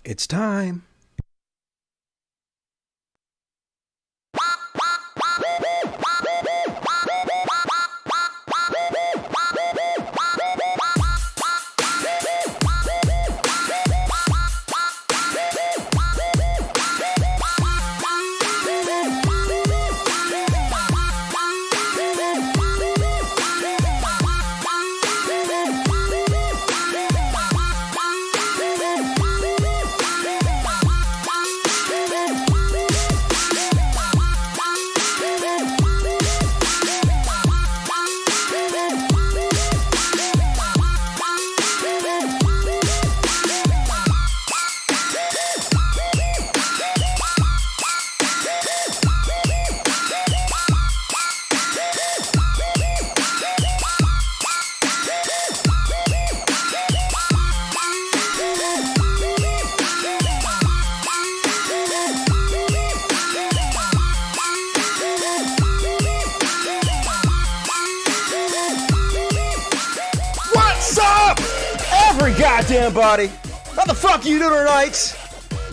It's time. Goddamn body. What the fuck are you doing tonight?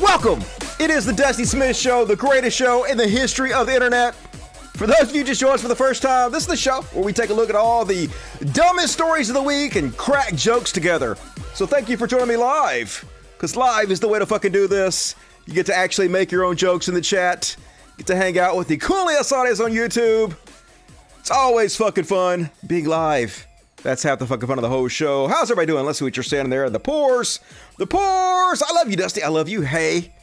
Welcome. It is the Dusty Smith Show, the greatest show in the history of the internet. For those of you just joined us for the first time, this is the show where we take a look at all the dumbest stories of the week and crack jokes together. So thank you for joining me live, because live is the way to fucking do this. You get to actually make your own jokes in the chat. Get to hang out with the coolest audience on YouTube. It's always fucking fun being live. That's half the fucking fun of the whole show. How's everybody doing? Let's see what you're standing there. The pores. The pores. I love you, Dusty. I love you. Hey.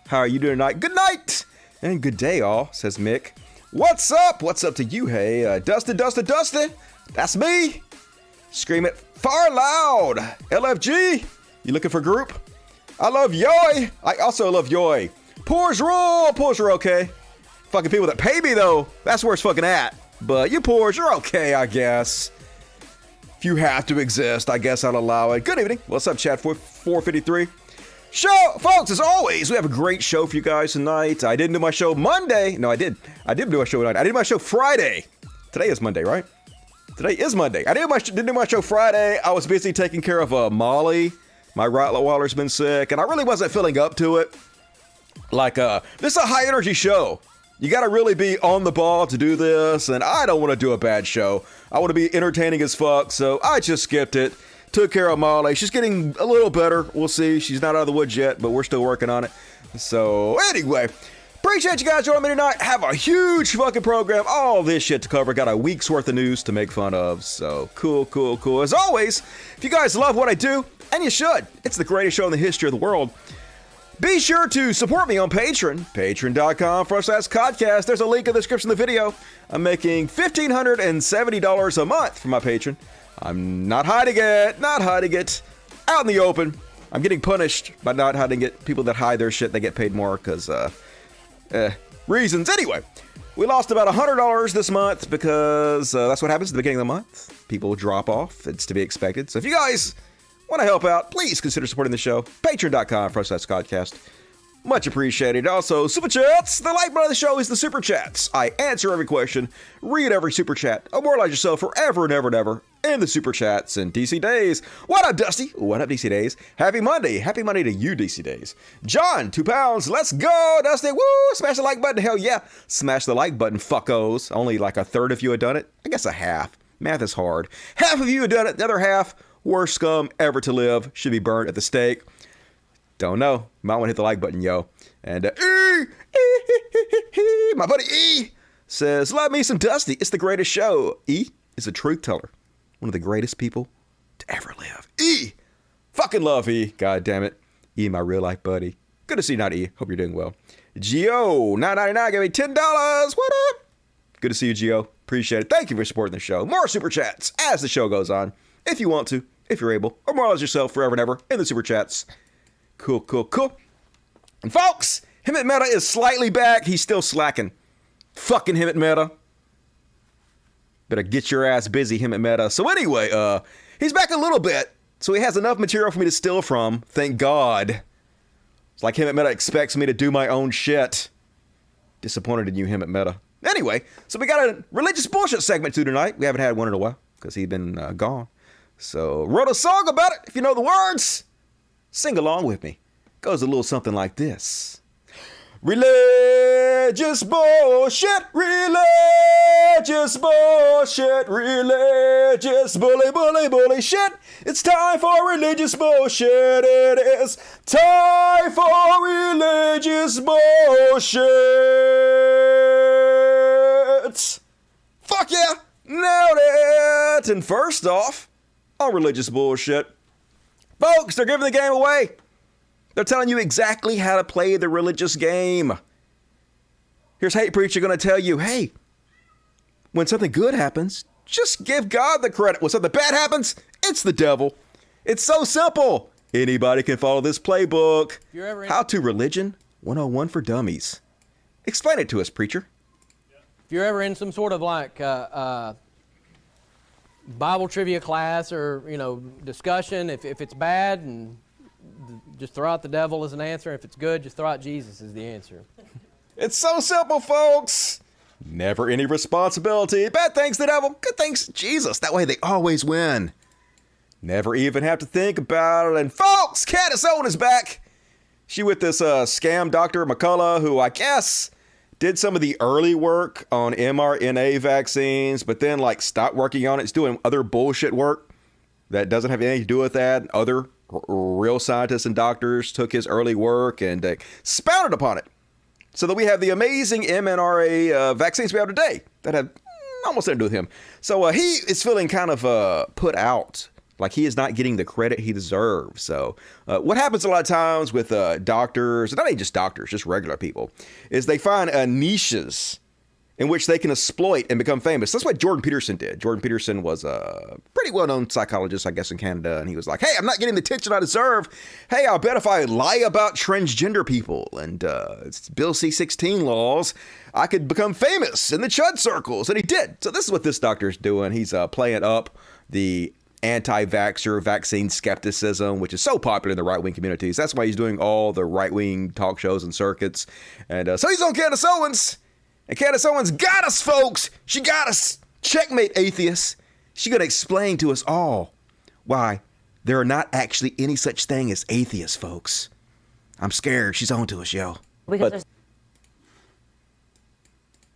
How are you doing tonight? Good night. And good day, all, says Mick. What's up? What's up to you, hey? Dusty. That's me. Scream it far loud. LFG. You looking for group? I love Yoy. I also love Yoy. Pores rule. Pores are okay. Fucking people that pay me, though. That's where it's fucking at. But you pores, you're okay, I guess. If you have to exist, I guess I'll allow it. Good evening. What's up, chat? 453. Show, folks, as always, we have a great show for you guys tonight. I didn't do my show Monday. No, I did. I did do my show tonight. I did my show Friday. Today is Monday, right? Today is Monday. I didn't do my show Friday. I was busy taking care of Molly. My Rottweiler's been sick, and I really wasn't feeling up to it. Like, this is a high energy show. You gotta really be on the ball to do this, and I don't want to do a bad show. I want to be entertaining as fuck, so I just skipped it. Took care of Molly. She's getting a little better. We'll see. She's not out of the woods yet, but we're still working on it. So, anyway, appreciate you guys joining me tonight. Have a huge fucking program. All this shit to cover. Got a week's worth of news to make fun of. So, cool. As always, if you guys love what I do, and you should, it's the greatest show in the history of the world. Be sure to support me on Patreon, patreon.com/podcast. There's a link in the description of the video. I'm making $1,570 a month for my patron. I'm not hiding it, out in the open. I'm getting punished by not hiding it. People that hide their shit, they get paid more because, reasons. Anyway, we lost about $100 this month because that's what happens at the beginning of the month. People drop off. It's to be expected. So if you guys want to help out, please consider supporting the show. Patreon.com/podcast. Much appreciated. Also, Super Chats. The lifeblood of the show is the Super Chats. I answer every question, read every Super Chat, immortalize yourself forever and ever and ever in the Super Chats and DC Days. What up, Dusty? What up, DC Days? Happy Monday. Happy Monday to you, DC Days. John, 2 pounds. Let's go, Dusty. Woo! Smash the like button. Hell yeah. Smash the like button, fuckos. Only like a third of you had done it. I guess a half. Math is hard. Half of you had done it. The other half, worst scum ever to live, should be burned at the stake. Don't know. Might want to hit the like button, yo. And my buddy E says, love me some Dusty. It's the greatest show. E is a truth teller. One of the greatest people to ever live. E! Fucking love E. God damn it. E, my real life buddy. Good to see you tonight, E. Hope you're doing well. Gio, $9.99 gave me $10. What up? Good to see you, Gio. Appreciate it. Thank you for supporting the show. More Super Chats as the show goes on. If you want to, if you're able, or moralize yourself forever and ever in the Super Chats. Cool. And folks, him at Meta is slightly back. He's still slacking. Fucking him at Meta. Better get your ass busy, him at Meta. So anyway, he's back a little bit. So he has enough material for me to steal from. Thank God. It's like him at Meta expects me to do my own shit. Disappointed in you, him at Meta. Anyway, so we got a religious bullshit segment to tonight. We haven't had one in a while because he'd been gone. So wrote a song about it. If you know the words, sing along with me. Goes a little something like this. Religious bullshit, religious bullshit, religious bully shit. It's time for religious bullshit. It is time for religious bullshit. Fuck yeah, nailed it. And first off, on religious bullshit, folks, they're giving the game away. They're telling you exactly how to play the religious game. Here's Hate Preacher going to tell you, hey, when something good happens, just give God the credit. When something bad happens, it's the devil. It's so simple. Anybody can follow this playbook. How to Religion 101 for Dummies. Explain it to us, Preacher. If you're ever in some sort of like Bible trivia class or, discussion, if it's bad, and just throw out the devil as an answer. If it's good, just throw out Jesus as the answer. It's so simple, folks. Never any responsibility. Bad things the devil, good things Jesus. That way they always win. Never even have to think about it. And folks, Candace Owen is back. She with this scam Dr. McCullough, who I guess did some of the early work on mRNA vaccines, but then stopped working on it. It's doing other bullshit work that doesn't have anything to do with that. Other real scientists and doctors took his early work and expounded upon it, so that we have the amazing mRNA vaccines we have today that have almost nothing to do with him. So he is feeling kind of put out, like he is not getting the credit he deserves. So what happens a lot of times with doctors, not even just doctors, just regular people, is they find niches in which they can exploit and become famous. That's what Jordan Peterson did. Jordan Peterson was a pretty well-known psychologist, I guess, in Canada. And he was like, hey, I'm not getting the attention I deserve. Hey, I'll bet if I lie about transgender people and Bill C-16 laws, I could become famous in the chud circles. And he did. So this is what this doctor's doing. He's playing up the anti-vaxxer vaccine skepticism, which is so popular in the right-wing communities. That's why he's doing all the right-wing talk shows and circuits. And so he's on Candace Owens. And Candace Owens got us, folks. She got us. Checkmate, atheists. She's going to explain to us all why there are not actually any such thing as atheists, folks. I'm scared. She's on to us, yo. Because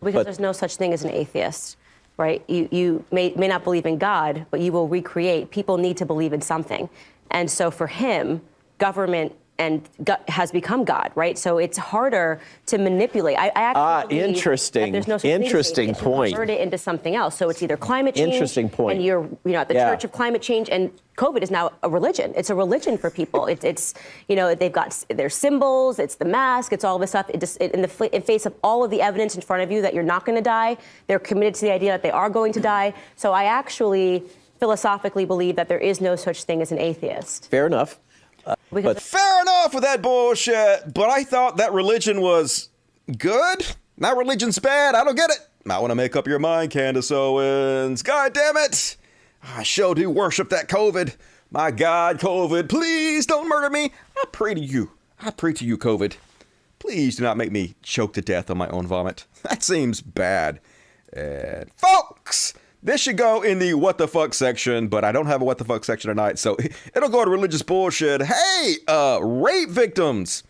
there's no such thing as an atheist, right? You may not believe in God, but you will recreate. People need to believe in something. And so for him, government has become God, right? So it's harder to manipulate. I actually believe interesting. That there's no such Interesting thing point. Convert it into something else. So it's either climate change. Interesting point. And you're, at the Church of Climate Change, and COVID is now a religion. It's a religion for people. It's they've got their symbols. It's the mask. It's all this stuff. In face of all of the evidence in front of you that you're not going to die, they're committed to the idea that they are going to die. So I actually philosophically believe that there is no such thing as an atheist. Fair enough. But fair enough with that bullshit. But I thought that religion was good. Now religion's bad. I don't get it. Might want to make up your mind, Candace Owens. God damn it. I sure do worship that COVID. My God, COVID, please don't murder me. I pray to you. I pray to you, COVID. Please do not make me choke to death on my own vomit. That seems bad. And folks, this should go in the what the fuck section, but I don't have a what the fuck section tonight, so it'll go to religious bullshit. Hey, rape victims,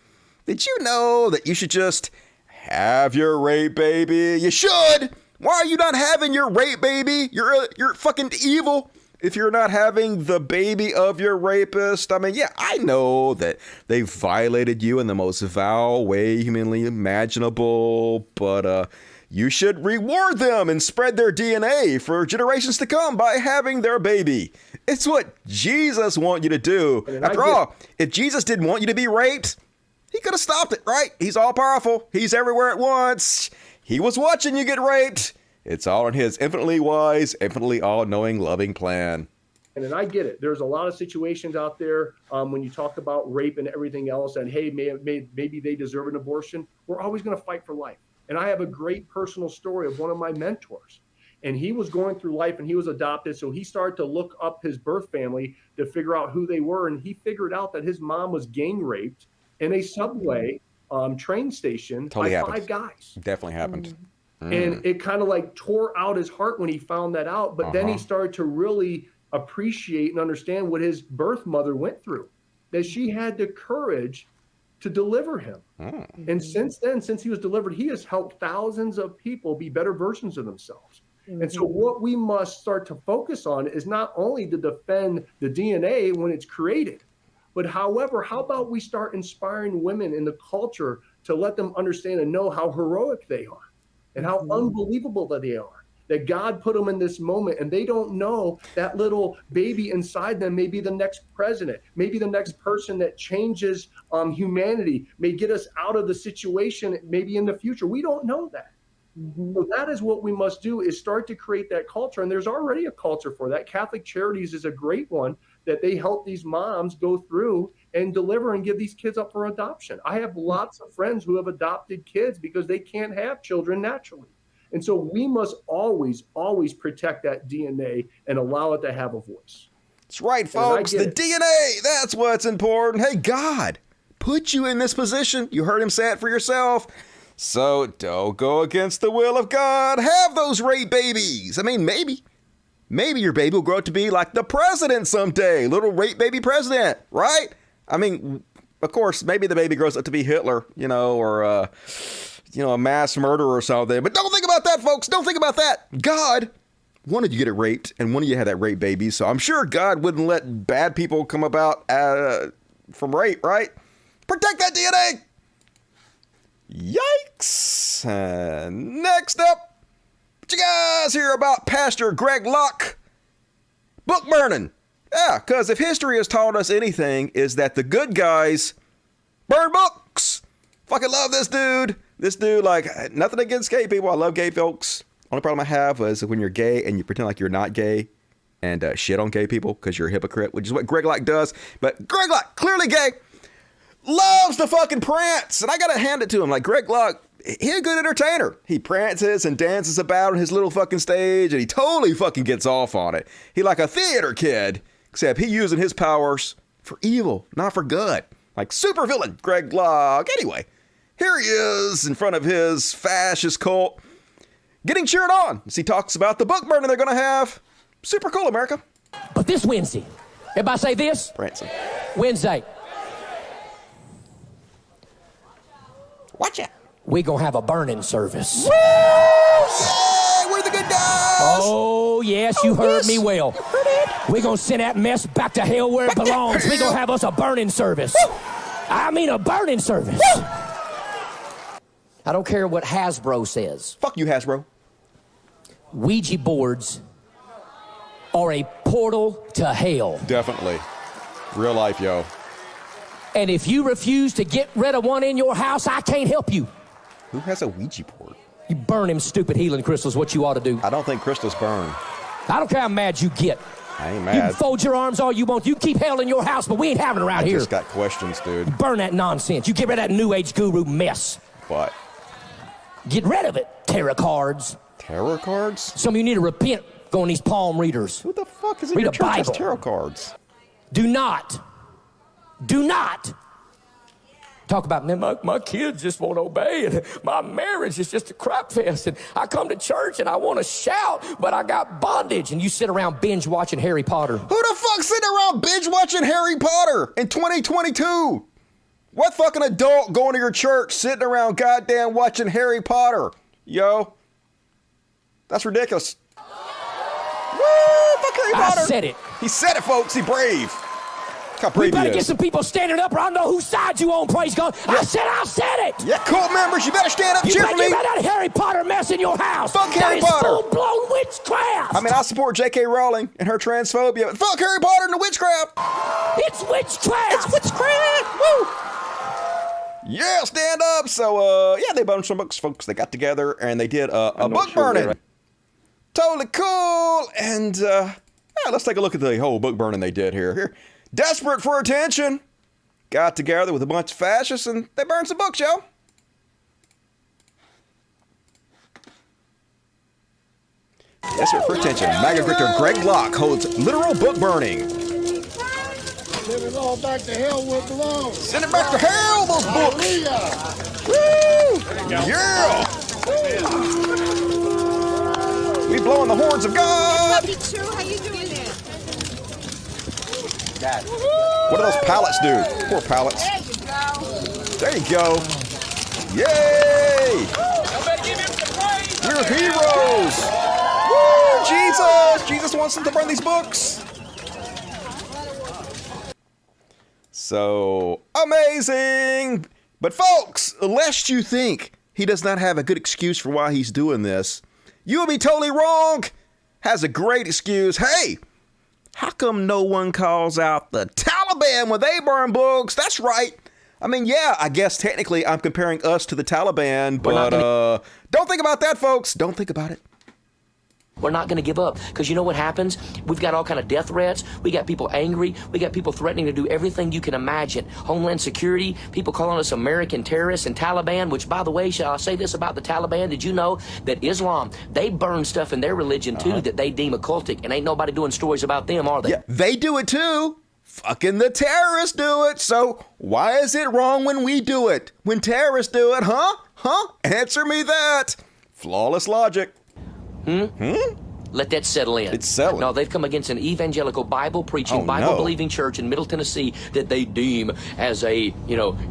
did you know that you should just have your rape baby? You should. Why are you not having your rape baby? You're fucking evil if you're not having the baby of your rapist. I mean, yeah, I know that they violated you in the most vile way humanly imaginable, but you should reward them and spread their DNA for generations to come by having their baby. It's what Jesus wants you to do. After all, if Jesus didn't want you to be raped, he could have stopped it, right? He's all powerful. He's everywhere at once. He was watching you get raped. It's all in his infinitely wise, infinitely all-knowing, loving plan. And I get it. There's a lot of situations out there when you talk about rape and everything else, and hey, maybe they deserve an abortion. We're always going to fight for life. And I have a great personal story of one of my mentors. And he was going through life and he was adopted. So he started to look up his birth family to figure out who they were. And he figured out that his mom was gang raped in a subway train station by 5 guys. Definitely happened. And it kind of tore out his heart when he found that out. But then he started to really appreciate and understand what his birth mother went through, that she had the courage to deliver him. And since then, since he was delivered, he has helped thousands of people be better versions of themselves. And so what we must start to focus on is not only to defend the DNA when it's created, but however, how about we start inspiring women in the culture to let them understand and know how heroic they are and how unbelievable that they are. That God put them in this moment and they don't know that little baby inside them may be the next president, maybe the next person that changes humanity, may get us out of the situation maybe in the future. We don't know that. So that is what we must do, is start to create that culture. And there's already a culture for that. Catholic Charities is a great one that they help these moms go through and deliver and give these kids up for adoption. I have lots of friends who have adopted kids because they can't have children naturally. And so we must always, always protect that DNA and allow it to have a voice. That's right, folks. The DNA, that's what's important. Hey, God put you in this position. You heard him say it for yourself. So don't go against the will of God. Have those rape babies. I mean, maybe your baby will grow up to be like the president someday. Little rape baby president, right? I mean, of course, maybe the baby grows up to be Hitler, or a mass murderer or something. But don't think about that, folks. Don't think about that. God wanted you to get it raped, and one of you had that rape baby. So I'm sure God wouldn't let bad people come about from rape, right? Protect that DNA. Yikes. Next up, what you guys hear about Pastor Greg Locke? Book burning. Yeah, because if history has taught us anything, is that the good guys burn books. Fucking love this dude. This dude, like, nothing against gay people. I love gay folks. Only problem I have was when you're gay and you pretend like you're not gay and shit on gay people because you're a hypocrite, which is what Greg Locke does. But Greg Locke, clearly gay, loves to fucking prance. And I got to hand it to him. Like, Greg Locke, he's a good entertainer. He prances and dances about on his little fucking stage, and he totally fucking gets off on it. He like a theater kid, except he using his powers for evil, not for good. Like supervillain Greg Locke. Anyway, here he is in front of his fascist cult, getting cheered on as he talks about the book burning they're going to have. Super cool, America. But this Wednesday, everybody say this? Prancing. Wednesday. Watch it. We gonna have a burning service. Woo! Yeah, we're the good guys. Oh, yes, you heard me well. We gonna send that mess back to hell where it belongs. We gonna have us a burning service. Woo! I mean a burning service. Woo! I don't care what Hasbro says. Fuck you, Hasbro. Ouija boards are a portal to hell. Definitely. Real life, yo. And if you refuse to get rid of one in your house, I can't help you. Who has a Ouija board? You burn them stupid healing crystals, what you ought to do. I don't think crystals burn. I don't care how mad you get. I ain't mad. You can fold your arms all you want. You keep hell in your house, but we ain't having it around here. I just got questions, dude. Burn that nonsense. You get rid of that New Age guru mess. What? Get rid of it. Tarot cards. Tarot cards? Some of you need to repent going these palm readers. Who the fuck is in Read your a church has Bible. tarot cards? Do not talk about my kids just won't obey, and my marriage is just a crap fest, and I come to church and I want to shout, but I got bondage, and you sit around binge watching Harry Potter. Who the fuck sitting around binge watching Harry Potter in 2022? What fucking adult going to your church sitting around goddamn watching Harry Potter? Yo. That's ridiculous. Woo! Fuck Harry Potter. I said it. He said it, folks. He brave. Look how brave We better he get is. some people standing up, or I know whose side you on, praise God. Yeah. I said it. Yeah, cult members, you better stand up and You cheer better for me. get rid of that Harry Potter mess in your house. Fuck Harry Potter. That is full-blown witchcraft. I mean, I support J.K. Rowling and her transphobia, but fuck Harry Potter and the witchcraft. It's witchcraft. It's witchcraft. Woo! Yeah, stand up. So, yeah, they burned some books, folks. They got together and they did a book burning. Totally cool. And, yeah, let's take a look at the whole book burning they did here. Desperate for attention. Got together with a bunch of fascists and they burned some books, yo. Desperate for attention. MAGA victor Greg Locke holds literal book burning. Send it all back to hell where it belongs. Send it back to hell, those books. Hallelujah. Woo! Yeah. We blowing the horns of God. How you doing there? What do those pallets do? Poor pallets. There you go. There you go. Yay! We're heroes. Woo! Jesus! Jesus wants them to burn these books. So amazing. But folks, lest you think he does not have a good excuse for why he's doing this, you will be totally wrong. Has a great excuse. Hey, how come no one calls out the Taliban when they burn books? That's right. I mean, yeah, I guess technically I'm comparing us to the Taliban, but don't think about that, folks. Don't think about it. We're not going to give up, because you know what happens? We've got all kind of death threats. We got people angry. We got people threatening to do everything you can imagine. Homeland Security, people calling us American terrorists, and Taliban, which, by the way, shall I say this about the Taliban? Did you know that Islam, they burn stuff in their religion, too, that they deem occultic, and ain't nobody doing stories about them, are they? Yeah, they do it, too. Fucking the terrorists do it. So why is it wrong when we do it? When terrorists do it, huh? Huh? Answer me that. Flawless logic. Let that settle in. It's settling. No, they've come against an evangelical, Bible-preaching, Bible-believing church in Middle Tennessee that they deem as a,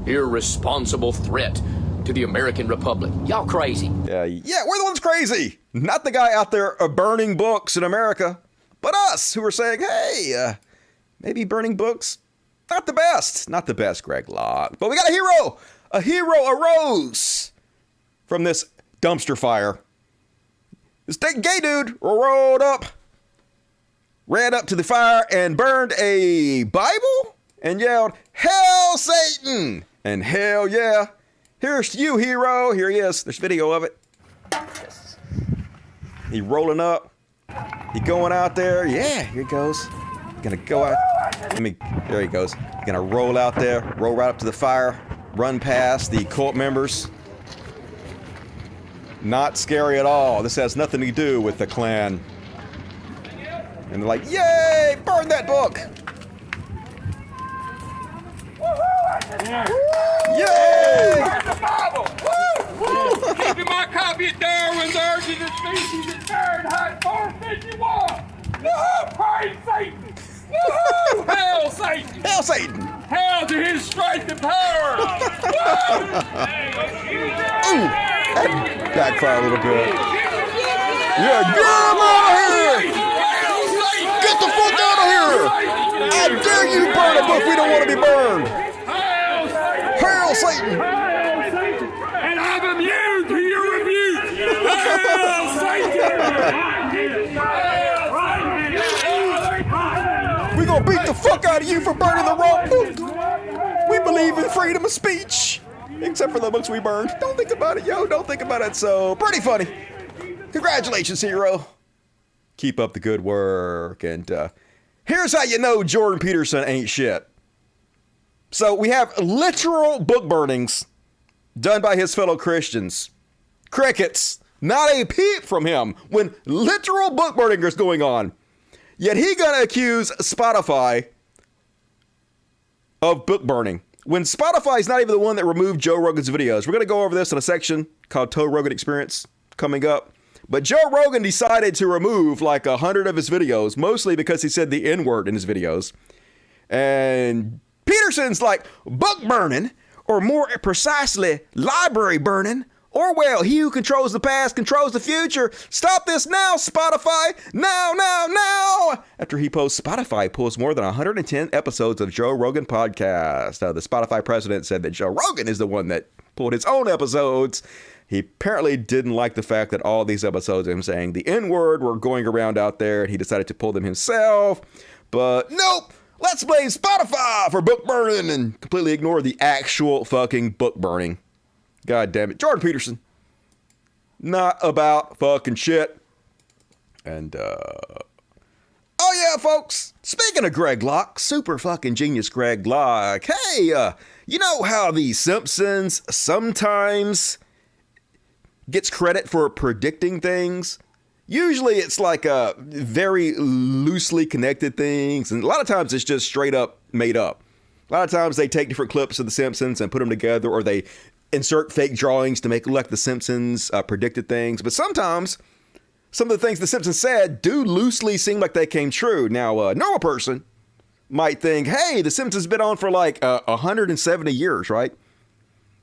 irresponsible threat to the American Republic. Y'all crazy. Yeah, we're the ones crazy. Not the guy out there burning books in America, but us who are saying, hey, maybe burning books, not the best, Greg Locke. But we got a hero. A hero arose from this dumpster fire. This gay dude ran up to the fire and burned a Bible and yelled, "Hail Satan!" And hell yeah. Here's you, hero. Here he is. There's video of it. He rolling up. He going out there. Yeah, here he goes. Gonna go out. There he goes. Gonna roll out there, roll right up to the fire, run past the cult members. Not scary at all. This has nothing to do with the Klan. And they're like, yay, burn that book. Yay! Burn the Bible! Woo! Keeping my copy of Darwin's Origin of Species in Fahrenheit 451! Woohoo! Praise Satan! Woohoo! Hail Satan! Hail Satan! Hail to his strength and power! Ooh! That backfired a little bit. Yeah, get him out of here! Get the fuck out of here! I dare you burn a book we don't want to be burned! Hail Satan! And I'm immune to your rebuke! Hail Satan! We're gonna beat the fuck out of you for burning the wrong book! We believe in freedom of speech! Except for the books we burned. Don't think about it, yo. Don't think about it. So, pretty funny. Congratulations, hero. Keep up the good work. And here's how you know Jordan Peterson ain't shit. So, we have literal book burnings done by his fellow Christians. Crickets. Not a peep from him when literal book burning is going on. Yet he gonna accuse Spotify of book burning. When Spotify is not even the one that removed Joe Rogan's videos. We're going to go over this in a section called Joe Rogan Experience coming up. But Joe Rogan decided to remove like 100 of his videos, mostly because he said the N-word in his videos. And Peterson's like, book burning, or more precisely, library burning. Or, well, he who controls the past controls the future. Stop this now, Spotify. Now, now, now. After he posts, Spotify pulls more than 110 episodes of Joe Rogan podcast. The Spotify president said that Joe Rogan is the one that pulled his own episodes. He apparently didn't like the fact that all these episodes of him saying the N-word were going around out there, and he decided to pull them himself. But nope. Let's blame Spotify for book burning and completely ignore the actual fucking book burning. God damn it. Jordan Peterson. Not about fucking shit. And, oh yeah, folks. Speaking of Greg Locke, super fucking genius Greg Locke. Hey, you know how the Simpsons sometimes gets credit for predicting things? Usually it's like very loosely connected things. And a lot of times it's just straight up made up. A lot of times they take different clips of the Simpsons and put them together, or they insert fake drawings to make it look like the Simpsons predicted things. But sometimes some of the things the Simpsons said do loosely seem like they came true. Now, a normal person might think, hey, the Simpsons been on for like 170 years, right?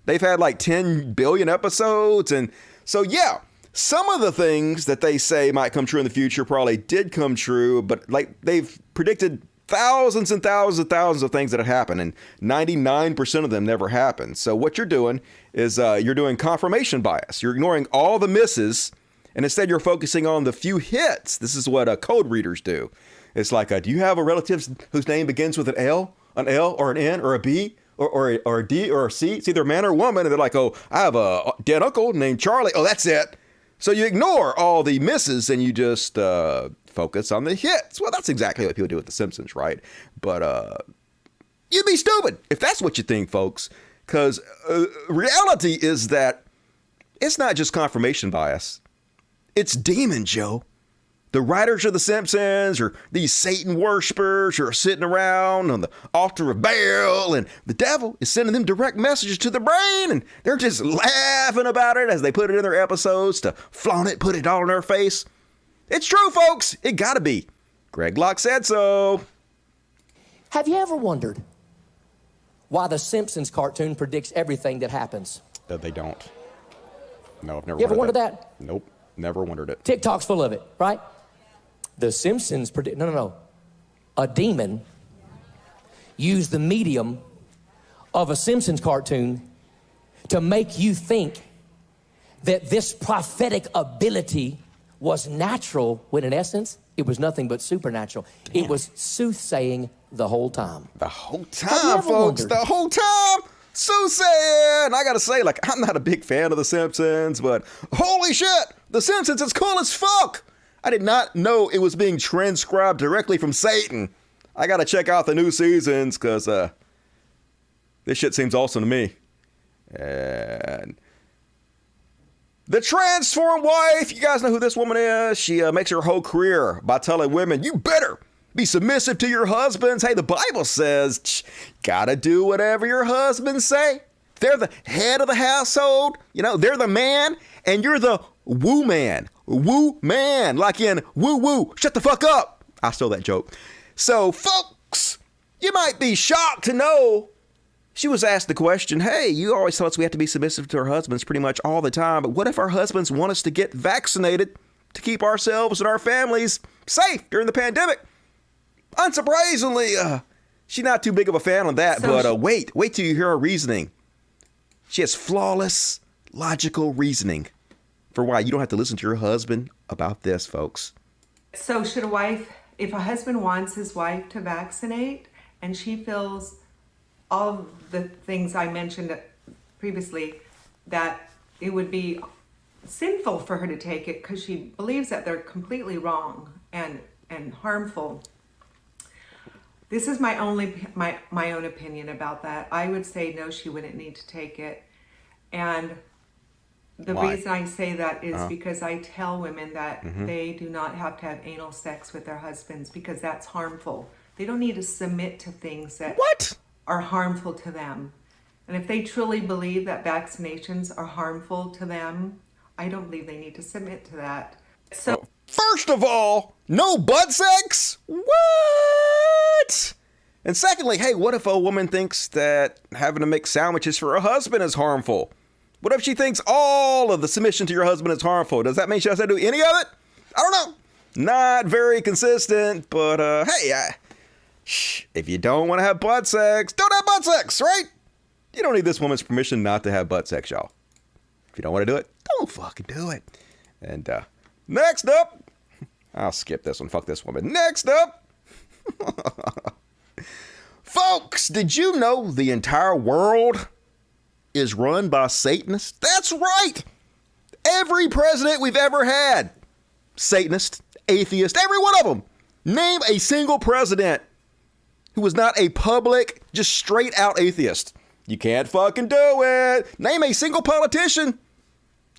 They've had like 10 billion episodes. And so, yeah, some of the things that they say might come true in the future probably did come true, but like they've predicted thousands and thousands and thousands of things that have happened, and 99% of them never happened. So what you're doing is you're doing confirmation bias. You're ignoring all the misses, and instead you're focusing on the few hits. This is what code readers do. It's like, do you have a relative whose name begins with an L or an N or a B or a D or a C? It's either a man or a woman, and they're like, oh, I have a dead uncle named Charlie. Oh, that's it. So you ignore all the misses and you just focus on the hits. Well, that's exactly what people do with The Simpsons, right? But you'd be stupid if that's what you think, folks, because reality is that it's not just confirmation bias. It's demon, Joe. The writers of The Simpsons or these Satan worshipers who are sitting around on the altar of Baal, and the devil is sending them direct messages to the brain, and they're just laughing about it as they put it in their episodes to flaunt it, put it all in their face. It's true, folks. It gotta be. Greg Locke said so. Have you ever wondered why the Simpsons cartoon predicts everything that happens? They don't. No, I've never. You ever wondered that? Nope, never wondered it. TikTok's full of it, right? The Simpsons predict, no. A demon used the medium of a Simpsons cartoon to make you think that this prophetic ability was natural, when in essence, it was nothing but supernatural. Damn. It was soothsaying the whole time. The whole time, folks, the whole time. Soothsaying. I gotta say, like, I'm not a big fan of The Simpsons, but holy shit, The Simpsons is cool as fuck. I did not know it was being transcribed directly from Satan. I gotta check out the new seasons, because this shit seems awesome to me. And the transformed wife, you guys know who this woman is. She makes her whole career by telling women, you better be submissive to your husbands. Hey, the Bible says, gotta do whatever your husbands say. They're the head of the household. You know, they're the man, and you're the woo man. Woo man, like in woo woo, shut the fuck up. I stole that joke. So, folks, you might be shocked to know she was asked the question, hey, you always tell us we have to be submissive to our husbands pretty much all the time, but what if our husbands want us to get vaccinated to keep ourselves and our families safe during the pandemic? Unsurprisingly, she's not too big of a fan on that, but wait till you hear her reasoning. She has flawless, logical reasoning for why you don't have to listen to your husband about this, folks. So should a wife, if a husband wants his wife to vaccinate and she feels all the things I mentioned previously, that it would be sinful for her to take it because she believes that they're completely wrong and harmful. This is my own opinion about that. I would say no, she wouldn't need to take it. And the reason I say that is because I tell women that they do not have to have anal sex with their husbands because that's harmful. They don't need to submit to things that are harmful to them. And if they truly believe that vaccinations are harmful to them, I don't believe they need to submit to that. So, first of all, no butt sex? What? And secondly, hey, what if a woman thinks that having to make sandwiches for her husband is harmful? What if she thinks all of the submission to your husband is harmful? Does that mean she has to do any of it? I don't know. Not very consistent, but hey, if you don't want to have butt sex, don't have butt sex, right? You don't need this woman's permission not to have butt sex, y'all. If you don't want to do it, don't fucking do it. And next up, I'll skip this one. Fuck this woman. Next up, folks, did you know the entire world is run by Satanists? That's right. Every president we've ever had, Satanist, atheist, every one of them. Name a single president who was not a public, just straight out atheist. You can't fucking do it. Name a single politician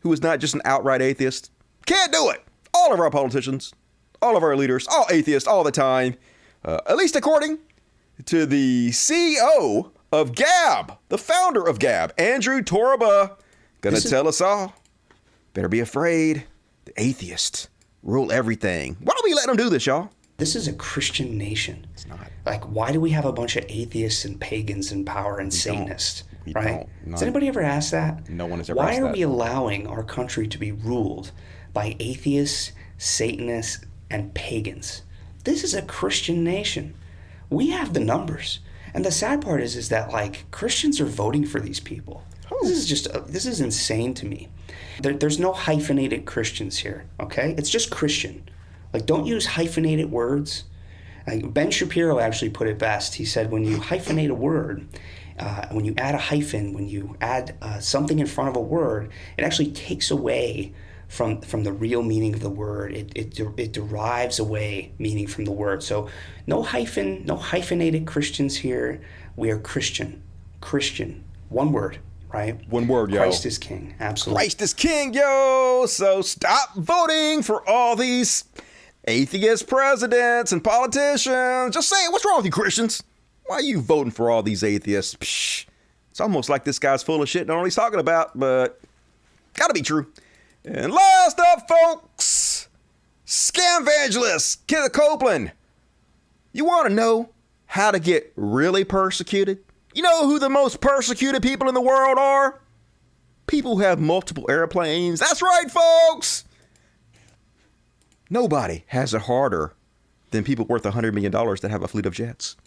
who was not just an outright atheist. Can't do it. All of our politicians, all of our leaders, all atheists all the time. At least according to the CEO of Gab, the founder of Gab, Andrew Torba, gonna tell us all, better be afraid. The atheists rule everything. Why don't we let them do this, y'all? This is a Christian nation. It's not. Like, why do we have a bunch of atheists and pagans in power and Satanists? right? don't. Has anybody ever asked that? No one has ever Why asked are that. we allowing our country to be ruled by atheists, Satanists, and pagans? This is a Christian nation. We have the numbers. And the sad part is that, like, Christians are voting for these people. This is insane to me. There's no hyphenated Christians here, okay? It's just Christian. Like, don't use hyphenated words. Like, Ben Shapiro actually put it best. He said, when you hyphenate a word, when you add a hyphen, when you add something in front of a word, it actually takes away from the real meaning of the word. It derives away meaning from the word. So no hyphen, no hyphenated Christians here. We are Christian. Christian. One word, right? One word, yo. Christ is king. Absolutely. Christ is king, yo. So stop voting for all these atheist presidents and politicians. Just saying, what's wrong with you Christians? Why are you voting for all these atheists? Psh, it's almost like this guy's full of shit, don't know what he's talking about, but gotta be true. And last up, folks, scam evangelist, Kenneth Copeland. You want to know how to get really persecuted? You know who the most persecuted people in the world are? People who have multiple airplanes. That's right, folks. Nobody has it harder than people worth $100 million that have a fleet of jets.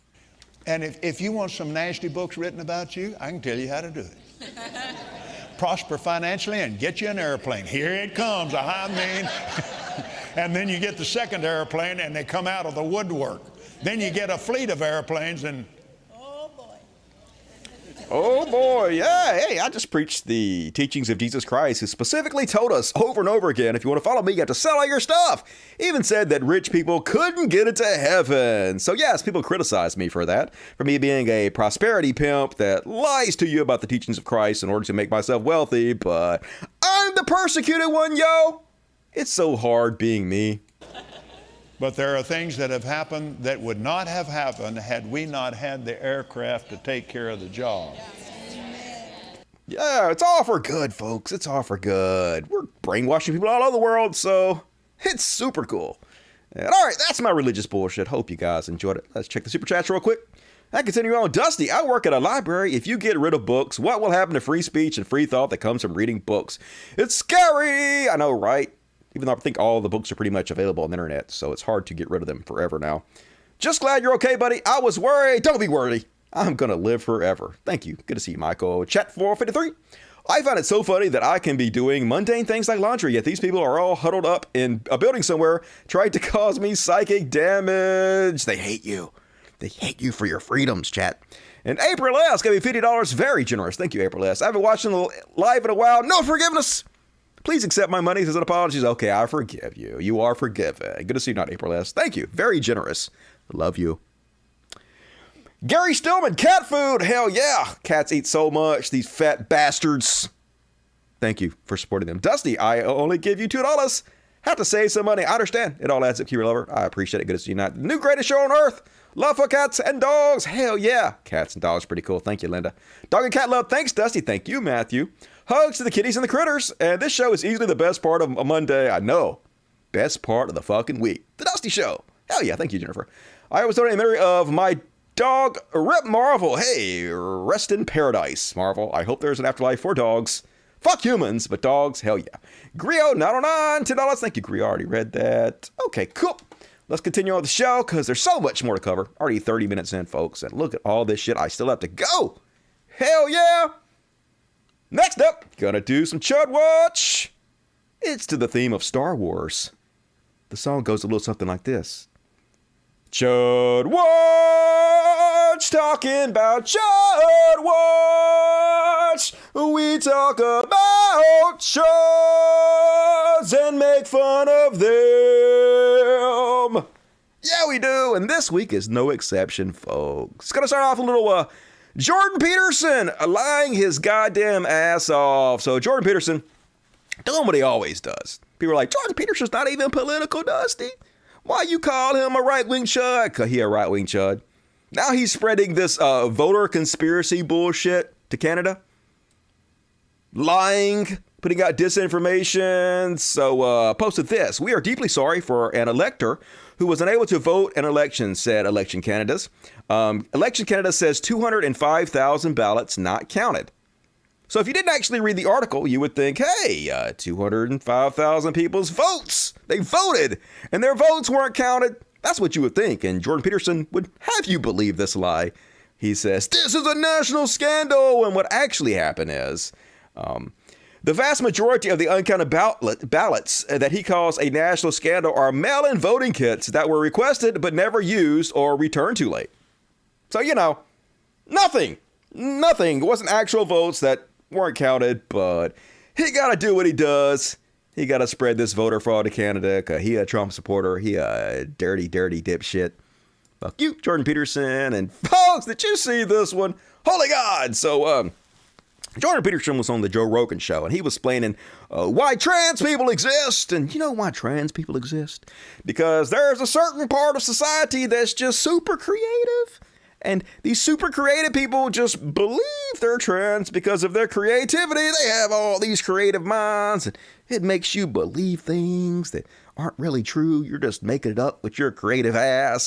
And if you want some nasty books written about you, I can tell you how to do it. Prosper financially and get you an airplane. Here it comes, I mean. And then you get the second airplane and they come out of the woodwork. Then you get a fleet of airplanes and... Oh boy, yeah, hey, I just preached the teachings of Jesus Christ, who specifically told us over and over again, if you want to follow me, you have to sell all your stuff. Even said that rich people couldn't get into heaven. So yes, people criticize me for that, for me being a prosperity pimp that lies to you about the teachings of Christ in order to make myself wealthy, but I'm the persecuted one, yo. It's so hard being me. But there are things that have happened that would not have happened had we not had the aircraft to take care of the job. Yeah, it's all for good, folks. It's all for good. We're brainwashing people all over the world, so it's super cool. And all right, that's my religious bullshit. Hope you guys enjoyed it. Let's check the super chats real quick. I continue on. Dusty, I work at a library. If you get rid of books, what will happen to free speech and free thought that comes from reading books? It's scary. I know, right? Even though I think all the books are pretty much available on the internet, so it's hard to get rid of them forever now. Just glad you're okay, buddy. I was worried. Don't be worried. I'm going to live forever. Thank you. Good to see you, Michael. Chat 453. I find it so funny that I can be doing mundane things like laundry, yet these people are all huddled up in a building somewhere trying to cause me psychic damage. They hate you. They hate you for your freedoms, chat. And April S. gave me $50. Very generous. Thank you, April S. I haven't watched them live in a while. No forgiveness. Please accept my money as an apology. Okay, I forgive you. You are forgiven. Good to see you, not April S. Thank you. Very generous. Love you. Gary Stillman, cat food. Hell yeah. Cats eat so much. These fat bastards. Thank you for supporting them. Dusty, I only give you $2. Have to save some money. I understand. It all adds up, Curie Lover. I appreciate it. Good to see you, not the new greatest show on earth. Love for cats and dogs. Hell yeah. Cats and dogs. Pretty cool. Thank you, Linda. Dog and cat love. Thanks, Dusty. Thank you, Matthew. Hugs to the kitties and the critters. And this show is easily the best part of a Monday. I know. Best part of the fucking week. The Dusty Show. Hell yeah. Thank you, Jennifer. I was donating a memory of my dog, Rip Marvel. Hey, rest in paradise, Marvel. I hope there's an afterlife for dogs. Fuck humans, but dogs, hell yeah. Grio, 909, $10. Thank you, Grio. I already read that. Okay, cool. Let's continue on the show because there's so much more to cover. Already 30 minutes in, folks. And look at all this shit I still have to go. Hell yeah. Next up, gonna do some Chud Watch. It's to the theme of Star Wars. The song goes a little something like this. Chud Watch, talking about Chud Watch. We talk about chuds and make fun of them. Yeah, we do, and this week is no exception, folks. Gonna start off a little, Jordan Peterson lying his goddamn ass off. So Jordan Peterson doing what he always does. People are like, Jordan Peterson's not even political, Dusty. Why you call him a right-wing chud? 'Cause he a right-wing chud. Now he's spreading this voter conspiracy bullshit to Canada. Lying, putting out disinformation. So posted this. We are deeply sorry for an elector who was unable to vote in elections, said Election Canada's. Election Canada says 205,000 ballots not counted. So if you didn't actually read the article, you would think, hey, 205,000 people's votes. They voted, and their votes weren't counted. That's what you would think, and Jordan Peterson would have you believe this lie. He says, this is a national scandal, and what actually happened is the vast majority of the uncounted ballots that he calls a national scandal are mail-in voting kits that were requested but never used or returned too late. So, nothing. It wasn't actual votes that weren't counted, but he got to do what he does. He got to spread this voter fraud to Canada. He a Trump supporter. He a dirty dipshit. Fuck you, Jordan Peterson. And folks, did you see this one? Holy God. So, Jordan Peterson was on the Joe Rogan show, and he was explaining why trans people exist. And you know why trans people exist? Because there's a certain part of society that's just super creative. And these super creative people just believe they're trans because of their creativity. They have all these creative minds, and it makes you believe things that aren't really true. You're just making it up with your creative ass.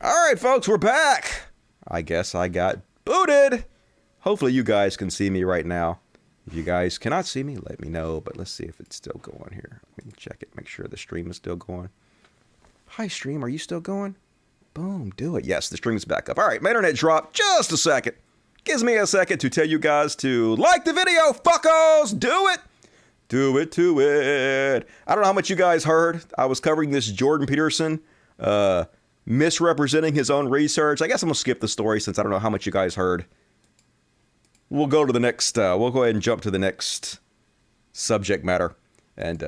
All right, folks, we're back. I guess I got booted. Hopefully you guys can see me right now. If you guys cannot see me, let me know, but let's see if it's still going here. Let me check it, make sure the stream is still going. Hi, stream, are you still going? Boom, do it. Yes, the stream is back up. All right, my internet dropped just a second. Gives me a second to tell you guys to like the video, fuckos. Do it. Do it. I don't know how much you guys heard. I was covering this Jordan Peterson misrepresenting his own research. I guess I'm going to skip the story since I don't know how much you guys heard. We'll go to the next, we'll go ahead and jump to the next subject matter. And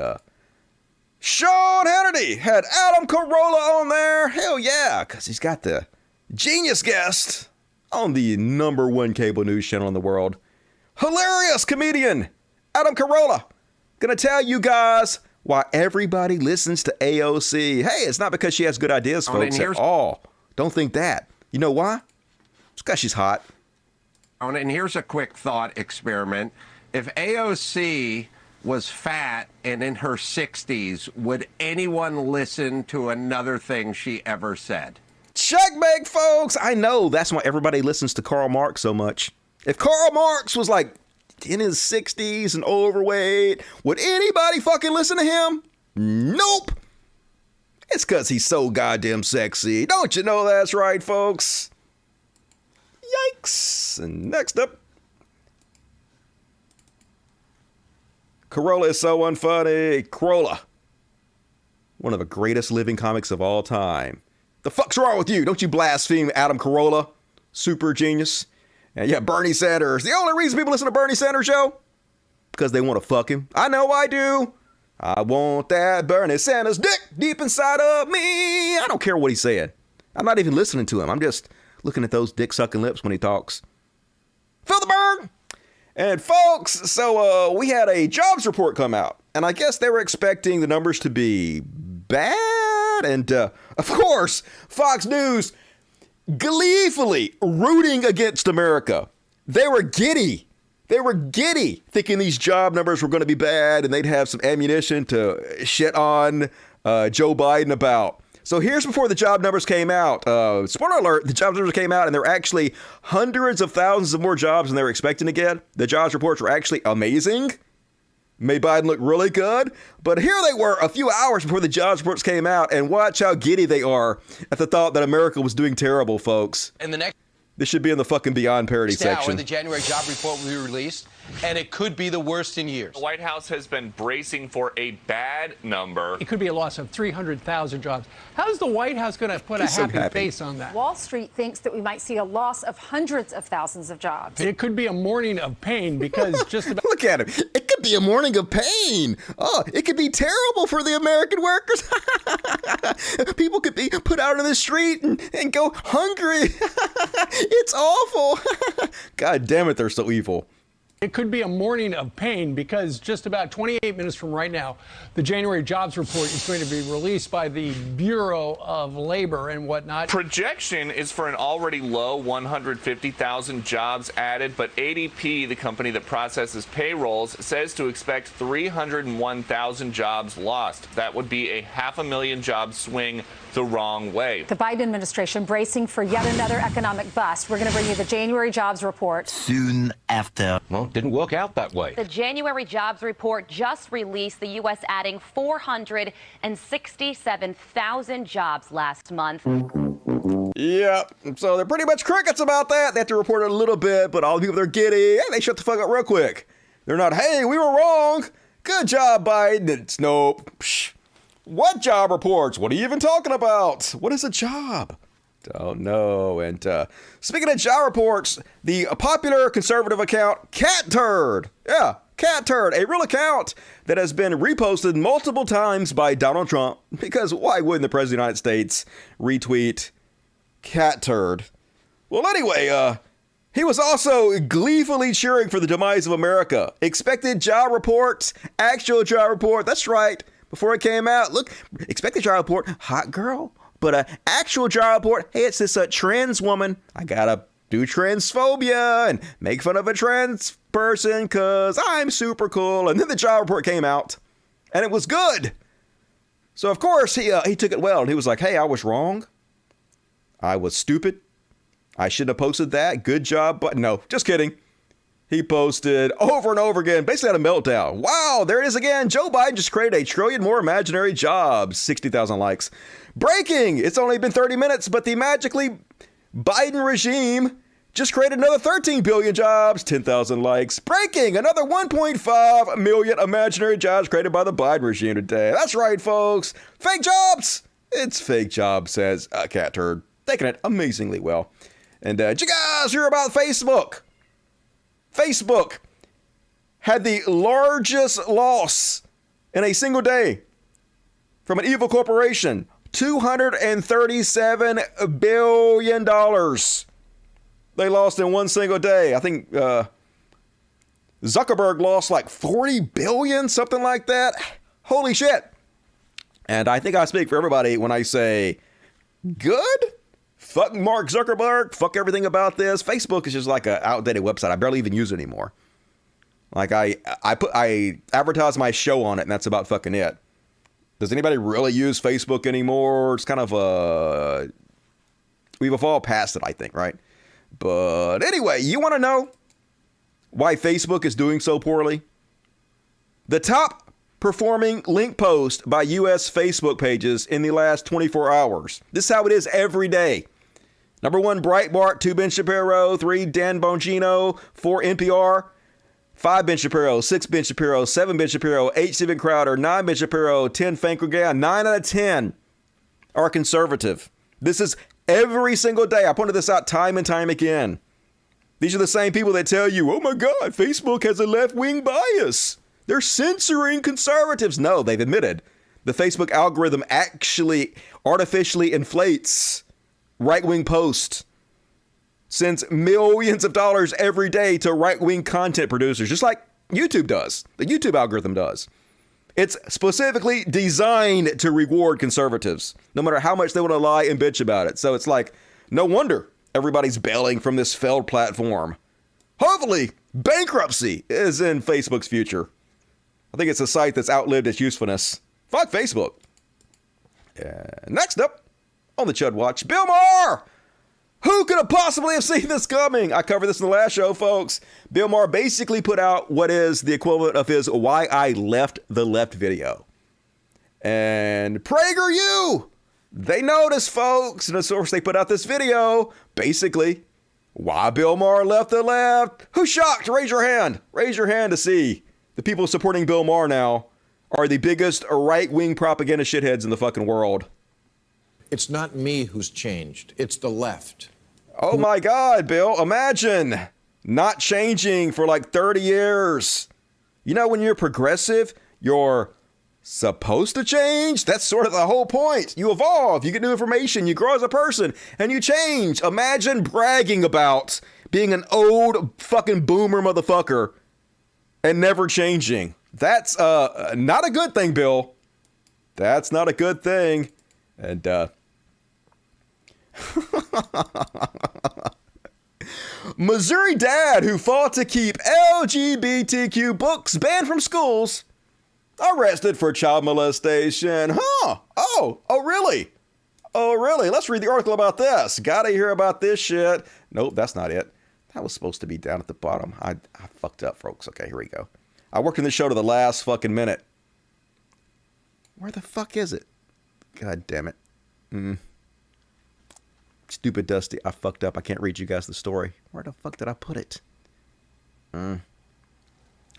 Sean Hannity had Adam Carolla on there. Hell yeah, because he's got the genius guest on the #1 cable news channel in the world. Hilarious comedian, Adam Carolla. Gonna tell you guys why everybody listens to AOC. Hey, it's not because she has good ideas, folks, at all. Don't think that. You know why? It's because she's hot. And here's a quick thought experiment. If AOC was fat and in her 60s, would anyone listen to another thing she ever said? Checkmate, folks. I know that's why everybody listens to Karl Marx so much. If Karl Marx was like in his 60s and overweight, would anybody fucking listen to him? Nope. It's because he's so goddamn sexy. Don't you know that's right, folks? Yikes. And next up, Carolla is so unfunny. Carolla, one of the greatest living comics of all time. The fuck's wrong with you? Don't you blaspheme Adam Carolla? Super genius. And yeah, Bernie Sanders. The only reason people listen to Bernie Sanders show? Because they want to fuck him. I know I do. I want that Bernie Sanders dick deep inside of me. I don't care what he's saying. I'm not even listening to him. I'm just looking at those dick-sucking lips when he talks. Feel the burn! And folks, so we had a jobs report come out. And I guess they were expecting the numbers to be bad. And of course, Fox News gleefully rooting against America. They were giddy. Thinking these job numbers were going to be bad and they'd have some ammunition to shit on Joe Biden about. So here's before the job numbers came out. Spoiler alert, the job numbers came out and there were actually hundreds of thousands of more jobs than they were expecting to get. The jobs reports were actually amazing. Made Biden look really good. But here they were a few hours before the jobs reports came out, and watch how giddy they are at the thought that America was doing terrible, folks. And the next This should be in the fucking Beyond Parody section. The January job report will be released, and it could be the worst in years. The White House has been bracing for a bad number. It could be a loss of 300,000 jobs. How's the White House going to put a happy face on that? Wall Street thinks that we might see a loss of hundreds of thousands of jobs. It could be a morning of pain because just about... Look at him. It could be a morning of pain. Oh, it could be terrible for the American workers. People could be put out in the street and go hungry. It's awful. God damn it, they're so evil. It could be a morning of pain because just about 28 minutes from right now, the January jobs report is going to be released by the Bureau of Labor and whatnot. Projection is for an already low 150,000 jobs added, but ADP, the company that processes payrolls, says to expect 301,000 jobs lost. That would be a 500,000 job swing the wrong way. The Biden administration bracing for yet another economic bust. We're going to bring you the January jobs report soon after. Well, it didn't work out that way. The January jobs report just released, the U.S. adding 467,000 jobs last month. Yep. So they're pretty much crickets about that. They have to report it a little bit, but all the people they're giddy, they shut the fuck up real quick. They're not, hey, we were wrong. Good job, Biden. It's nope. Psh. What job reports? What are you even talking about? What is a job? Don't know. And speaking of job reports, the popular conservative account Cat Turd. Yeah, Cat Turd, a real account that has been reposted multiple times by Donald Trump. Because why wouldn't the President of the United States retweet Cat Turd? Well, anyway, he was also gleefully cheering for the demise of America. Expected job report, actual job report. That's right. Before it came out, look, expected job report, hot girl. But actual job report, hey, it's this trans woman. I gotta do transphobia and make fun of a trans person because I'm super cool. And then the job report came out, and it was good. So, of course, he took it well. And he was like, hey, I was wrong. I was stupid. I shouldn't have posted that. Good job. But no, just kidding. He posted over and over again, basically had a meltdown. Wow, there it is again. Joe Biden just created 1 trillion more imaginary jobs. 60,000 likes. Breaking! It's only been 30 minutes, but the magically Biden regime just created another 13 billion jobs. 10,000 likes. Breaking! Another 1.5 million imaginary jobs created by the Biden regime today. That's right, folks. Fake jobs! It's fake jobs, says Cat Turd. Taking it amazingly well. And did you guys hear about Facebook? Facebook had the largest loss in a single day from an evil corporation. $237 billion. They lost in one single day. I think Zuckerberg lost like 40 billion, something like that. Holy shit. And I think I speak for everybody when I say, good? Fuck Mark Zuckerberg. Fuck everything about this. Facebook is just like an outdated website. I barely even use it anymore. Like I advertise my show on it, and that's about fucking it. Does anybody really use Facebook anymore? It's kind of we've evolved past it, I think, right? But anyway, you want to know why Facebook is doing so poorly? The top performing link post by U.S. Facebook pages in the last 24 hours. This is how it is every day. Number 1, Breitbart. 2, Ben Shapiro. 3, Dan Bongino. 4, NPR. 5, Ben Shapiro. 6, Ben Shapiro. 7, Ben Shapiro. 8, Steven Crowder. 9, Ben Shapiro. 10, Fankergan. 9 out of 10 are conservative. This is every single day. I pointed this out time and time again. These are the same people that tell you, oh my God, Facebook has a left-wing bias. They're censoring conservatives. No, they've admitted the Facebook algorithm actually artificially inflates right-wing posts, sends millions of dollars every day to right-wing content producers, just like YouTube does. The YouTube algorithm does. It's specifically designed to reward conservatives, no matter how much they want to lie and bitch about it. So it's like, no wonder everybody's bailing from this failed platform. Hopefully, bankruptcy is in Facebook's future. I think it's a site that's outlived its usefulness. Fuck Facebook. Next up on the Chud Watch, Bill Maher. Who could have possibly have seen this coming? I covered this in the last show, folks. Bill Maher basically put out what is the equivalent of his Why I Left the Left video. And PragerU, they noticed, folks. And of course, they put out this video, basically, why Bill Maher left the left. Who's shocked? Raise your hand. Raise your hand to see. The people supporting Bill Maher now are the biggest right-wing propaganda shitheads in the fucking world. It's not me who's changed. It's the left. Oh my God, Bill. Imagine not changing for like 30 years. You know, when you're progressive, you're supposed to change. That's sort of the whole point. You evolve, you get new information, you grow as a person, and you change. Imagine bragging about being an old fucking boomer motherfucker and never changing. That's not a good thing, Bill. That's not a good thing. And Missouri dad who fought to keep LGBTQ books banned from schools arrested for child molestation. Oh, really? Oh, really? Let's read the article about this. Gotta hear about this shit. Nope, that's not it. That was supposed to be down at the bottom. I fucked up, folks. Okay, here we go. I worked in this show to the last fucking minute. Where the fuck is it? God damn it. Stupid Dusty. I fucked up. I can't read you guys the story. Where the fuck did I put it?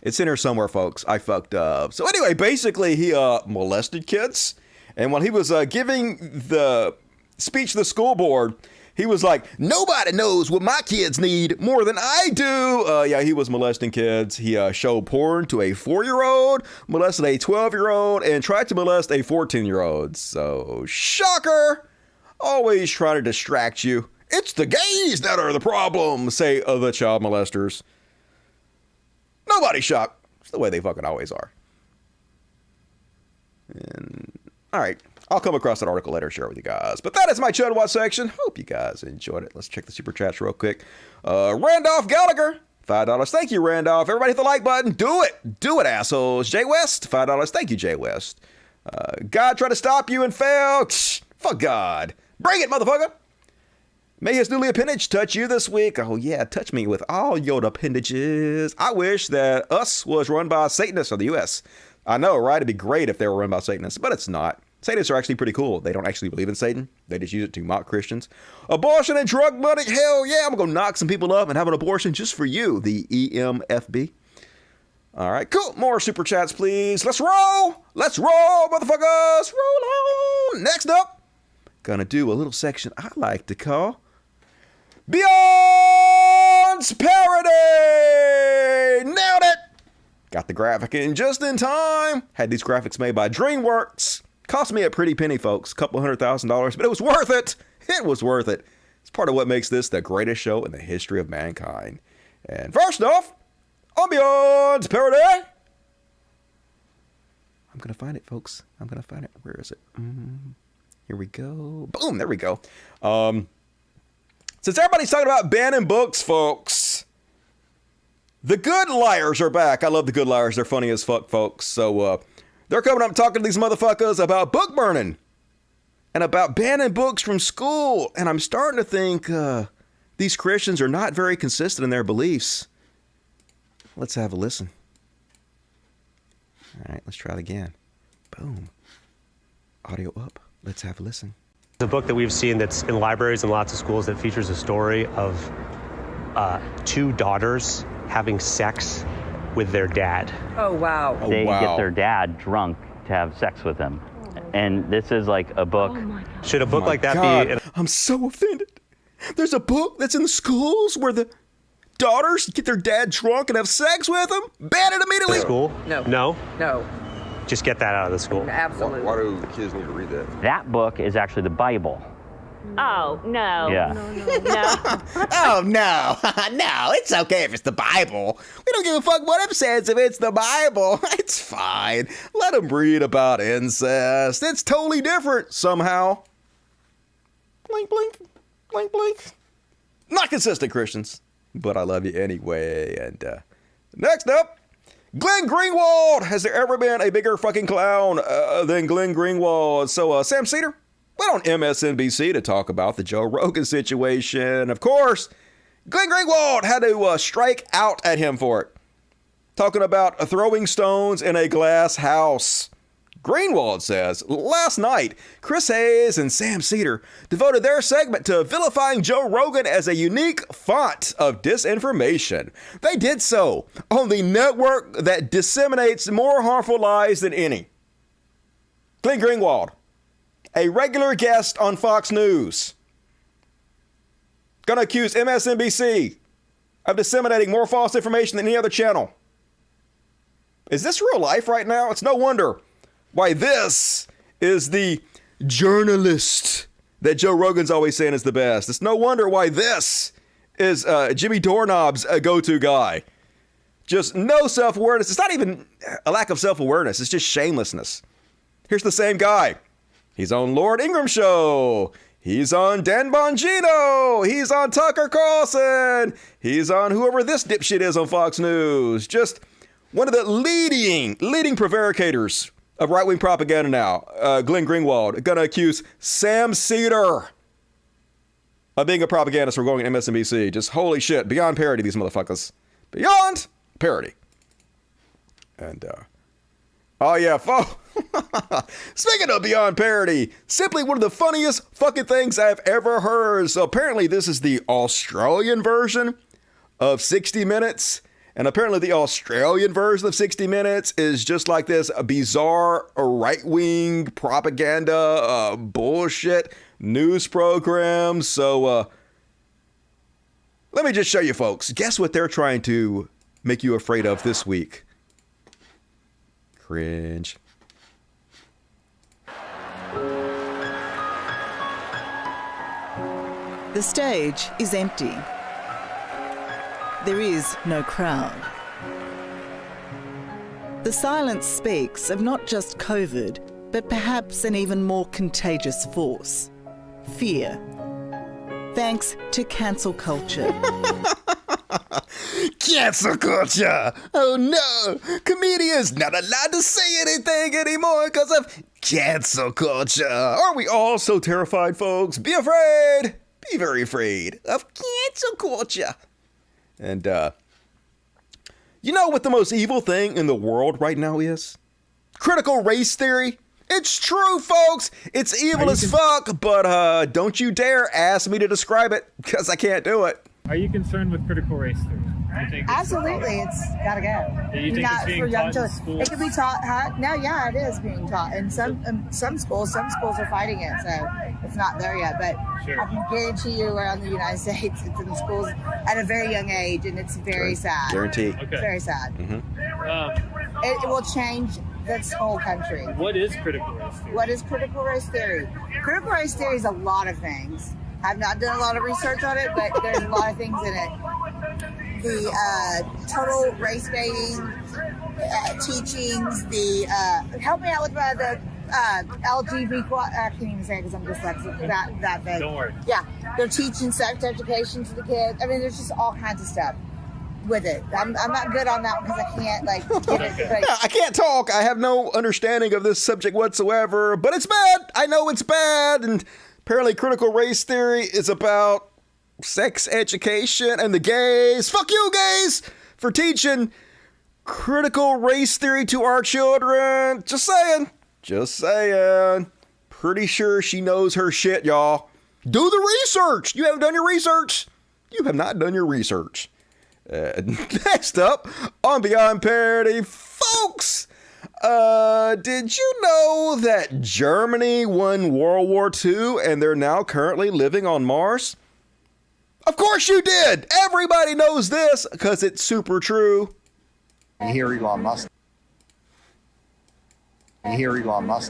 It's in here somewhere, folks. I fucked up. So anyway, basically, he molested kids. And when he was giving the speech to the school board, he was like, nobody knows what my kids need more than I do. Yeah, he was molesting kids. He showed porn to a 4-year-old, molested a 12-year-old, and tried to molest a 14-year-old. So, shocker! Always trying to distract you. It's the gays that are the problem, say the child molesters. Nobody's shocked. It's the way they fucking always are. And, all right. I'll come across that article later and share it with you guys. But that is my Chud Watch section. Hope you guys enjoyed it. Let's check the super chats real quick. Randolph Gallagher, $5. Thank you, Randolph. Everybody hit the like button. Do it. Do it, assholes. Jay West, $5. Thank you, Jay West. God tried to stop you and fail. Fuck God. Bring it, motherfucker. May his newly appendage touch you this week. Oh, yeah. Touch me with all your appendages. I wish that us was run by Satanists of the U.S. I know, right? It'd be great if they were run by Satanists, but it's not. Satanists are actually pretty cool. They don't actually believe in Satan. They just use it to mock Christians. Abortion and drug money. Hell yeah. I'm going to knock some people up and have an abortion just for you, the EMFB. All right, cool. More super chats, please. Let's roll. Let's roll, motherfuckers. Roll on. Next up, gonna do a little section I like to call Beyond's Parody. Nailed it. Got the graphic in just in time. Had these graphics made by DreamWorks. Cost me a pretty penny, folks. $200,000, but it was worth it. It was worth it. It's part of what makes this the greatest show in the history of mankind. And first off, on Beyond's Parody. I'm going to find it, folks. I'm going to find it. Where is it? Here we go. Boom, there we go. Since everybody's talking about banning books, folks, the Good Liars are back. I love the Good Liars. They're funny as fuck, folks. So, they're coming up talking to these motherfuckers about book burning and about banning books from school. And I'm starting to think these Christians are not very consistent in their beliefs. Let's have a listen. All right, let's try it again. Boom. Audio up. Let's have a listen. The book that we've seen that's in libraries and lots of schools that features a story of 2 daughters having sex with their dad. Oh, wow. They get their dad drunk to have sex with him. And this is like a book. Should a book like that be... I'm so offended. There's a book that's in the schools where the daughters get their dad drunk and have sex with him? Ban it immediately. School? No. No? No. Just get that out of the school. Absolutely. Why do kids need to read that? That book is actually the Bible. Oh, no. Yeah. No. Oh, no. No, it's okay if it's the Bible. We don't give a fuck what it says if it's the Bible. It's fine. Let them read about incest. It's totally different somehow. Blink, blink. Blink, blink. Not consistent, Christians. But I love you anyway. And next up, Glenn Greenwald. Has there ever been a bigger fucking clown than Glenn Greenwald? So, Sam Cedar went on MSNBC to talk about the Joe Rogan situation. Of course, Glenn Greenwald had to strike out at him for it. Talking about throwing stones in a glass house. Greenwald says, last night, Chris Hayes and Sam Cedar devoted their segment to vilifying Joe Rogan as a unique font of disinformation. They did so on the network that disseminates more harmful lies than any. Glenn Greenwald, a regular guest on Fox News, gonna accuse MSNBC of disseminating more false information than any other channel. Is this real life right now? It's no wonder why this is the journalist that Joe Rogan's always saying is the best. It's no wonder why this is Jimmy Doorknob's go-to guy. Just no self-awareness. It's not even a lack of self-awareness. It's just shamelessness. Here's the same guy. He's on Lord Ingram Show. He's on Dan Bongino. He's on Tucker Carlson. He's on whoever this dipshit is on Fox News. Just one of the leading prevaricators of right-wing propaganda now. Glenn Greenwald gonna accuse Sam Cedar of being a propagandist for going to MSNBC. Just holy shit. Beyond parody, these motherfuckers. Beyond parody. And, oh yeah, folks. Speaking of beyond parody, simply one of the funniest fucking things I've ever heard. So apparently this is the Australian version of 60 Minutes. And apparently the Australian version of 60 Minutes is just like this bizarre right-wing propaganda bullshit news program. So let me just show you folks. Guess what they're trying to make you afraid of this week? Cringe. The stage is empty. There is no crowd. The silence speaks of not just COVID, but perhaps an even more contagious force: fear. Thanks to cancel culture. Cancel culture! Oh no! Comedians not allowed to say anything anymore because of cancel culture. Aren't we all so terrified, folks? Be afraid! Be very afraid of cancel culture. And, you know what the most evil thing in the world right now is? Critical race theory. It's true, folks. It's evil as fuck, but don't you dare ask me to describe it, because I can't do it. Are you concerned with critical race theory? Absolutely, it's gotta go. Do you think it's being taught in schools? It can be taught. No, yeah, it is being taught. And some schools are fighting it, so it's not there yet. But I can guarantee you, around the United States, it's in schools at a very young age, and it's very sad. Guarantee. Okay. It's very sad. Mm-hmm. It will change this whole country. What is critical race theory? What is critical race theory? Critical race theory is a lot of things. I've not done a lot of research on it, but there's a lot of things in it. The total race baiting teachings, help me out with the LGBT, I can't even say it because I'm dyslexic, that big. Don't worry. Yeah, they're teaching sex education to the kids. I mean, there's just all kinds of stuff with it. I'm not good on that one because I can't, get it. But I can't talk. I have no understanding of this subject whatsoever, but it's bad. I know it's bad, and apparently critical race theory is about sex education and the gays. Fuck you, gays, for teaching critical race theory to our children. Just saying. Pretty sure she knows her shit, y'all. Do the research. You haven't done your research. You have not done your research. Next up on Beyond Parody, folks. Did you know that Germany won World War II and they're now currently living on Mars? Of course you did! Everybody knows this because it's super true. You hear Elon Musk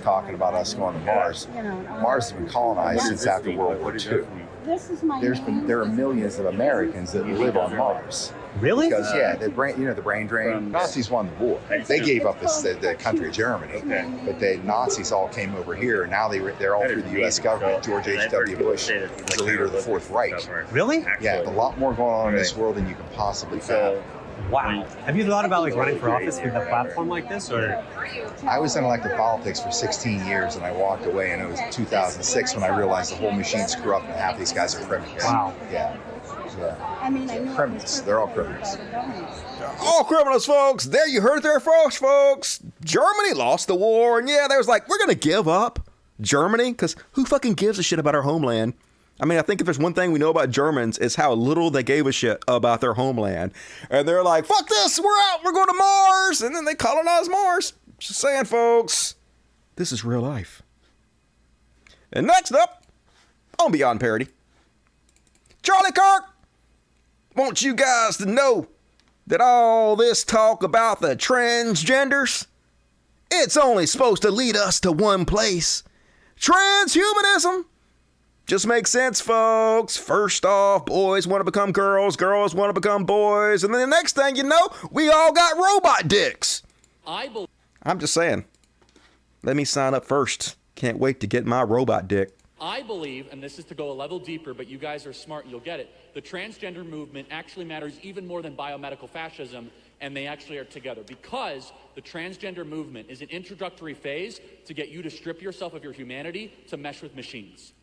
talking about us going to Mars. Mars has been colonized since after World War II. There are millions of Americans that live on Mars. Really? Because the brain drain. Nazis won the war. They gave up the country of Germany, but the Nazis all came over here. Now they're all through the U.S. government. George H.W. Bush was the leader of the Fourth Reich. Really? Yeah, a lot more going on in this world than you can possibly fathom. Wow. Have you thought about running for office with a platform like this, or? I was in elected politics for 16 years, and I walked away, and it was 2006 when I realized the whole machine's corrupt, and half these guys are criminals. Wow. Yeah. Criminals. They're all criminals. All criminals, folks. There you heard it there first, folks. Germany lost the war, and they was like, we're gonna give up Germany, because who fucking gives a shit about our homeland? I mean, I think if there's one thing we know about Germans, is how little they gave a shit about their homeland. And they're like, fuck this, we're out, we're going to Mars. And then they colonize Mars. Just saying, folks, this is real life. And next up, on Beyond Parody, Charlie Kirk wants you guys to know that all this talk about the transgenders, it's only supposed to lead us to one place: transhumanism. Just makes sense, folks. First off, boys want to become girls, girls want to become boys, and then the next thing you know, we all got robot dicks. I'm just saying. Let me sign up first. Can't wait to get my robot dick. I believe, and this is to go a level deeper, but you guys are smart and you'll get it, the transgender movement actually matters even more than biomedical fascism, and they actually are together, because the transgender movement is an introductory phase to get you to strip yourself of your humanity to mesh with machines.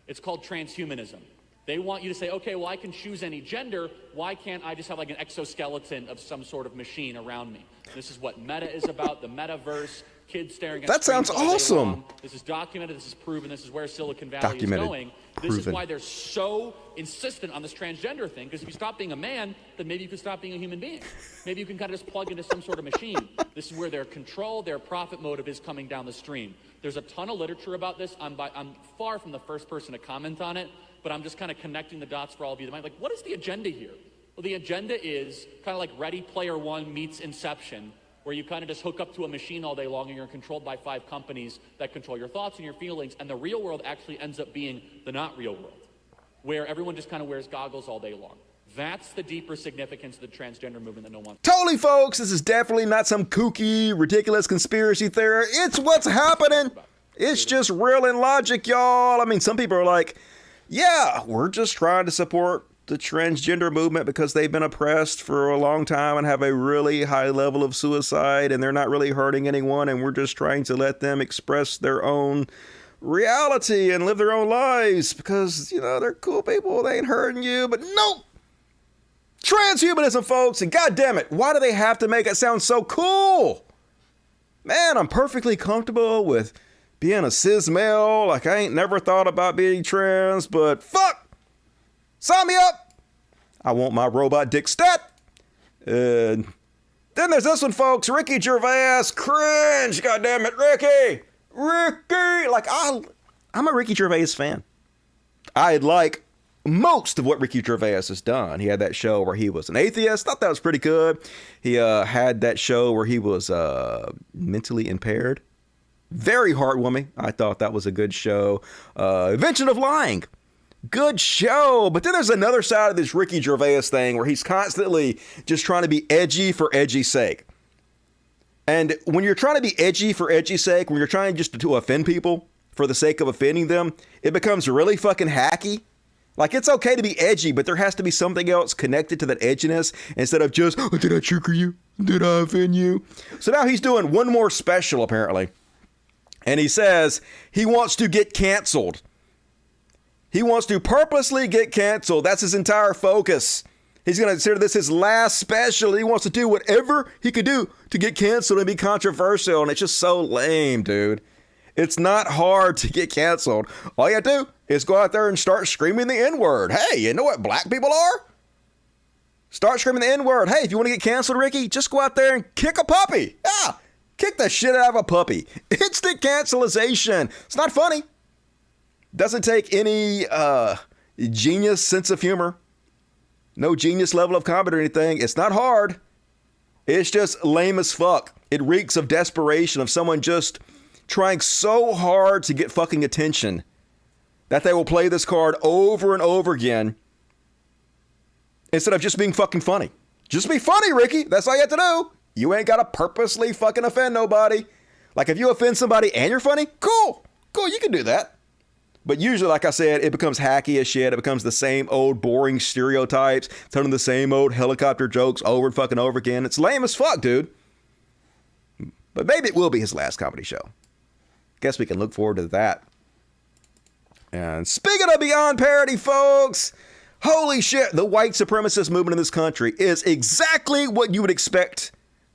It's called transhumanism. They want you to say, okay, well, I can choose any gender. Why can't I just have like an exoskeleton of some sort of machine around me? This is what meta is about, the metaverse, kids staring at that sounds awesome. This is documented, this is proven, this is where Silicon Valley is going. This is why they're so insistent on this transgender thing, because if you stop being a man, then maybe you can stop being a human being. Maybe you can kind of just plug into some sort of machine. This is where their control, their profit motive is coming down the stream. There's a ton of literature about this. I'm far from the first person to comment on it, but I'm just kind of connecting the dots for all of you that might like, what is the agenda here? Well, the agenda is kind of like Ready Player One meets Inception, where you kind of just hook up to a machine all day long and you're controlled by 5 companies that control your thoughts and your feelings, and the real world actually ends up being the not real world, where everyone just kind of wears goggles all day long. That's the deeper significance of the transgender movement that no one... Totally, folks, this is definitely not some kooky, ridiculous conspiracy theory. It's what's happening. It's just real and logic, y'all. I mean, some people are like, yeah, we're just trying to support the transgender movement because they've been oppressed for a long time and have a really high level of suicide, and they're not really hurting anyone, and we're just trying to let them express their own reality and live their own lives because, you know, they're cool people. They ain't hurting you. But nope. Transhumanism, folks, and goddamn it, why do they have to make it sound so cool? Man, I'm perfectly comfortable with being a cis male. Like, I ain't never thought about being trans, but fuck! Sign me up! I want my robot dick stat. And then there's this one, folks. Ricky Gervais. Cringe! Goddamn it, Ricky! Ricky! Like, I'm a Ricky Gervais fan. I like most of what Ricky Gervais has done. He had that show where he was an atheist. Thought that was pretty good. He had that show where he was mentally impaired. Very heartwarming. I thought that was a good show. Invention of Lying. Good show. But then there's another side of this Ricky Gervais thing where he's constantly just trying to be edgy for edgy's sake. And when you're trying to be edgy for edgy's sake, when you're trying just to offend people for the sake of offending them, it becomes really fucking hacky. Like, it's okay to be edgy, but there has to be something else connected to that edginess instead of just, oh, did I trigger you? Did I offend you? So now he's doing one more special, apparently. And he says he wants to get canceled. He wants to purposely get canceled. That's his entire focus. He's going to consider this his last special. He wants to do whatever he could do to get canceled and be controversial. And it's just so lame, dude. It's not hard to get canceled. All you have to do is go out there and start screaming the N-word. Hey, you know what black people are? Start screaming the N-word. Hey, if you want to get canceled, Ricky, just go out there and kick a puppy. Yeah, kick the shit out of a puppy. Instant cancelization. It's not funny. Doesn't take any genius sense of humor. No genius level of comedy or anything. It's not hard. It's just lame as fuck. It reeks of desperation, of someone just trying so hard to get fucking attention that they will play this card over and over again instead of just being fucking funny. Just be funny, Ricky. That's all you have to do. You ain't got to purposely fucking offend nobody. Like, if you offend somebody and you're funny, cool, you can do that. But usually, like I said, it becomes hacky as shit. It becomes the same old boring stereotypes, telling the same old helicopter jokes over and fucking over again. It's lame as fuck, dude. But maybe it will be his last comedy show. Guess we can look forward to that. And speaking of beyond parody, folks, holy shit, the white supremacist movement in this country is exactly what you would expect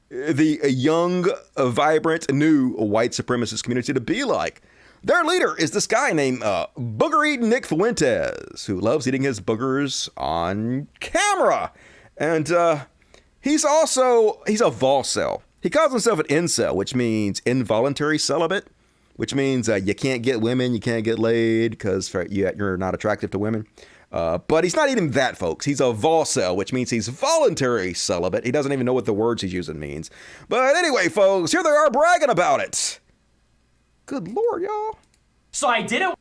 the young, vibrant, new white supremacist community to be like. Their leader is this guy named Booger-Eating Nick Fuentes, who loves eating his boogers on camera. And he's a volcel. He calls himself an incel, which means involuntary celibate, which means you can't get women, you can't get laid because you're not attractive to women. But he's not even that, folks. He's a volcel, which means he's voluntary celibate. He doesn't even know what the words he's using means. But anyway, folks, here they are bragging about it. Good Lord, y'all. So I did it.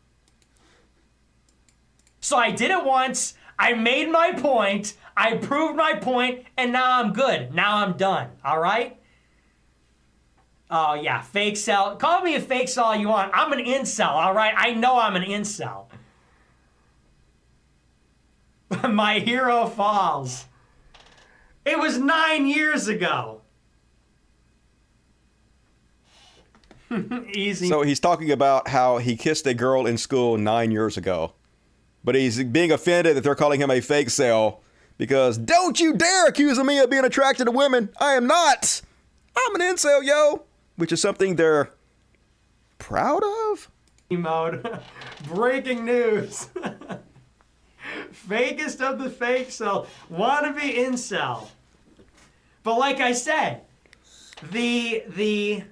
So I did it once. I made my point. I proved my point, and now I'm good. Now I'm done. All right? Oh, yeah, fake cell. Call me a fake cell all you want. I'm an incel, all right? I know I'm an incel. My hero falls. It was 9 years ago. Easy. So he's talking about how he kissed a girl in school 9 years ago. But he's being offended that they're calling him a fake cell because don't you dare accuse me of being attracted to women. I am not. I'm an incel, yo. Which is something they're proud of. Mode. Breaking news. Fakest of the fake cell. Wannabe incel. But like I said, I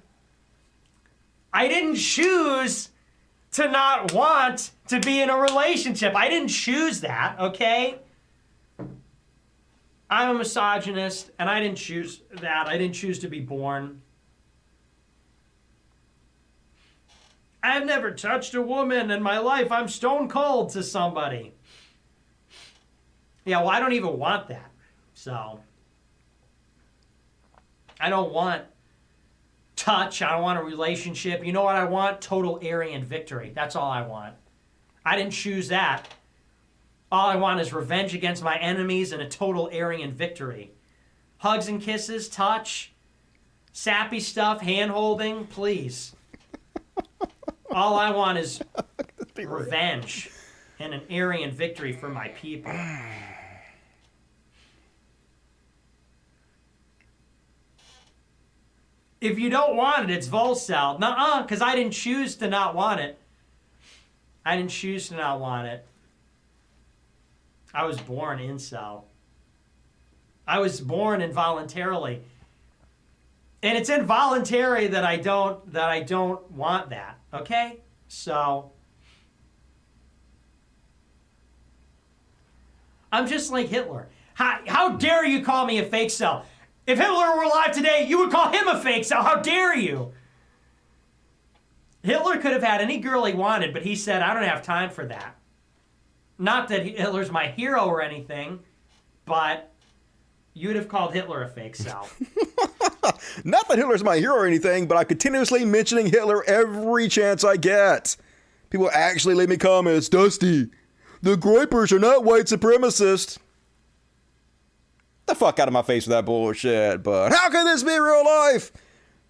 didn't choose to not want to be in a relationship. I didn't choose that, okay? I'm a misogynist, and I didn't choose that. I didn't choose to be born. I've never touched a woman in my life. I'm stone cold to somebody. Yeah, well, I don't even want that. So, I don't want touch. I don't want a relationship. You know what I want? Total Aryan victory. That's all I want. I didn't choose that. All I want is revenge against my enemies and a total Aryan victory. Hugs and kisses, touch, sappy stuff, hand-holding, please. All I want is revenge and an Aryan victory for my people. If you don't want it, it's Volcel. Nuh-uh, because I didn't choose to not want it. I didn't choose to not want it. I was born incel. I was born involuntarily. And it's involuntary that I don't want that. Okay? So I'm just like Hitler. How dare you call me a fake cell? If Hitler were alive today, you would call him a fake cell. How dare you? Hitler could have had any girl he wanted, but he said, I don't have time for that. Not that Hitler's my hero or anything, but you would have called Hitler a fake cell. Not that Hitler's my hero or anything, but I'm continuously mentioning Hitler every chance I get. People actually leave me comments, Dusty, the Groypers are not white supremacists. The fuck out of my face with that bullshit, but how can this be real life?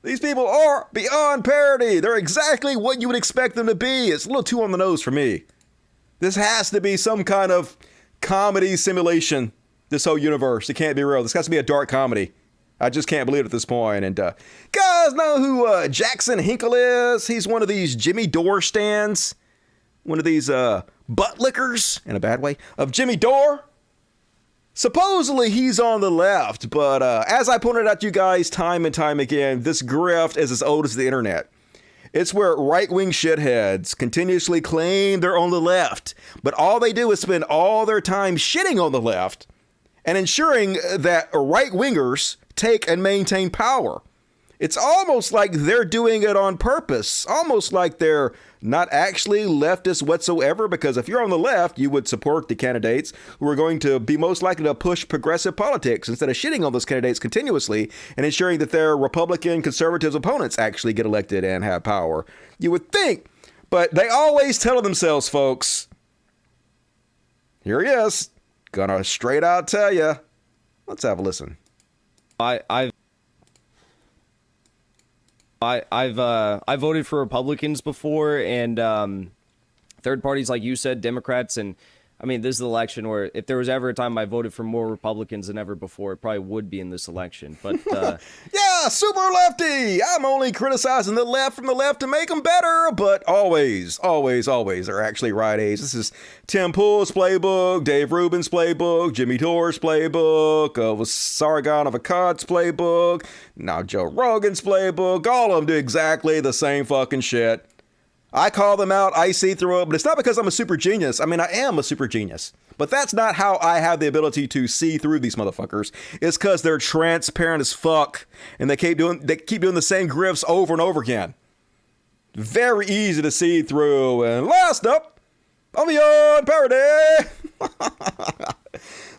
These people are beyond parody. They're exactly what you would expect them to be. It's a little too on the nose for me. This has to be some kind of comedy simulation, this whole universe. It can't be real. This has to be a dark comedy. I just can't believe it at this point. And guys know who Jackson Hinkle is? He's one of these Jimmy Dore stands. One of these butt lickers, in a bad way, of Jimmy Dore. Supposedly he's on the left, but as I pointed out to you guys time and time again, this grift is as old as the internet. It's where right-wing shitheads continuously claim they're on the left, but all they do is spend all their time shitting on the left and ensuring that right-wingers take and maintain power. It's almost like they're doing it on purpose, almost like they're not actually leftist whatsoever, because if you're on the left, you would support the candidates who are going to be most likely to push progressive politics instead of shitting on those candidates continuously and ensuring that their Republican conservative opponents actually get elected and have power. You would think, but they always tell themselves, folks, here he is, gonna straight out tell you. Let's have a listen. I voted for Republicans before, and third parties, like you said, Democrats, and I mean, this is the election where if there was ever a time I voted for more Republicans than ever before, it probably would be in this election. But yeah, super lefty. I'm only criticizing the left from the left to make them better, but always they're actually right-A's. This is Tim Pool's playbook, Dave Rubin's playbook, Jimmy Dore's playbook, Sargon of Akkad's playbook, now Joe Rogan's playbook. All of them do exactly the same fucking shit. I call them out, I see through it, but it's not because I'm a super genius. I mean, I am a super genius, but that's not how I have the ability to see through these motherfuckers. It's because they're transparent as fuck, and they keep doing the same grifts over and over again. Very easy to see through. And last up, On the parody.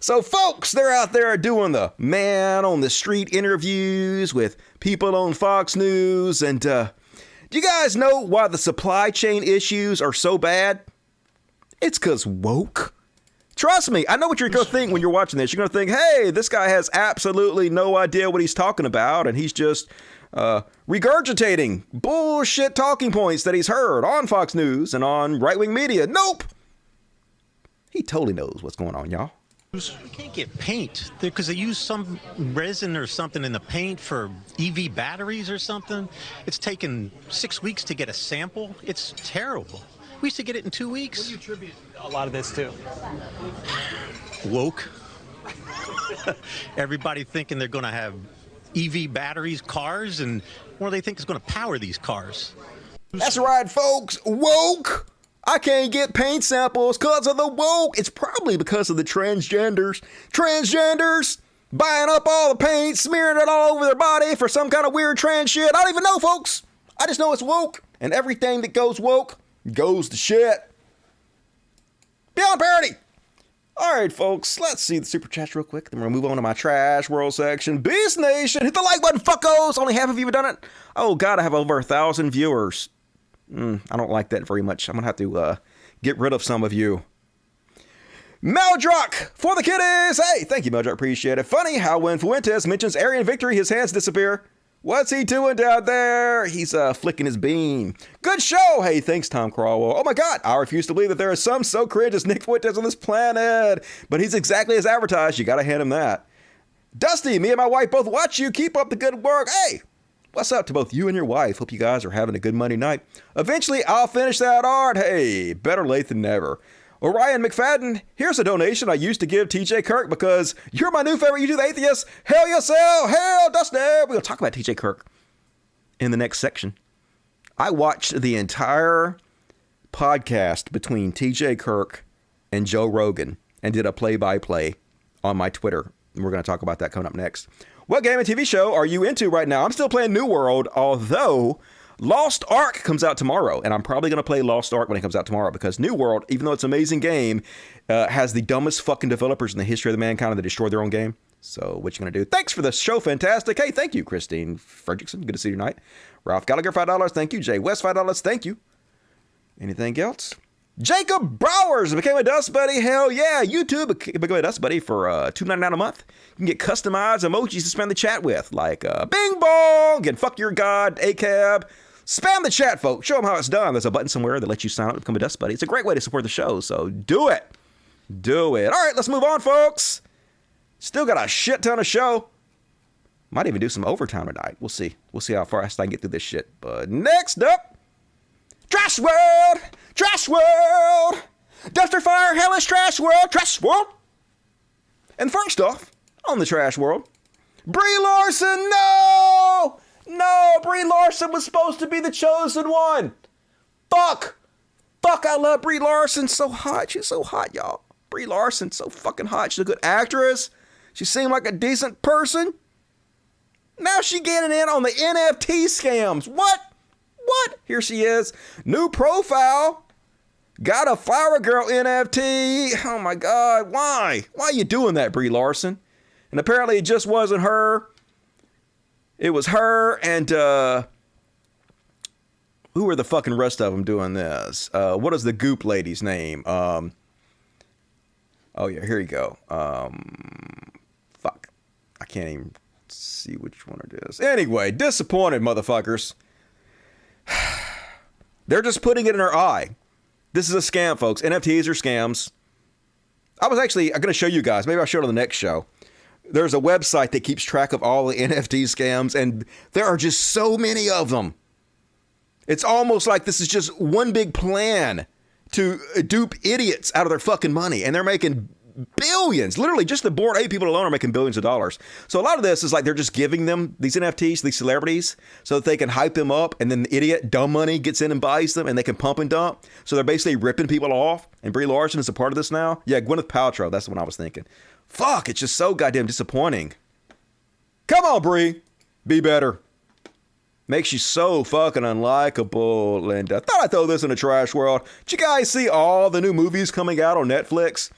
So, folks, they're out there doing the man on the street interviews with people on Fox News. And do you guys know why the supply chain issues are so bad? It's because woke. Trust me, I know what you're going to think when you're watching this. You're going to think, hey, this guy has absolutely no idea what he's talking about, and he's just regurgitating bullshit talking points that he's heard on Fox News and on right-wing media. Nope. He totally knows what's going on, y'all. You can't get paint because they use some resin or something in the paint for EV batteries or something. It's taken 6 weeks to get a sample. It's terrible. We used to get it in 2 weeks. What do you attribute a lot of this to? Woke. Everybody thinking they're going to have EV batteries, cars, and what do they think is going to power these cars? That's right, folks. Woke. I can't get paint samples because of the woke. It's probably because of the transgenders. Transgenders buying up all the paint, smearing it all over their body for some kind of weird trans shit. I don't even know, folks. I just know it's woke. And everything that goes woke goes to shit. Beyond parody. All right, folks, let's see the super chats real quick. Then we're going to move on to my trash world section. Beast Nation, hit the like button, fuckos. Only half of you have done it. Oh, God, I have over 1,000 viewers. I don't like that very much. I'm going to have to get rid of some of you. Meldrock for the kiddies. Hey, thank you, Meldrock. Appreciate it. Funny how when Fuentes mentions Aryan victory, his hands disappear. What's he doing down there? He's flicking his bean. Good show. Hey, thanks, Tom Crawwell. Oh, my God. I refuse to believe that there is some so cringe as Nick Fuentes on this planet. But he's exactly as advertised. You got to hand him that. Dusty, me and my wife both watch you. Keep up the good work. Hey. What's up to both you and your wife? Hope you guys are having a good Monday night. Eventually, I'll finish that art. Hey, better late than never. Orion McFadden, here's a donation I used to give TJ Kirk because you're my new favorite YouTube atheist. Hell yourself. Hell, Dusty. We're going to talk about TJ Kirk in the next section. I watched the entire podcast between TJ Kirk and Joe Rogan and did a play-by-play on my Twitter. And we're going to talk about that coming up next. What game and TV show are you into right now? I'm still playing New World, although Lost Ark comes out tomorrow. And I'm probably going to play Lost Ark when it comes out tomorrow because New World, even though it's an amazing game, has the dumbest fucking developers in the history of the mankind that destroyed their own game. So what you going to do? Thanks for the show. Fantastic. Hey, thank you, Christine Fredrickson. Good to see you tonight. Ralph Gallagher, $5. Thank you. Jay West, $5. Thank you. Anything else? Jacob Browers became a Dust Buddy. Hell yeah. YouTube became a Dust Buddy for $2.99 a month. You can get customized emojis to spam the chat with, like Bing Bong and Fuck Your God, ACAB. Spam the chat, folks. Show them how it's done. There's a button somewhere that lets you sign up to become a Dust Buddy. It's a great way to support the show, so do it. Do it. All right, let's move on, folks. Still got a shit ton of show. Might even do some overtime tonight. We'll see. We'll see how fast I can get through this shit. But next up, Trash World! Trash World! Dumpster Fire, Hellish Trash World! Trash World! And first off, on the Trash World, Brie Larson! No! No! Brie Larson was supposed to be the chosen one! Fuck! Fuck, I love Brie Larson. So hot. She's so hot, y'all. Brie Larson, so fucking hot. She's a good actress. She seemed like a decent person. Now she getting in on the NFT scams. What? What? Here she is. New profile. Got a Flower Girl NFT. Oh my God. Why? Why are you doing that, Brie Larson? And apparently it just wasn't her. It was her and who are the fucking rest of them doing this? What is the Goop lady's name? Oh yeah, here you go. Fuck. I can't even see which one it is. Anyway, disappointed, motherfuckers. They're just putting it in her eye. This is a scam, folks. NFTs are scams. I'm going to show you guys. Maybe I'll show it on the next show. There's a website that keeps track of all the NFT scams, and there are just so many of them. It's almost like this is just one big plan to dupe idiots out of their fucking money, and they're making billions. Literally, just the Bored Ape people alone are making billions of dollars. So a lot of this is like they're just giving them these NFTs, these celebrities, so that they can hype them up, and then the idiot, dumb money, gets in and buys them, and they can pump and dump. So they're basically ripping people off, and Brie Larson is a part of this now. Yeah, Gwyneth Paltrow, that's the one I was thinking. Fuck, it's just so goddamn disappointing. Come on, Brie. Be better. Makes you so fucking unlikable. And I thought I'd throw this in the trash world. Did you guys see all the new movies coming out on Netflix?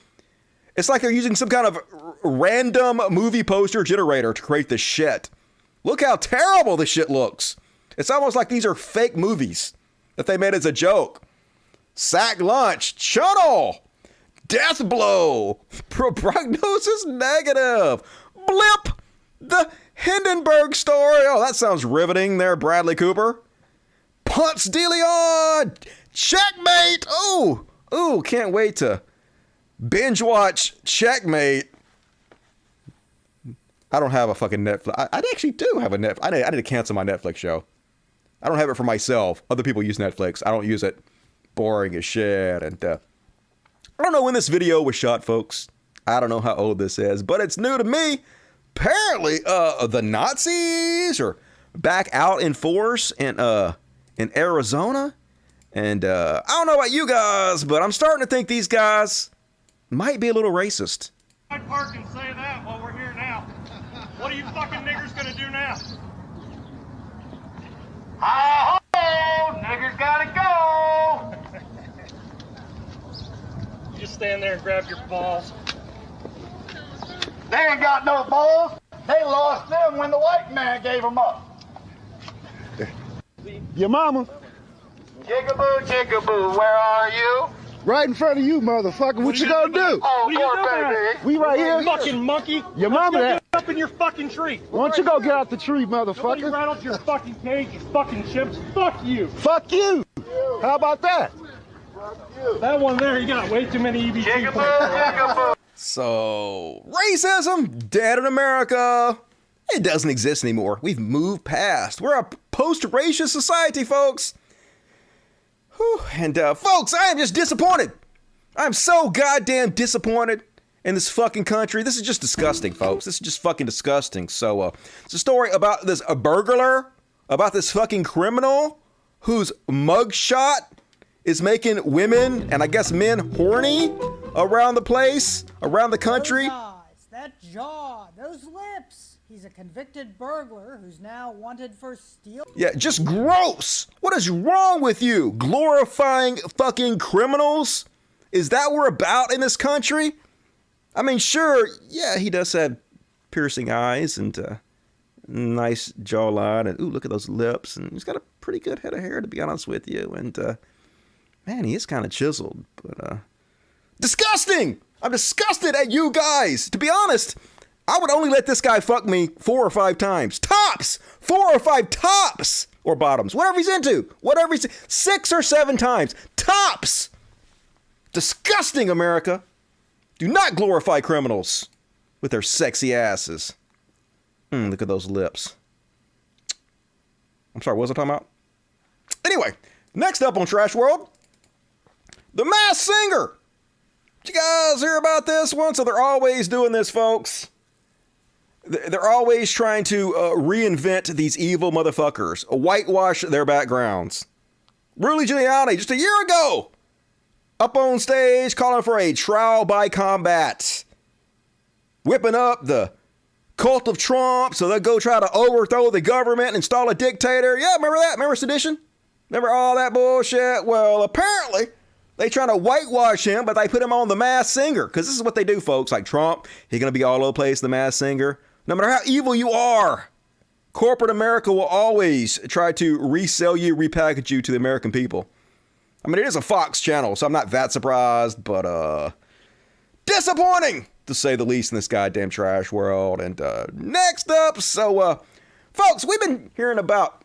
It's like they're using some kind of random movie poster generator to create this shit. Look how terrible this shit looks. It's almost like these are fake movies that they made as a joke. Sack lunch, channel, death blow, prognosis negative, blip, the Hindenburg story. Oh, that sounds riveting there, Bradley Cooper. Punts de Leon, checkmate. Ooh, can't wait to binge watch Checkmate. I don't have a fucking Netflix. I actually do have a Netflix. I need to cancel my Netflix show. I don't have it for myself. Other people use Netflix. I don't use it. Boring as shit. And I don't know when this video was shot, folks. I don't know how old this is, but it's new to me. Apparently, the Nazis are back out in force in Arizona. And I don't know about you guys, but I'm starting to think these guys might be a little racist. I'd park and say that while we're here now. What are you fucking niggers gonna do now? Hi-ho! Niggers gotta go! You just stand there and grab your balls. They ain't got no balls. They lost them when the white man gave them up. Your mama. Jigaboo, jigaboo, where are you? Right in front of you, motherfucker. What you gonna do? Oh, poor baby. We right You here. fucking monkey. Your mama Let's go that. get up in your fucking tree. Why don't you go get out the tree, Nobody motherfucker? rattled your fucking cage, you fucking chips. Fuck you. Fuck you. How about that? That one there, you got way too many EBT Jigaboo, points. jigaboo. So, racism, dead in America. It doesn't exist anymore. We've moved past. We're a post-racist society, folks. Whew. And, folks, I am just disappointed. I'm so goddamn disappointed in this fucking country. This is just disgusting, folks. This is just fucking disgusting. So, it's a story about this burglar, about this fucking criminal whose mugshot is making women and I guess men horny around the place, around the country. Those eyes, that jaw, those lips. He's a convicted burglar who's now wanted for steal. Yeah, just gross. What is wrong with you? Glorifying fucking criminals? Is that what we're about in this country? I mean, sure, yeah, he does have piercing eyes and nice jawline. And, ooh, look at those lips. And he's got a pretty good head of hair, to be honest with you. And, man, he is kind of chiseled. But, disgusting! I'm disgusted at you guys. To be honest, I would only let this guy fuck me 4 or 5 times. Tops! 4 or 5 tops! Or bottoms. Whatever he's into. 6 or 7 times. Tops! Disgusting, America. Do not glorify criminals with their sexy asses. Look at those lips. I'm sorry, what was I talking about? Anyway, next up on Trash World, The Masked Singer. Did you guys hear about this one? So they're always doing this, folks. They're always trying to reinvent these evil motherfuckers, whitewash their backgrounds. Rudy Giuliani, just a year ago, up on stage calling for a trial by combat, whipping up the cult of Trump so they'll go try to overthrow the government and install a dictator. Yeah, remember that? Remember sedition? Remember all that bullshit? Well, apparently they trying to whitewash him, but they put him on The Masked Singer, because this is what they do, folks. Like Trump, he's going to be all over the place, The Masked Singer. No matter how evil you are, corporate America will always try to resell you, repackage you to the American people. I mean, it is a Fox channel, so I'm not that surprised, but disappointing, to say the least, in this goddamn trash world. And next up, so folks, we've been hearing about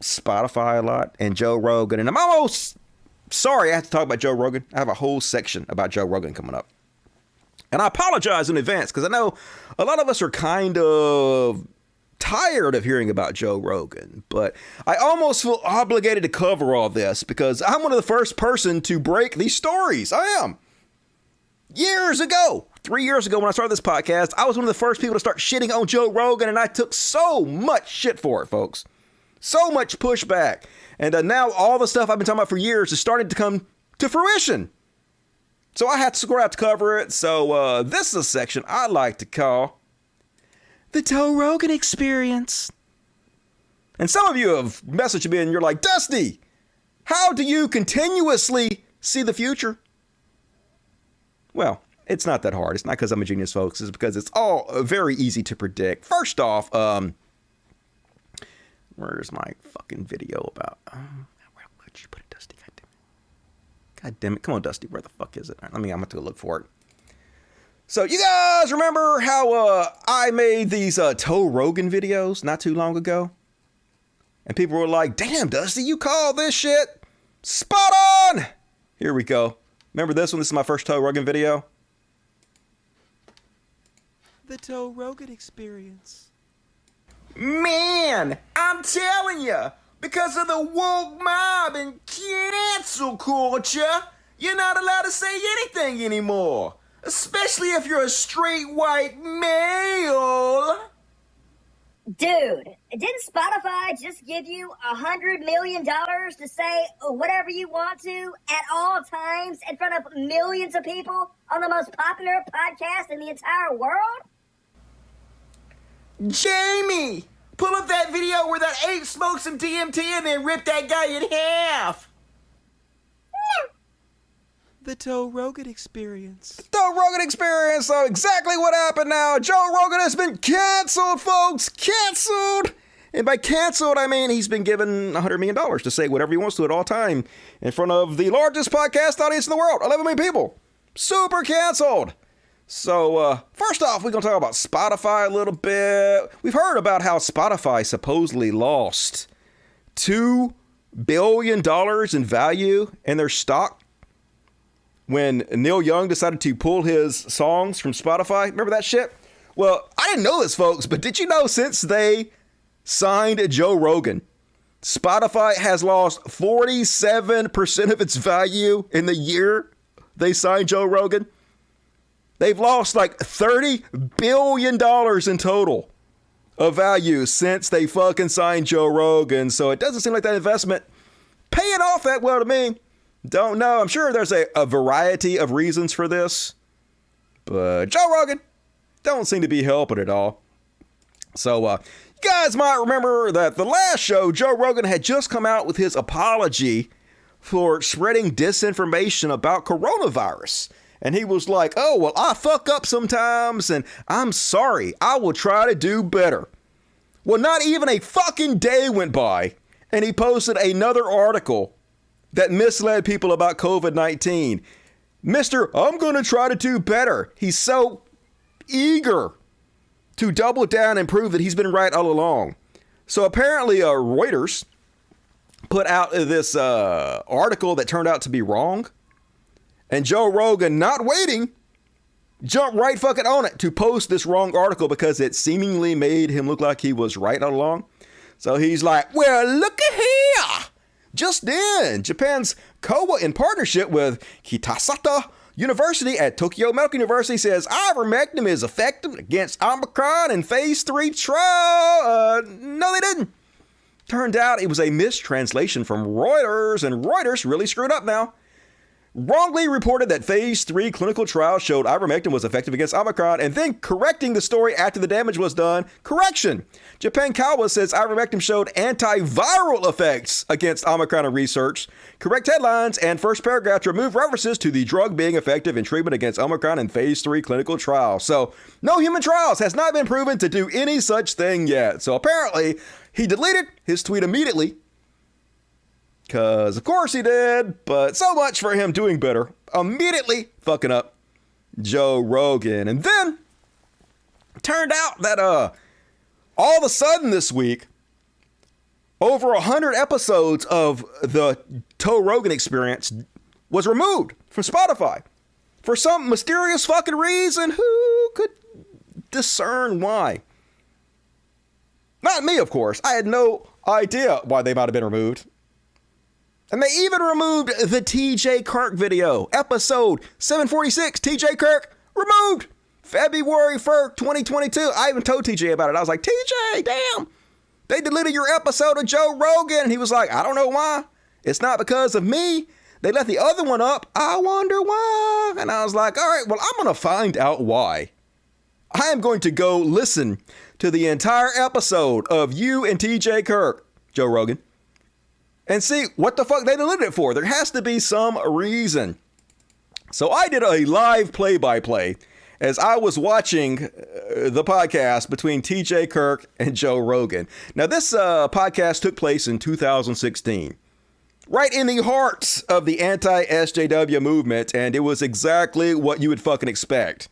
Spotify a lot and Joe Rogan, and I'm almost sorry I have to talk about Joe Rogan. I have a whole section about Joe Rogan coming up. And I apologize in advance, because I know a lot of us are kind of tired of hearing about Joe Rogan, but I almost feel obligated to cover all this because I'm one of the first person to break these stories. I am. Years ago, 3 years ago when I started this podcast, I was one of the first people to start shitting on Joe Rogan, and I took so much shit for it, folks. So much pushback. And now all the stuff I've been talking about for years is starting to come to fruition. So I had to score out to cover it. So this is a section I like to call The Joe Rogan Experience. And some of you have messaged me and you're like, Dusty, how do you continuously see the future? Well, it's not that hard. It's not because I'm a genius, folks. It's because it's all very easy to predict. First off, where's my fucking video about? Where would you put it, Dusty? God damn it. Come on, Dusty. Where the fuck is it? I'm going to have to go look for it. So you guys remember how I made these Joe Rogan videos not too long ago? And people were like, damn, Dusty, you call this shit spot on. Here we go. Remember this one? This is my first Joe Rogan video. The Joe Rogan experience. Man, I'm telling you, because of the woke mob and cancel culture, you're not allowed to say anything anymore. Especially if you're a straight white male. Dude, didn't Spotify just give you $100 million to say whatever you want to at all times in front of millions of people on the most popular podcast in the entire world? Jamie, pull up that video where that ape smoked some DMT and then ripped that guy in half. The Joe Rogan experience. The Joe Rogan experience. So exactly what happened now. Joe Rogan has been canceled, folks. Canceled. And by canceled, I mean he's been given $100 million to say whatever he wants to at all time in front of the largest podcast audience in the world. 11 million people. Super canceled. So first off, we're going to talk about Spotify a little bit. We've heard about how Spotify supposedly lost $2 billion in value in their stock when Neil Young decided to pull his songs from Spotify. Remember that shit? Well, I didn't know this, folks, but did you know since they signed Joe Rogan, Spotify has lost 47% of its value in the year they signed Joe Rogan? They've lost like $30 billion in total of value since they fucking signed Joe Rogan. So it doesn't seem like that investment paying off that well to me. Don't know. I'm sure there's a variety of reasons for this. But Joe Rogan don't seem to be helping at all. So you guys might remember that the last show, Joe Rogan had just come out with his apology for spreading disinformation about coronavirus. And he was like, oh, well, I fuck up sometimes and I'm sorry. I will try to do better. Well, not even a fucking day went by and he posted another article that misled people about COVID-19. Mr. I'm going to try to do better. He's so eager to double down and prove that he's been right all along. So apparently Reuters put out this article that turned out to be wrong. And Joe Rogan, not waiting, jumped right fucking on it to post this wrong article because it seemingly made him look like he was right all along. So he's like, well, look at here. Just in, Japan's Kowa, in partnership with Kitasata University at Tokyo Medical University, says ivermectin is effective against Omicron in phase 3 trial. No, they didn't. Turned out it was a mistranslation from Reuters, and Reuters really screwed up now. Wrongly reported that phase 3 clinical trial showed ivermectin was effective against Omicron, and then correcting the story after the damage was done. Correction. Japan Kawa says ivermectin showed antiviral effects against Omicron in research. Correct headlines and first paragraph to remove references to the drug being effective in treatment against Omicron in phase 3 clinical trial. So no human trials has not been proven to do any such thing yet. So apparently he deleted his tweet immediately. Because, of course he did, but so much for him doing better. Immediately fucking up Joe Rogan. And then, turned out that all of a sudden this week, over 100 episodes of the Joe Rogan experience was removed from Spotify. For some mysterious fucking reason, who could discern why? Not me, of course. I had no idea why they might have been removed. And they even removed the TJ Kirk video. Episode 746, TJ Kirk removed. February 1st, 2022. I even told TJ about it. I was like, TJ, damn. They deleted your episode of Joe Rogan. And he was like, I don't know why. It's not because of me. They left the other one up. I wonder why. And I was like, all right, well, I'm going to find out why. I am going to go listen to the entire episode of you and TJ Kirk Joe Rogan, and see what the fuck they deleted it for. There has to be some reason. So I did a live play-by-play as I was watching the podcast between TJ Kirk and Joe Rogan. Now, this podcast took place in 2016, right in the heart of the anti-SJW movement, and it was exactly what you would fucking expect.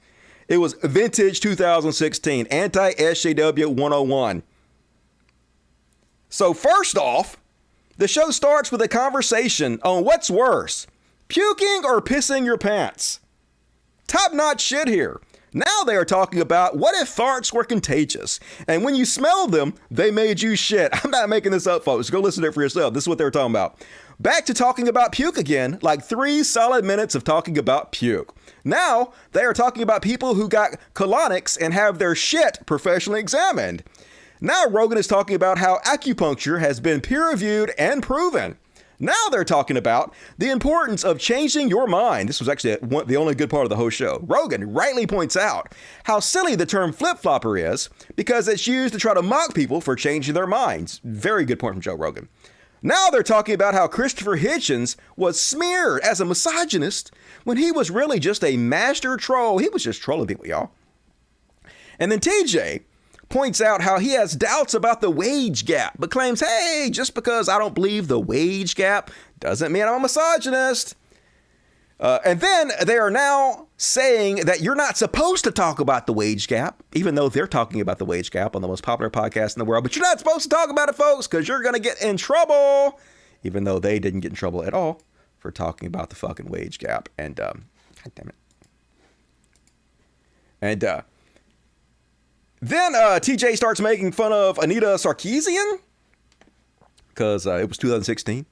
It was vintage 2016, anti-SJW 101. So first off, the show starts with a conversation on what's worse, puking or pissing your pants. Top-notch shit here. Now they are talking about what if farts were contagious, and when you smelled them, they made you shit. I'm not making this up, folks. Go listen to it for yourself. This is what they were talking about. Back to talking about puke again, like 3 solid minutes of talking about puke. Now they are talking about people who got colonics and have their shit professionally examined. Now Rogan is talking about how acupuncture has been peer-reviewed and proven. Now they're talking about the importance of changing your mind. This was actually the only good part of the whole show. Rogan rightly points out how silly the term flip-flopper is because it's used to try to mock people for changing their minds. Very good point from Joe Rogan. Now they're talking about how Christopher Hitchens was smeared as a misogynist when he was really just a master troll. He was just trolling people, y'all. And then TJ points out how he has doubts about the wage gap, but claims, hey, just because I don't believe the wage gap doesn't mean I'm a misogynist. And then they are now saying that you're not supposed to talk about the wage gap, even though they're talking about the wage gap on the most popular podcast in the world. But you're not supposed to talk about it, folks, because you're going to get in trouble, even though they didn't get in trouble at all for talking about the fucking wage gap. And, God damn it. And, then TJ starts making fun of Anita Sarkeesian, because it was 2016,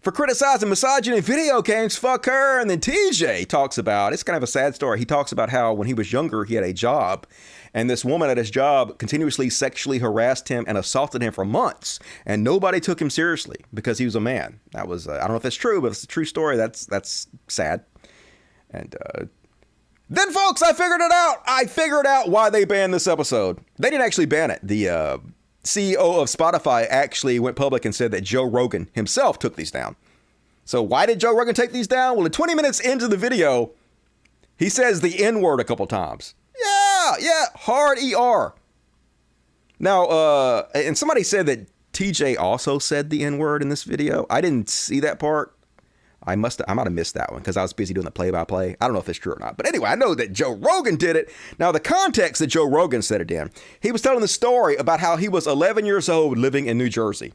for criticizing misogyny in video games. Fuck her. And then TJ talks about, it's kind of a sad story. He talks about how when he was younger, he had a job, and this woman at his job continuously sexually harassed him and assaulted him for months, and nobody took him seriously because he was a man. That was, I don't know if that's true, but it's a true story. That's sad. And, then, folks, I figured it out. I figured out why they banned this episode. They didn't actually ban it. The CEO of Spotify actually went public and said that Joe Rogan himself took these down. So why did Joe Rogan take these down? Well, 20 minutes into the video, he says the N-word a couple times. Yeah, hard ER. Now, and somebody said that TJ also said the N-word in this video. I didn't see that part. I might have missed that one because I was busy doing the play-by-play. I don't know if it's true or not. But anyway, I know that Joe Rogan did it. Now, the context that Joe Rogan said it in, he was telling the story about how he was 11 years old living in New Jersey.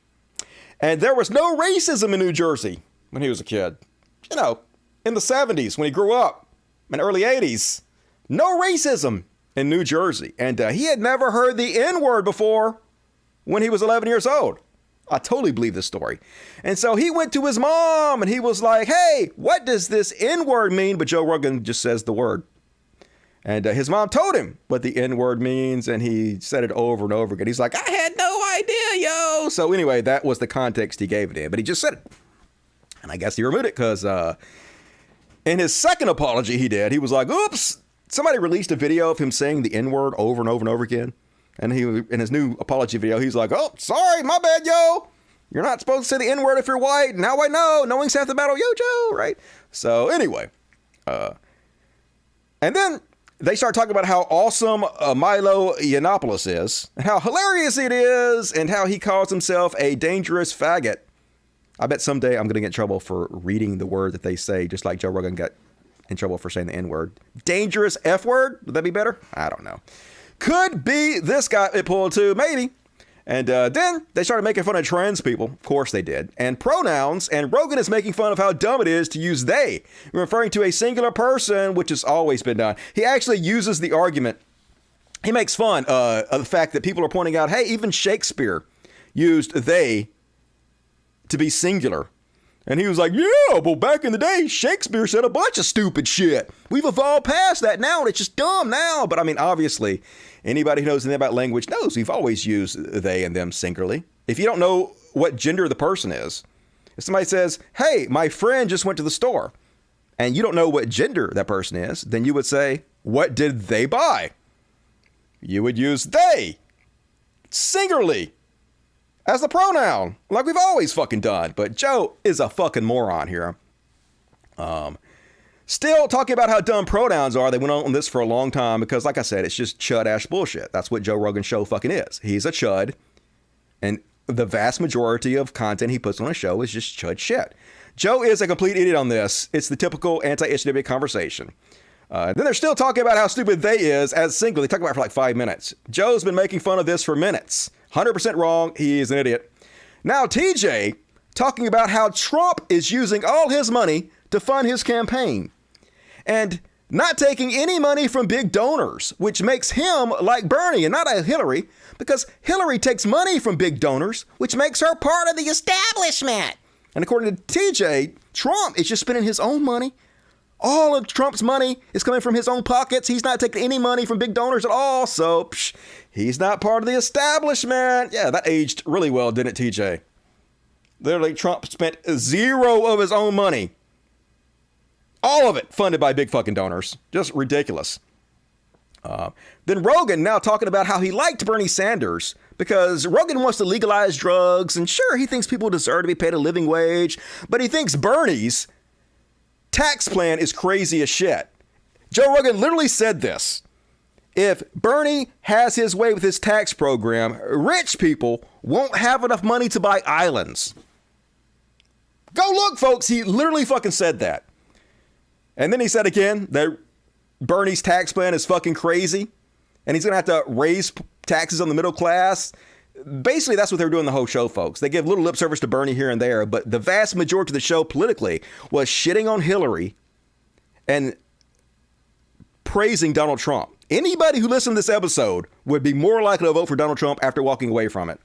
And there was no racism in New Jersey when he was a kid. You know, in the 70s when he grew up, in the early 80s. No racism in New Jersey. And he had never heard the N-word before when he was 11 years old. I totally believe this story. And so he went to his mom and he was like, hey, what does this N-word mean? But Joe Rogan just says the word. And his mom told him what the N-word means, and he said it over and over again. He's like, I had no idea, yo. So anyway, that was the context he gave it in, but he just said it. And I guess he removed it because in his second apology he did, he was like, oops, somebody released a video of him saying the N-word over and over and over again. And he, in his new apology video, he's like, oh, sorry, my bad, yo. You're not supposed to say the N-word if you're white. Now I know. Knowing's half the battle, yo, Joe, right? So anyway. And then they start talking about how awesome Milo Yiannopoulos is, and how hilarious it is, and how he calls himself a dangerous faggot. I bet someday I'm going to get in trouble for reading the word that they say, just like Joe Rogan got in trouble for saying the N-word. Dangerous F-word? Would that be better? I don't know. Could be this guy it pulled too, maybe. And then they started making fun of trans people. Of course they did. And pronouns. And Rogan is making fun of how dumb it is to use they, referring to a singular person, which has always been done. He actually uses the argument. He makes fun of the fact that people are pointing out, hey, even Shakespeare used they to be singular. And he was like, yeah, well, back in the day, Shakespeare said a bunch of stupid shit. We've evolved past that now, and it's just dumb now. But I mean, obviously, anybody who knows anything about language knows we've always used they and them singularly. If you don't know what gender the person is, if somebody says, hey, my friend just went to the store, and you don't know what gender that person is, then you would say, what did they buy? You would use they, singularly. as the pronoun, like we've always fucking done. But Joe is a fucking moron here. Still talking about how dumb pronouns are. They went on this for a long time because, like I said, it's just chud-ass bullshit. That's what Joe Rogan's show fucking is. He's a chud, and the vast majority of content he puts on a show is just chud shit. Joe is a complete idiot on this. It's the typical anti-HW conversation. Then they're still talking about how stupid they is as single. They talk about it for like 5 minutes. Joe's been making fun of this for minutes. 100% wrong. He is an idiot. Now TJ talking about how Trump is using all his money to fund his campaign and not taking any money from big donors, which makes him like Bernie and not a Hillary, because Hillary takes money from big donors, which makes her part of the establishment. And according to TJ, Trump is just spending his own money. All of Trump's money is coming from his own pockets. He's not taking any money from big donors at all. So he's not part of the establishment. Yeah, that aged really well, didn't it, TJ? Literally, Trump spent zero of his own money. All of it funded by big fucking donors. Just ridiculous. Then Rogan now talking about how he liked Bernie Sanders because Rogan wants to legalize drugs. And sure, he thinks people deserve to be paid a living wage. But he thinks Bernie's tax plan is crazy as shit. Joe Rogan literally said this. If Bernie has his way with his tax program, rich people won't have enough money to buy islands. Go look, folks. He literally fucking said that. And then he said again that Bernie's tax plan is fucking crazy and he's going to have to raise taxes on the middle class. Basically, that's what they were doing the whole show, folks. They give little lip service to Bernie here and there, but the vast majority of the show politically was shitting on Hillary and praising Donald Trump. Anybody who listened to this episode would be more likely to vote for Donald Trump after walking away from it.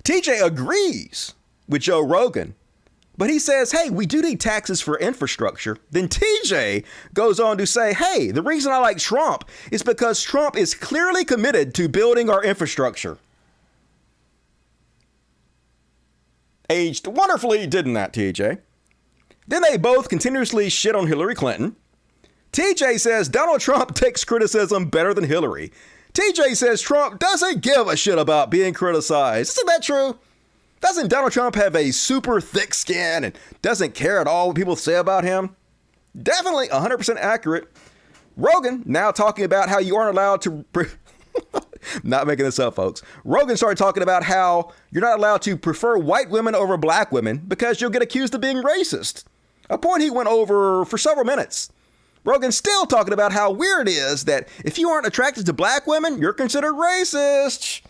TJ agrees with Joe Rogan, but he says, hey, we do need taxes for infrastructure. Then TJ goes on to say, hey, the reason I like Trump is because Trump is clearly committed to building our infrastructure. Aged wonderfully, didn't that, TJ? Then they both continuously shit on Hillary Clinton. TJ says Donald Trump takes criticism better than Hillary. TJ says Trump doesn't give a shit about being criticized. Isn't that true? Doesn't Donald Trump have a super thick skin and doesn't care at all what people say about him? Definitely 100% accurate. Rogan now talking about how you aren't allowed to... Not making this up, folks. Rogan started talking about how you're not allowed to prefer white women over black women because you'll get accused of being racist. A point he went over for several minutes. Rogan's still talking about how weird it is that if you aren't attracted to black women, you're considered racist.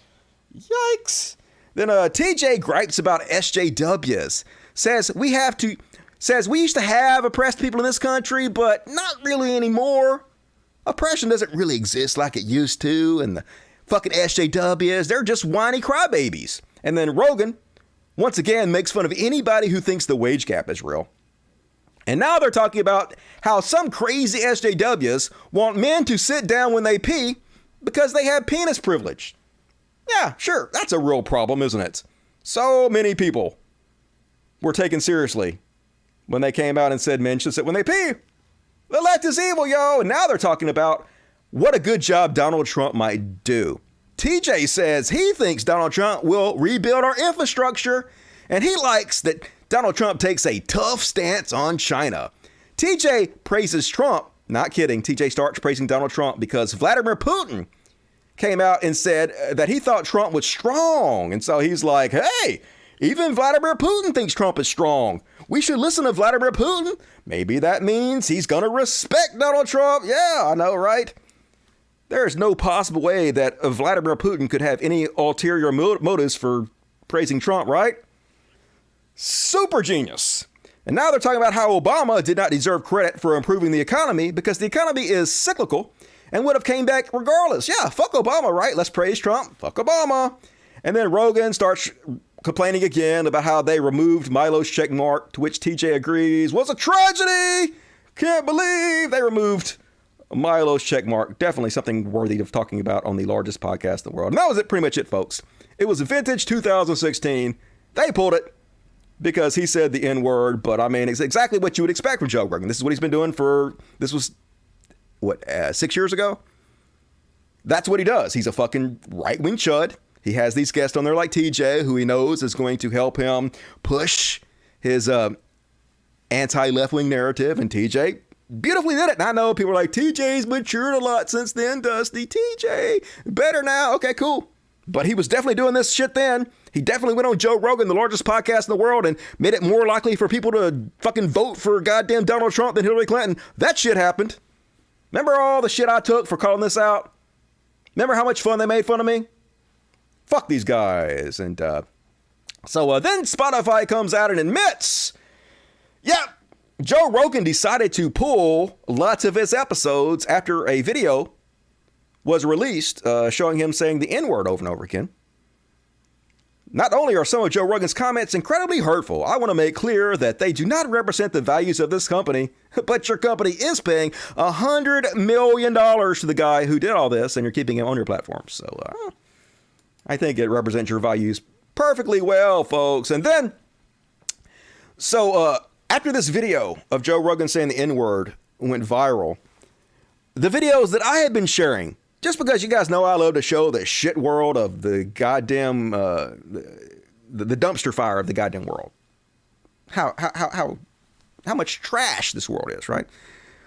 Yikes. Then TJ gripes about SJWs. Says we used to have oppressed people in this country, but not really anymore. Oppression doesn't really exist like it used to, and the fucking SJWs, they're just whiny crybabies. And then Rogan, once again, makes fun of anybody who thinks the wage gap is real. And now they're talking about how some crazy SJWs want men to sit down when they pee because they have penis privilege. Yeah, sure, that's a real problem, isn't it? So many people were taken seriously when they came out and said men should sit when they pee. The left is evil, yo. And now they're talking about what a good job Donald Trump might do. TJ says he thinks Donald Trump will rebuild our infrastructure, and he likes that Donald Trump takes a tough stance on China. TJ praises Trump. Not kidding. TJ starts praising Donald Trump because Vladimir Putin came out and said that he thought Trump was strong. And so he's like, hey, even Vladimir Putin thinks Trump is strong. We should listen to Vladimir Putin. Maybe that means he's going to respect Donald Trump. Yeah, I know, right? There's no possible way that Vladimir Putin could have any ulterior motives for praising Trump, right? Super genius. And now they're talking about how Obama did not deserve credit for improving the economy because the economy is cyclical and would have came back regardless. Yeah, fuck Obama, right? Let's praise Trump. Fuck Obama. And then Rogan starts complaining again about how they removed Milo's check mark, to which TJ agrees was a tragedy. Can't believe they removed Milo's check mark. Definitely something worthy of talking about on the largest podcast in the world. And that was pretty much it, folks. It was vintage 2016. They pulled it because he said the N-word, but I mean, it's exactly what you would expect from Joe Rogan. This is what he's been doing this was 6 years ago? That's what he does. He's a fucking right-wing chud. He has these guests on there like TJ, who he knows is going to help him push his anti-left-wing narrative, and TJ beautifully did it. And I know people are like, TJ's matured a lot since then, Dusty. TJ, better now. Okay, cool. But he was definitely doing this shit then. He definitely went on Joe Rogan, the largest podcast in the world, and made it more likely for people to fucking vote for goddamn Donald Trump than Hillary Clinton. That shit happened. Remember all the shit I took for calling this out? Remember how much fun they made fun of me? Fuck these guys. And so then Spotify comes out and admits, yeah, Joe Rogan decided to pull lots of his episodes after a video was released showing him saying the N-word over and over again. Not only are some of Joe Rogan's comments incredibly hurtful, I want to make clear that they do not represent the values of this company, but your company is paying $100 million to the guy who did all this, and you're keeping him on your platform. So I think it represents your values perfectly well, folks. And then, so after this video of Joe Rogan saying the N-word went viral, the videos that I had been sharing, just because you guys know I love to show the shit world of the goddamn, the dumpster fire of the goddamn world. How much trash this world is, right?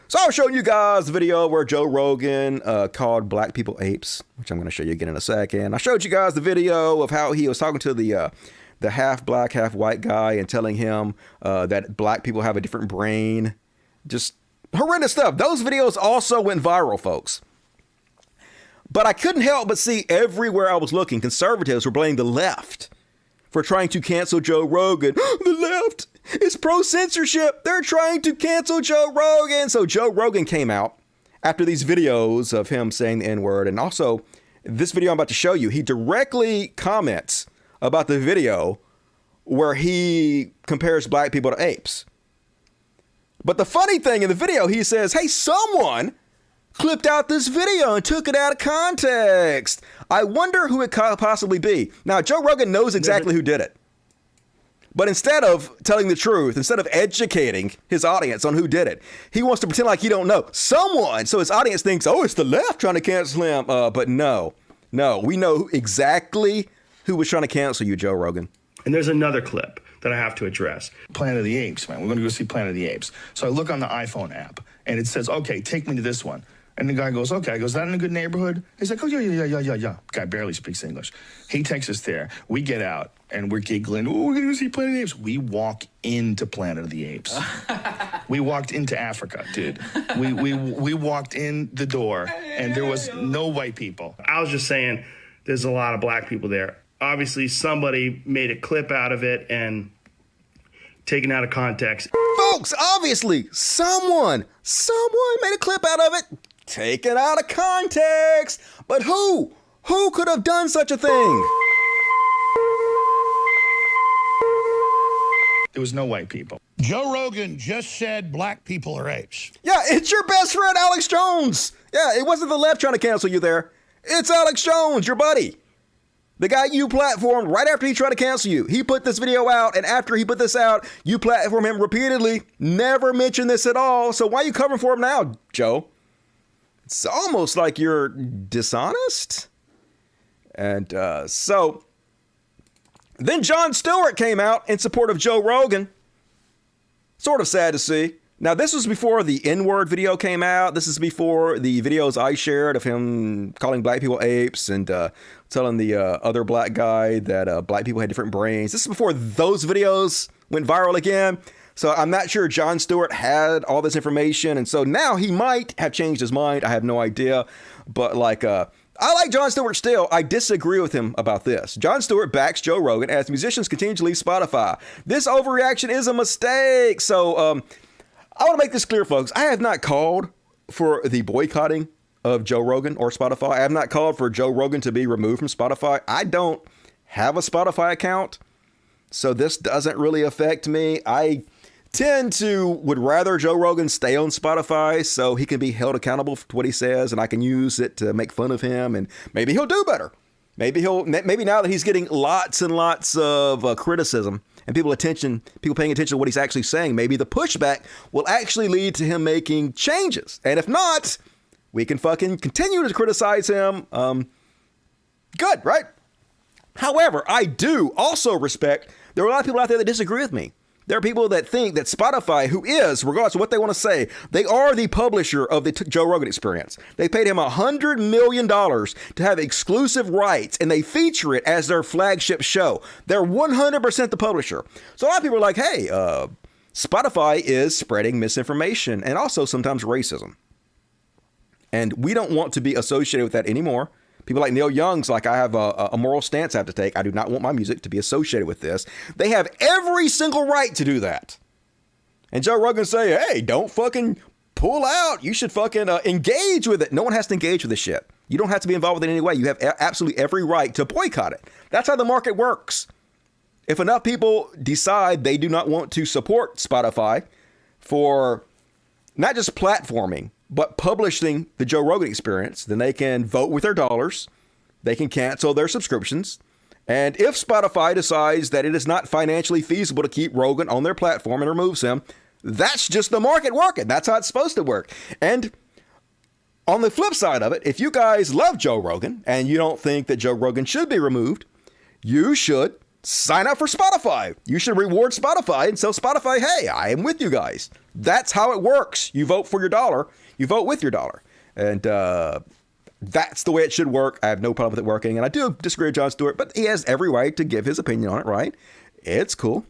So I was showing you guys the video where Joe Rogan called black people apes, which I'm going to show you again in a second. I showed you guys the video of how he was talking to the half black, half white guy and telling him that black people have a different brain. Just horrendous stuff. Those videos also went viral, folks. But I couldn't help but see everywhere I was looking, conservatives were blaming the left for trying to cancel Joe Rogan. The left is pro-censorship. They're trying to cancel Joe Rogan. So Joe Rogan came out after these videos of him saying the N-word. And also, this video I'm about to show you, he directly comments about the video where he compares black people to apes. But the funny thing in the video, he says, hey, someone clipped out this video and took it out of context. I wonder who it could possibly be. Now, Joe Rogan knows exactly who did it. But instead of telling the truth, instead of educating his audience on who did it, he wants to pretend like he don't know. Someone, so his audience thinks, oh, it's the left trying to cancel him. But no, we know exactly who was trying to cancel you, Joe Rogan. And there's another clip that I have to address. Planet of the Apes, man. We're going to go see Planet of the Apes. So I look on the iPhone app, and it says, okay, take me to this one. And the guy goes, okay. I go, is that in a good neighborhood? He's like, oh, yeah. Guy barely speaks English. He takes us there. We get out, and we're giggling. Oh, we're going to go see Planet of the Apes. We walk into Planet of the Apes. We walked into Africa, dude. We walked in the door, and there was no white people. I was just saying there's a lot of black people there. Obviously, somebody made a clip out of it and taken out of context. Folks, obviously, someone made a clip out of it. Taken out of context. But who? Who could have done such a thing? There was no white people. Joe Rogan just said black people are apes. Yeah, it's your best friend, Alex Jones. Yeah, it wasn't the left trying to cancel you there. It's Alex Jones, your buddy. The guy you platformed right after he tried to cancel you. He put this video out, and after he put this out, you platformed him repeatedly. Never mentioned this at all. So why are you covering for him now, Joe? It's almost like you're dishonest. And so then Jon Stewart came out in support of Joe Rogan. Sort of sad to see. Now, this was before the N-word video came out. This is before the videos I shared of him calling black people apes and telling the other black guy that black people had different brains. This is before those videos went viral again. So I'm not sure Jon Stewart had all this information. And so now he might have changed his mind. I have no idea. But I like Jon Stewart still. I disagree with him about this. Jon Stewart backs Joe Rogan as musicians continue to leave Spotify. This overreaction is a mistake. So I want to make this clear, folks. I have not called for the boycotting of Joe Rogan or Spotify. I have not called for Joe Rogan to be removed from Spotify. I don't have a Spotify account, so this doesn't really affect me. I would rather Joe Rogan stay on Spotify so he can be held accountable for what he says, and I can use it to make fun of him, and maybe he'll do better. Maybe now that he's getting lots and lots of criticism and people paying attention to what he's actually saying, maybe the pushback will actually lead to him making changes. And if not, we can fucking continue to criticize him. Good, right? However, I do also respect there are a lot of people out there that disagree with me. There are people that think that Spotify, who is, regardless of what they want to say, they are the publisher of the Joe Rogan Experience. They paid him $100 million to have exclusive rights, and they feature it as their flagship show. They're 100% the publisher. So a lot of people are like, hey, Spotify is spreading misinformation and also sometimes racism. And we don't want to be associated with that anymore. People like Neil Young's like, I have a moral stance I have to take. I do not want my music to be associated with this. They have every single right to do that. And Joe Rogan say, hey, don't fucking pull out. You should fucking engage with it. No one has to engage with this shit. You don't have to be involved with it in any way. You have absolutely every right to boycott it. That's how the market works. If enough people decide they do not want to support Spotify for not just platforming, but publishing the Joe Rogan Experience, then they can vote with their dollars. They can cancel their subscriptions. And if Spotify decides that it is not financially feasible to keep Rogan on their platform and removes him, that's just the market working. That's how it's supposed to work. And on the flip side of it, if you guys love Joe Rogan and you don't think that Joe Rogan should be removed, you should sign up for Spotify. You should reward Spotify and tell Spotify, hey, I am with you guys. That's how it works. You vote for your dollar. You vote with your dollar. And that's the way it should work. I have no problem with it working. And I do disagree with Jon Stewart, but he has every right to give his opinion on it, right? It's cool.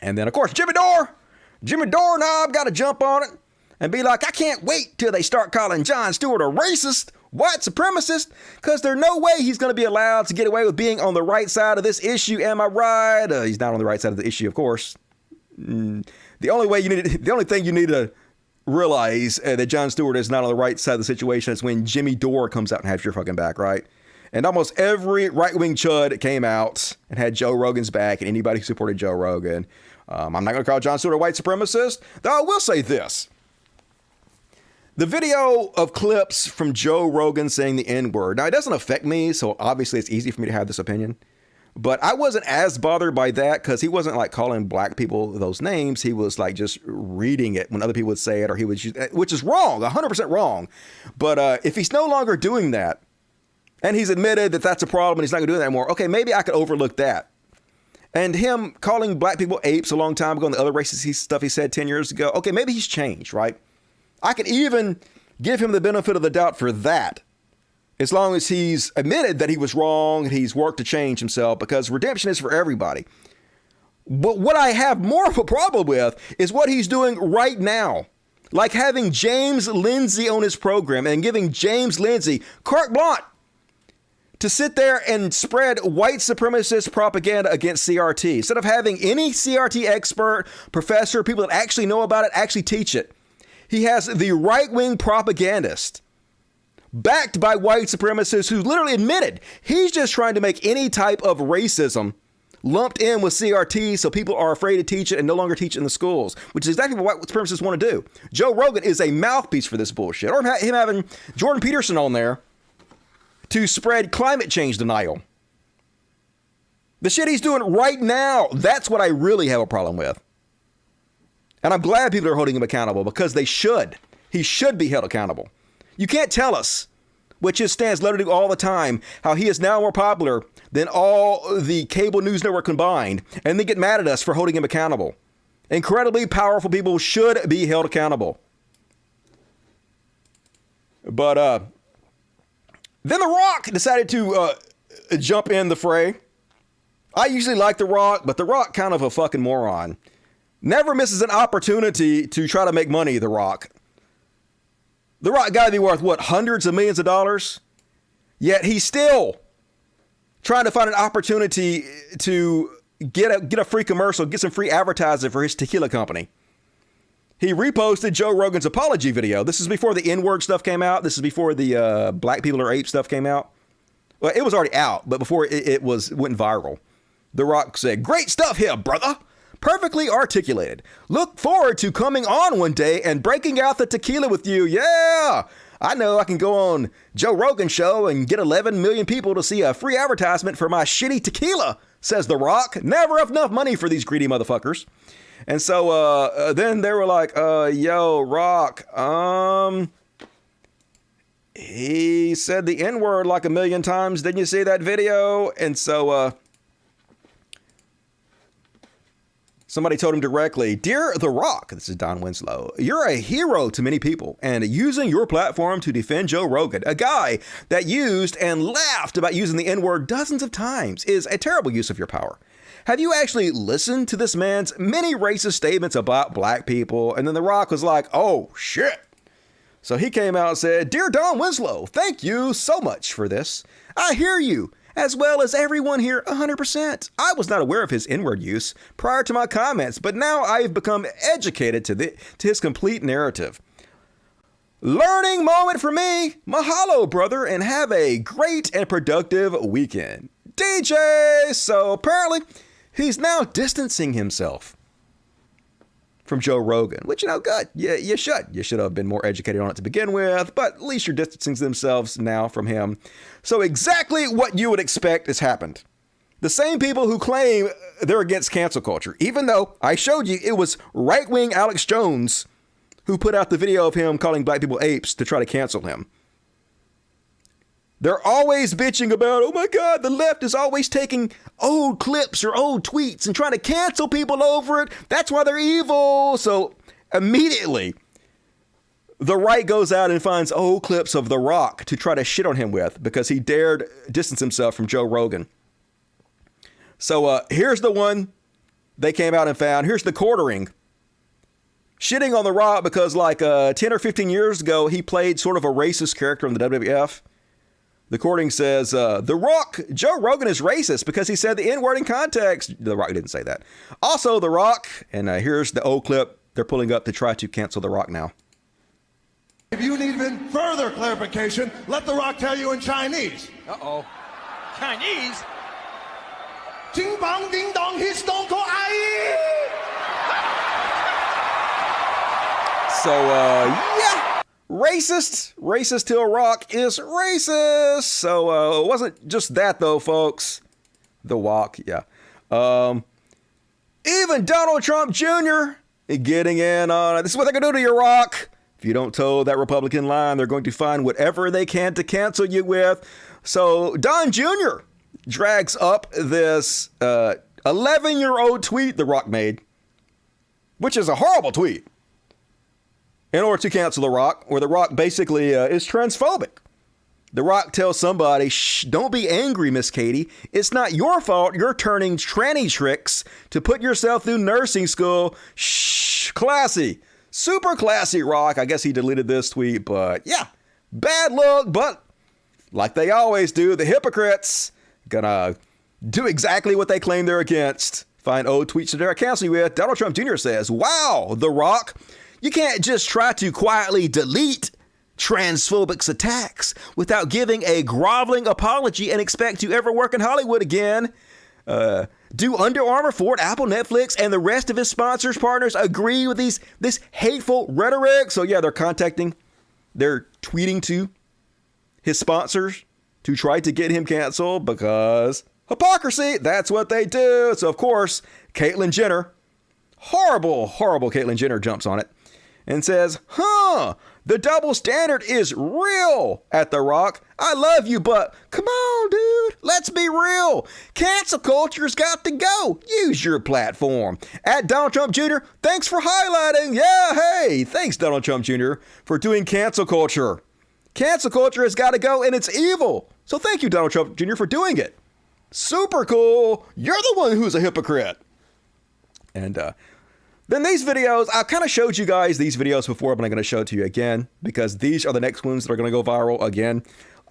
And then, of course, Jimmy Doorknob got to jump on it and be like, I can't wait till they start calling Jon Stewart a racist, white supremacist, because there's no way he's going to be allowed to get away with being on the right side of this issue. Am I right? He's not on the right side of the issue, of course. The only thing you need to realize that Jon Stewart is not on the right side of the situation is when Jimmy Dore comes out and has your fucking back, right? And almost every right-wing chud came out and had Joe Rogan's back, and anybody who supported Joe Rogan. I'm not going to call Jon Stewart a white supremacist, though I will say this. The video of clips from Joe Rogan saying the N-word, now it doesn't affect me, so obviously it's easy for me to have this opinion. But I wasn't as bothered by that because he wasn't like calling black people those names. He was like just reading it when other people would say it, or he would use, which is wrong, 100% wrong. But if he's no longer doing that, and he's admitted that that's a problem and he's not going to do that anymore, okay, maybe I could overlook that. And him calling black people apes a long time ago and the other racist stuff he said 10 years ago, okay, maybe he's changed, right? I could even give him the benefit of the doubt for that, as long as he's admitted that he was wrong and he's worked to change himself, because redemption is for everybody. But what I have more of a problem with is what he's doing right now. Like having James Lindsay on his program and giving James Lindsay carte blanche to sit there and spread white supremacist propaganda against CRT. Instead of having any CRT expert, professor, people that actually know about it, actually teach it. He has the right-wing propagandist backed by white supremacists who literally admitted he's just trying to make any type of racism lumped in with CRT so people are afraid to teach it and no longer teach it in the schools, which is exactly what white supremacists want to do. Joe Rogan is a mouthpiece for this bullshit. Or him having Jordan Peterson on there to spread climate change denial. The shit he's doing right now, that's what I really have a problem with. And I'm glad people are holding him accountable, because they should. He should be held accountable. You can't tell us, which his stance literally do all the time, how he is now more popular than all the cable news network combined, and then get mad at us for holding him accountable. Incredibly powerful people should be held accountable. But then The Rock decided to jump in the fray. I usually like The Rock, but The Rock kind of a fucking moron. Never misses an opportunity to try to make money, The Rock. The Rock got to be worth, what, hundreds of millions of dollars? Yet he's still trying to find an opportunity to get a free commercial, get some free advertising for his tequila company. He reposted Joe Rogan's apology video. This is before the N-word stuff came out. This is before the black people are ape stuff came out. Well, it was already out, but before it went viral. The Rock said, "Great stuff here, brother. Perfectly articulated. Look forward to coming on one day and breaking out the tequila with you. Yeah, I know I can go on Joe Rogan show and get 11 million people to see a free advertisement for my shitty tequila," says The Rock. Never enough money for these greedy motherfuckers. And so then they were like, yo, Rock, he said the N-word like a million times. Didn't you see that video? And so somebody told him directly, "Dear The Rock," this is Don Winslow, "you're a hero to many people, and using your platform to defend Joe Rogan, a guy that used and laughed about using the N-word dozens of times, is a terrible use of your power. Have you actually listened to this man's many racist statements about black people?" And then The Rock was like, "Oh, shit." So he came out and said, "Dear Don Winslow, thank you so much for this. I hear you, as well as everyone here, 100%. I was not aware of his N-word use prior to my comments, but now I've become educated to his complete narrative. Learning moment for me. Mahalo, brother, and have a great and productive weekend. DJ." So apparently, he's now distancing himself from Joe Rogan, which, good. Yeah, you should. You should have been more educated on it to begin with, but at least you're distancing themselves now from him. So exactly what you would expect has happened. The same people who claim they're against cancel culture, even though I showed you it was right-wing Alex Jones who put out the video of him calling black people apes to try to cancel him. They're always bitching about, oh my God, the left is always taking old clips or old tweets and trying to cancel people over it. That's why they're evil. So immediately, the right goes out and finds old clips of The Rock to try to shit on him with because he dared distance himself from Joe Rogan. So here's the one they came out and found. Here's the quartering. Shitting on The Rock because 10 or 15 years ago, he played sort of a racist character in the WWF. The recording says, The Rock, Joe Rogan is racist because he said the N-word in context. The Rock didn't say that. Also, The Rock, and here's the old clip they're pulling up to try to cancel The Rock now. If you need even further clarification, let The Rock tell you in Chinese. Uh-oh. Chinese? Jing bang ding dong, he's stone cold aye. So, yeah. Racist till Rock is racist. So, it wasn't just that, though, folks. The Walk, yeah. Even Donald Trump Jr. getting in on it. This is what they're going to do to you, Rock. If you don't toe that Republican line, they're going to find whatever they can to cancel you with. So, Don Jr. drags up this 11-year-old tweet The Rock made, which is a horrible tweet, in order to cancel The Rock, where The Rock basically is transphobic. The Rock tells somebody, shh, don't be angry, Miss Katie. It's not your fault you're turning tranny tricks to put yourself through nursing school. Shh, classy. Super classy, Rock. I guess he deleted this tweet, but yeah, bad look, but like they always do, the hypocrites gonna do exactly what they claim they're against. Find old tweets to dare cancel you with. Donald Trump Jr. says, wow, The Rock, you can't just try to quietly delete transphobic attacks without giving a groveling apology and expect to ever work in Hollywood again. Do Under Armour, Ford, Apple, Netflix, and the rest of his sponsors, partners agree with this hateful rhetoric? So yeah, they're tweeting to his sponsors to try to get him canceled because hypocrisy, that's what they do. So of course, Caitlyn Jenner, horrible Caitlyn Jenner jumps on it and says, the double standard is real at The Rock. I love you, but come on, dude. Let's be real. Cancel culture's got to go. Use your platform. At Donald Trump Jr., thanks for highlighting. Yeah, hey, thanks, Donald Trump Jr., for doing cancel culture. Cancel culture has got to go, and it's evil. So thank you, Donald Trump Jr., for doing it. Super cool. You're the one who's a hypocrite. And then these videos, I kind of showed you guys these videos before, but I'm going to show it to you again because these are the next ones that are going to go viral again.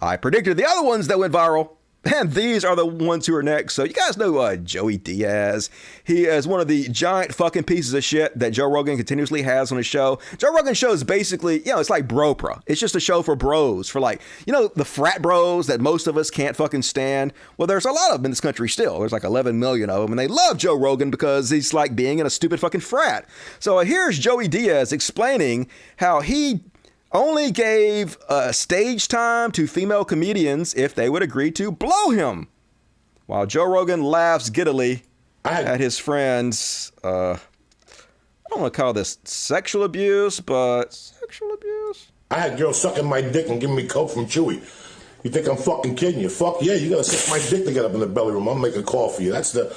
I predicted the other ones that went viral, and these are the ones who are next. So you guys know Joey Diaz. He is one of the giant fucking pieces of shit that Joe Rogan continuously has on his show. Joe Rogan's show is basically, it's like Bro-Pro. It's just a show for bros, for the frat bros that most of us can't fucking stand. Well, there's a lot of them in this country still. There's 11 million of them, and they love Joe Rogan because he's like being in a stupid fucking frat. So here's Joey Diaz explaining how he only gave stage time to female comedians if they would agree to blow him. While Joe Rogan laughs giddily at his friends, I don't want to call this sexual abuse, but sexual abuse? I had girls sucking my dick and giving me coke from Chewy. You think I'm fucking kidding you? Fuck yeah, you gotta suck my dick to get up in the belly room. I'll make a call for you. That's the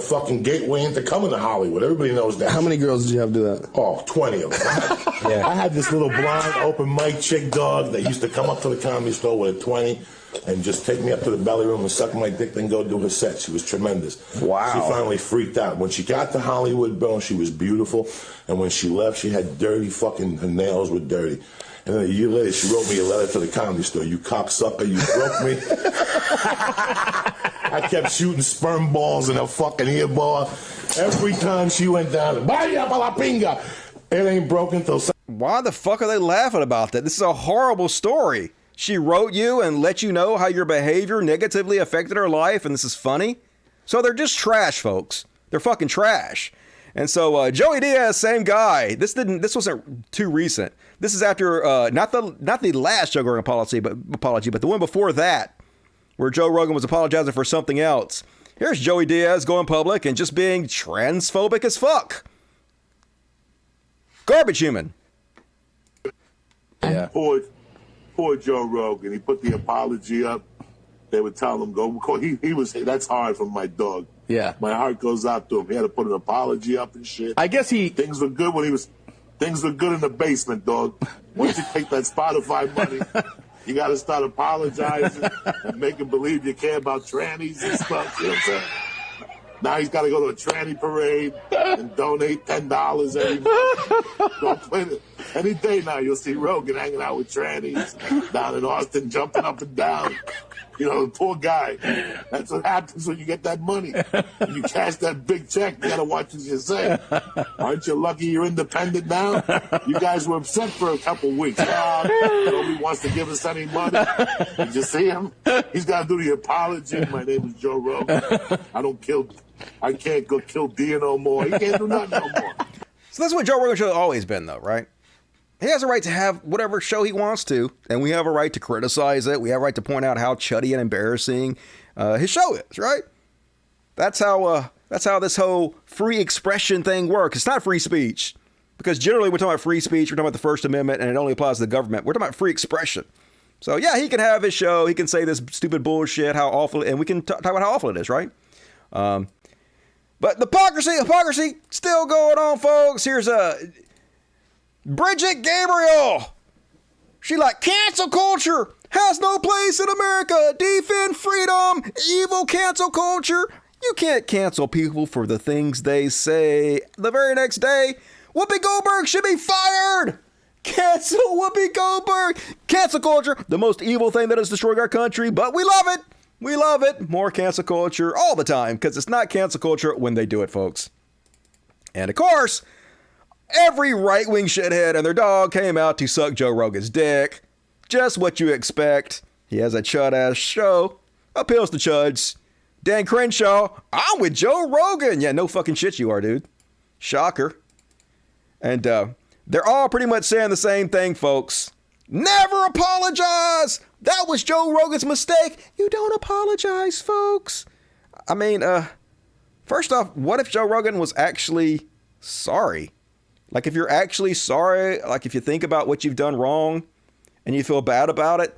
fucking gateway into coming to Hollywood. Everybody knows that. How many girls did you have do that? Oh, 20 of them. I had this little blonde open mic chick dog that used to come up to the Comedy Store with a 20 and just take me up to the belly room and suck my dick, then go do her set. She was tremendous. Wow. She finally freaked out. When she got to Hollywood, Bill, she was beautiful. And when she left, she had dirty fucking, her nails were dirty. And then a year later, she wrote me a letter to the Comedy Store. You cocksucker, you broke me. I kept shooting sperm balls in her fucking ear ball. Every time she went down, vaya pa la pinga. It ain't broken till... Why the fuck are they laughing about that? This is a horrible story. She wrote you and let you know how your behavior negatively affected her life, and this is funny? So they're just trash, folks. They're fucking trash. And so Joey Diaz, same guy. This wasn't too recent. This is after not the last Joe Rogan apology, but the one before that, where Joe Rogan was apologizing for something else. Here's Joey Diaz going public and just being transphobic as fuck. Garbage human. Yeah. Poor Joe Rogan. He put the apology up. They would tell him go. He was saying that's hard for my dog. Yeah. My heart goes out to him. He had to put an apology up and shit. I guess things were good things were good in the basement, dog. Once you take that Spotify money, you got to start apologizing and making believe you care about trannies and stuff. You know what I'm saying? Now he's got to go to a tranny parade and donate $10 every month. Don't play it. Any day now, you'll see Rogan hanging out with trannies down in Austin, jumping up and down. You know, the poor guy. That's what happens when you get that money. When you cash that big check, you got to watch what you say. Aren't you lucky you're independent now? You guys were upset for a couple weeks. Nobody wants to give us any money. Did you see him? He's got to do the apology. My name is Joe Rogan. I can't go kill deer no more. He can't do nothing no more. So that's what Joe Rogan show has always been, though, right? He has a right to have whatever show he wants to, and we have a right to criticize it. We have a right to point out how chuddy and embarrassing his show is, right? That's how this whole free expression thing works. It's not free speech, because generally we're talking about free speech, we're talking about the First Amendment, and it only applies to the government. We're talking about free expression. So yeah, he can have his show, he can say this stupid bullshit, how awful, and we can talk about how awful it is, right? But the hypocrisy still going on, folks. Here's Bridget Gabriel. She like, cancel culture has no place in America. Defend freedom. Evil cancel culture. You can't cancel people for the things they say. The very next day, Whoopi Goldberg should be fired. Cancel Whoopi Goldberg. Cancel culture, the most evil thing that has destroyed our country, but we love it. We love it. More cancel culture all the time, because it's not cancel culture when they do it, folks. And of course, every right-wing shithead and their dog came out to suck Joe Rogan's dick. Just what you expect. He has a chud-ass show. Appeals to chuds. Dan Crenshaw, I'm with Joe Rogan. Yeah, no fucking shit you are, dude. Shocker. And they're all pretty much saying the same thing, folks. Never apologize. That was Joe Rogan's mistake. You don't apologize, folks. I mean, first off, what if Joe Rogan was actually sorry? Like, if you're actually sorry, like if you think about what you've done wrong and you feel bad about it,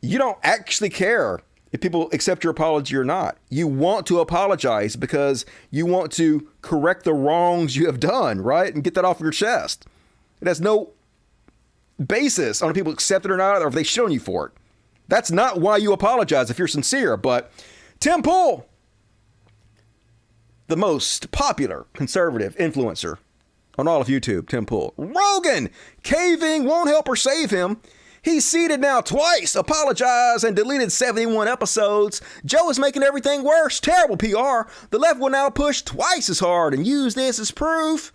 you don't actually care if people accept your apology or not. You want to apologize because you want to correct the wrongs you have done, right? And get that off your chest. It has no basis on if people accept it or not, or if they shit on you for it. That's not why you apologize if you're sincere. But Tim Pool, the most popular conservative influencer on all of YouTube, Tim Pool. Rogan, caving won't help or save him. He's seated now twice, apologized, and deleted 71 episodes. Joe is making everything worse. Terrible PR. The left will now push twice as hard and use this as proof.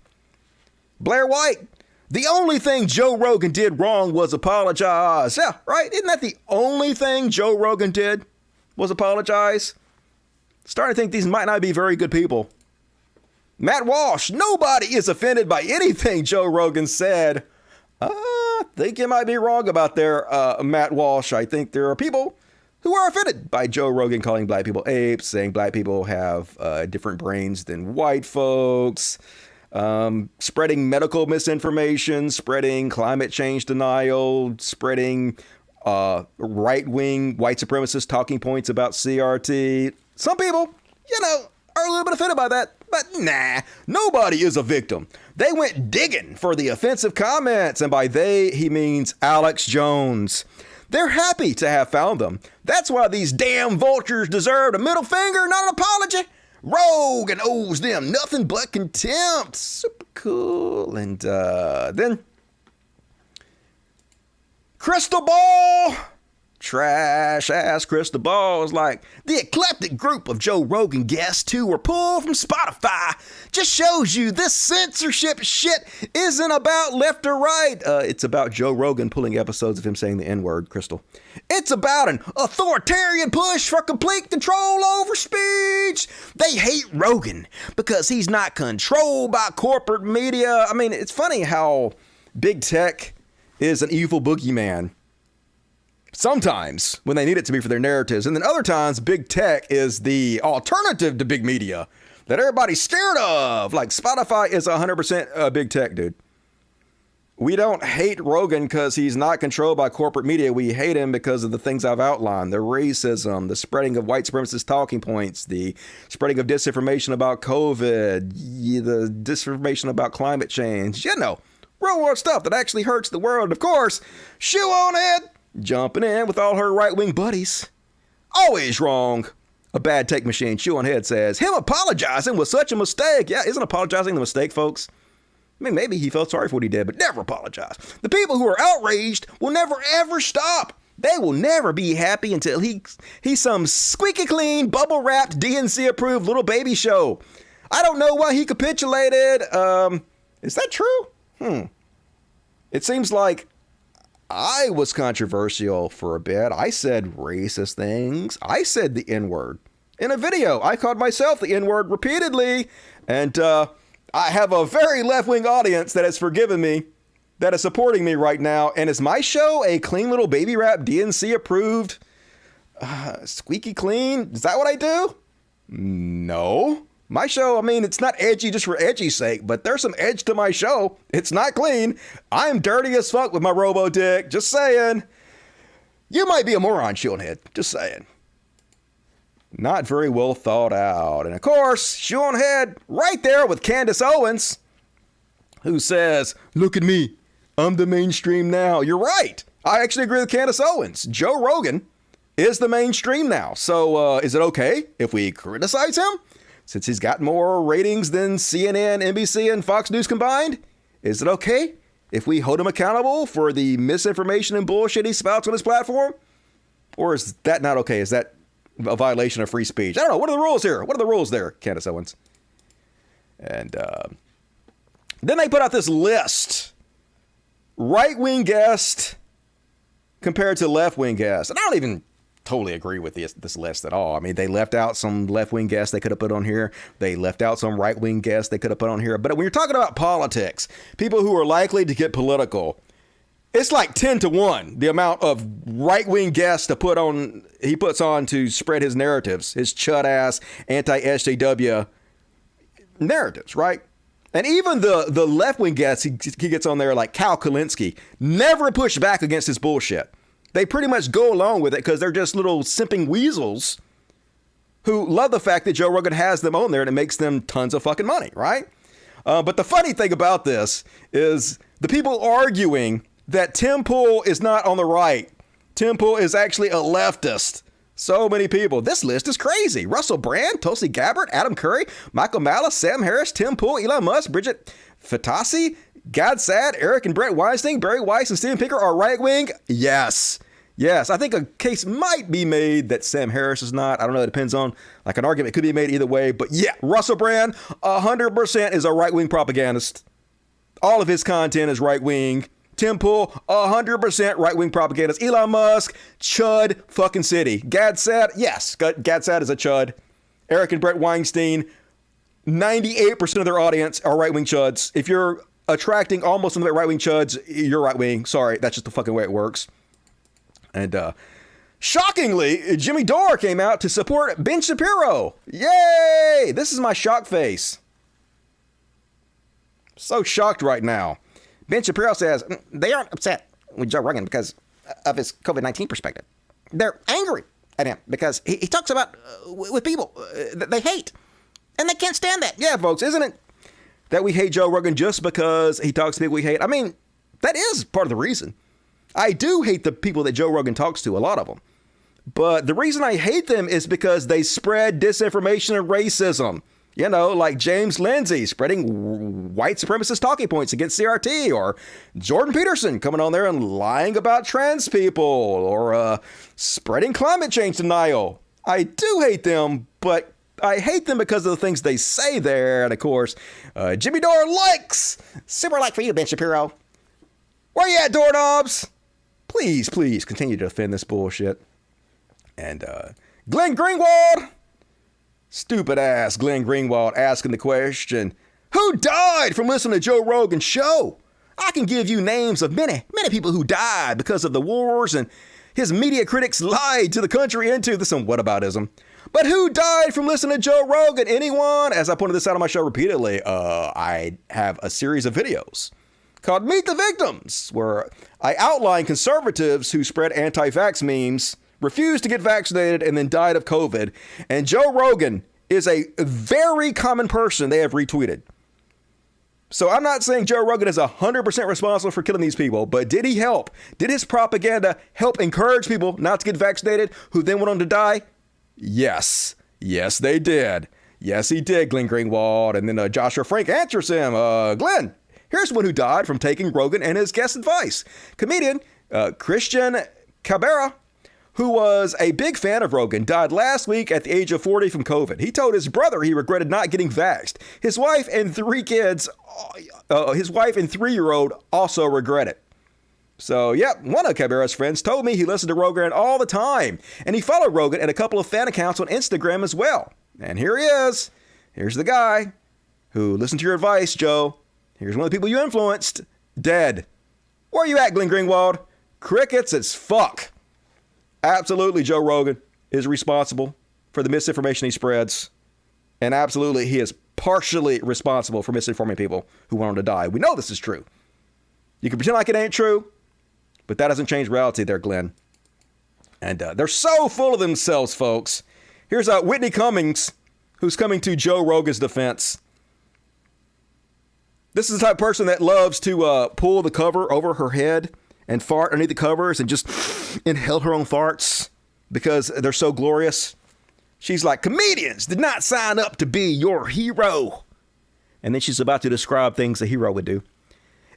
Blair White, the only thing Joe Rogan did wrong was apologize. Yeah, right? Isn't that the only thing Joe Rogan did was apologize? Starting to think these might not be very good people. Matt Walsh, nobody is offended by anything Joe Rogan said. I think you might be wrong about there, Matt Walsh. I think there are people who are offended by Joe Rogan calling black people apes, saying black people have different brains than white folks. spreading medical misinformation, spreading climate change denial, spreading right-wing white supremacist talking points about CRT. Some people, are a little bit offended by that, but nah, nobody is a victim. They went digging for the offensive comments, and by they, he means Alex Jones. They're happy to have found them. That's why these damn vultures deserved a middle finger, not an apology. Rogan owes them nothing but contempt. Super cool. And then Crystal Ball. Trash ass Crystal Ball is like the eclectic group of Joe Rogan guests who were pulled from Spotify. Just shows you this censorship shit isn't about left or right. It's about Joe Rogan pulling episodes of him saying the N-word, Crystal. It's about an authoritarian push for complete control over speech. They hate Rogan because he's not controlled by corporate media. I mean, it's funny how big tech is an evil boogeyman. Sometimes when they need it to be for their narratives. And then other times, big tech is the alternative to big media that everybody's scared of. Like Spotify is 100% big tech, dude. We don't hate Rogan because he's not controlled by corporate media. We hate him because of the things I've outlined. The racism, the spreading of white supremacist talking points, the spreading of disinformation about COVID, the disinformation about climate change. Real world stuff that actually hurts the world. Of course, shoe on head. Jumping in with all her right-wing buddies. Always wrong. A bad take machine, Shoe on Head says, him apologizing was such a mistake. Yeah, isn't apologizing the mistake, folks? I mean, maybe he felt sorry for what he did, but never apologize. The people who are outraged will never, ever stop. They will never be happy until he's some squeaky clean, bubble-wrapped, DNC-approved little baby show. I don't know why he capitulated. Is that true? It seems like I was controversial for a bit. I said racist things. I said the N-word. In a video, I called myself the N-word repeatedly. And I have a very left-wing audience that has forgiven me, that is supporting me right now. And is my show a clean little baby rap, DNC-approved, squeaky clean? Is that what I do? No. My show, I mean, it's not edgy just for edgy's sake, but there's some edge to my show. It's not clean. I'm dirty as fuck with my robo-dick. Just saying. You might be a moron, Shoeonhead. Just saying. Not very well thought out. And of course, Shoeonhead right there with Candace Owens, who says, look at me. I'm the mainstream now. You're right. I actually agree with Candace Owens. Joe Rogan is the mainstream now. So is it okay if we criticize him? Since he's got more ratings than CNN, NBC, and Fox News combined, is it okay if we hold him accountable for the misinformation and bullshit he spouts on his platform? Or is that not okay? Is that a violation of free speech? I don't know. What are the rules here? What are the rules there, Candace Owens? And then they put out this list. Right-wing guest compared to left-wing guest. And I don't even totally agree with this list at all. I mean, they left out some left-wing guests they could have put on here. They left out some right-wing guests they could have put on here. But when you're talking about politics, people who are likely to get political, it's like 10-1 the amount of right-wing guests he puts on to spread his narratives, his chud-ass anti-SJW narratives, right? And even the left-wing guests he gets on there, like Cal Kalinske, never push back against his bullshit. They pretty much go along with it because they're just little simping weasels who love the fact that Joe Rogan has them on there and it makes them tons of fucking money, right? But the funny thing about this is the people arguing that Tim Pool is not on the right. Tim Pool is actually a leftist. So many people. This list is crazy. Russell Brand, Tulsi Gabbard, Adam Curry, Michael Malice, Sam Harris, Tim Pool, Elon Musk, Bridget Fatasi, Gad Sad, Eric and Brett Weinstein, Barry Weiss, and Steven Pinker are right-wing? Yes. Yes, I think a case might be made that Sam Harris is not. I don't know. It depends on, like, an argument could be made either way. But yeah, Russell Brand, 100% is a right-wing propagandist. All of his content is right-wing. Tim Pool, 100% right-wing propagandist. Elon Musk, chud fucking city. Gad Sad, yes, Gad Sad is a chud. Eric and Brett Weinstein, 98% of their audience are right-wing chuds. If you're attracting almost nothing but right-wing chuds, you're right-wing. Sorry, that's just the fucking way it works. And shockingly, Jimmy Dore came out to support Ben Shapiro. Yay! This is my shock face. So shocked right now. Ben Shapiro says they aren't upset with Joe Rogan because of his COVID-19 perspective. They're angry at him because he talks about with people that they hate. And they can't stand that. Yeah, folks, isn't it that we hate Joe Rogan just because he talks to people we hate? I mean, that is part of the reason. I do hate the people that Joe Rogan talks to, a lot of them. But the reason I hate them is because they spread disinformation and racism. You know, like James Lindsay spreading white supremacist talking points against CRT, or Jordan Peterson coming on there and lying about trans people, or spreading climate change denial. I do hate them, but I hate them because of the things they say there. And of course, Jimmy Dore likes. Super like for you, Ben Shapiro. Where you at, doorknobs? Please continue to defend this bullshit. And Glenn Greenwald. Stupid ass Glenn Greenwald asking the question, who died from listening to Joe Rogan's show? I can give you names of many people who died because of the wars and his media critics lied to the country into this and whataboutism. But who died from listening to Joe Rogan? Anyone? As I pointed this out on my show repeatedly, I have a series of videos called Meet the Victims, where I outline conservatives who spread anti-vax memes, refused to get vaccinated, and then died of COVID. And Joe Rogan is a very common person they have retweeted. So I'm not saying Joe Rogan is 100% responsible for killing these people, but did he help? Did his propaganda help encourage people not to get vaccinated who then went on to die? Yes. Yes, they did. Yes, he did, Glenn Greenwald. And then Joshua Frank answers him, Glenn, here's one who died from taking Rogan and his guest advice. Comedian Christian Cabrera, who was a big fan of Rogan, died last week at the age of 40 from COVID. He told his brother he regretted not getting vaxxed. His wife and 3 kids, his wife and 3-year-old also regret it. So, yep, one of Cabrera's friends told me he listened to Rogan all the time, and he followed Rogan and a couple of fan accounts on Instagram as well. And here he is. Here's the guy who listened to your advice, Joe. Here's one of the people you influenced. Dead. Where you at, Glenn Greenwald? Crickets as fuck. Absolutely, Joe Rogan is responsible for the misinformation he spreads. And absolutely, he is partially responsible for misinforming people who want him to die. We know this is true. You can pretend like it ain't true, but that doesn't change reality there, Glenn. And they're so full of themselves, folks. Here's Whitney Cummings, who's coming to Joe Rogan's defense. This is the type of person that loves to pull the cover over her head and fart underneath the covers and just inhale her own farts because they're so glorious. She's like, comedians did not sign up to be your hero. And then she's about to describe things a hero would do.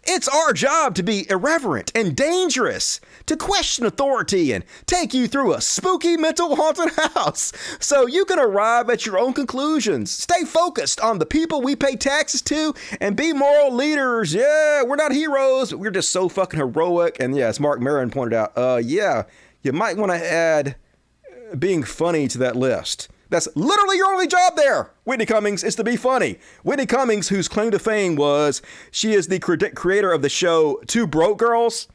It's our job to be irreverent and dangerous, to question authority and take you through a spooky mental haunted house so you can arrive at your own conclusions. Stay focused on the people we pay taxes to and be moral leaders. Yeah, we're not heroes, but we're just so fucking heroic. And yes, Mark Maron pointed out, yeah, you might want to add being funny to that list. That's literally your only job there, Whitney Cummings, is to be funny. Whitney Cummings, whose claim to fame was she is the creator of the show Two Broke Girls.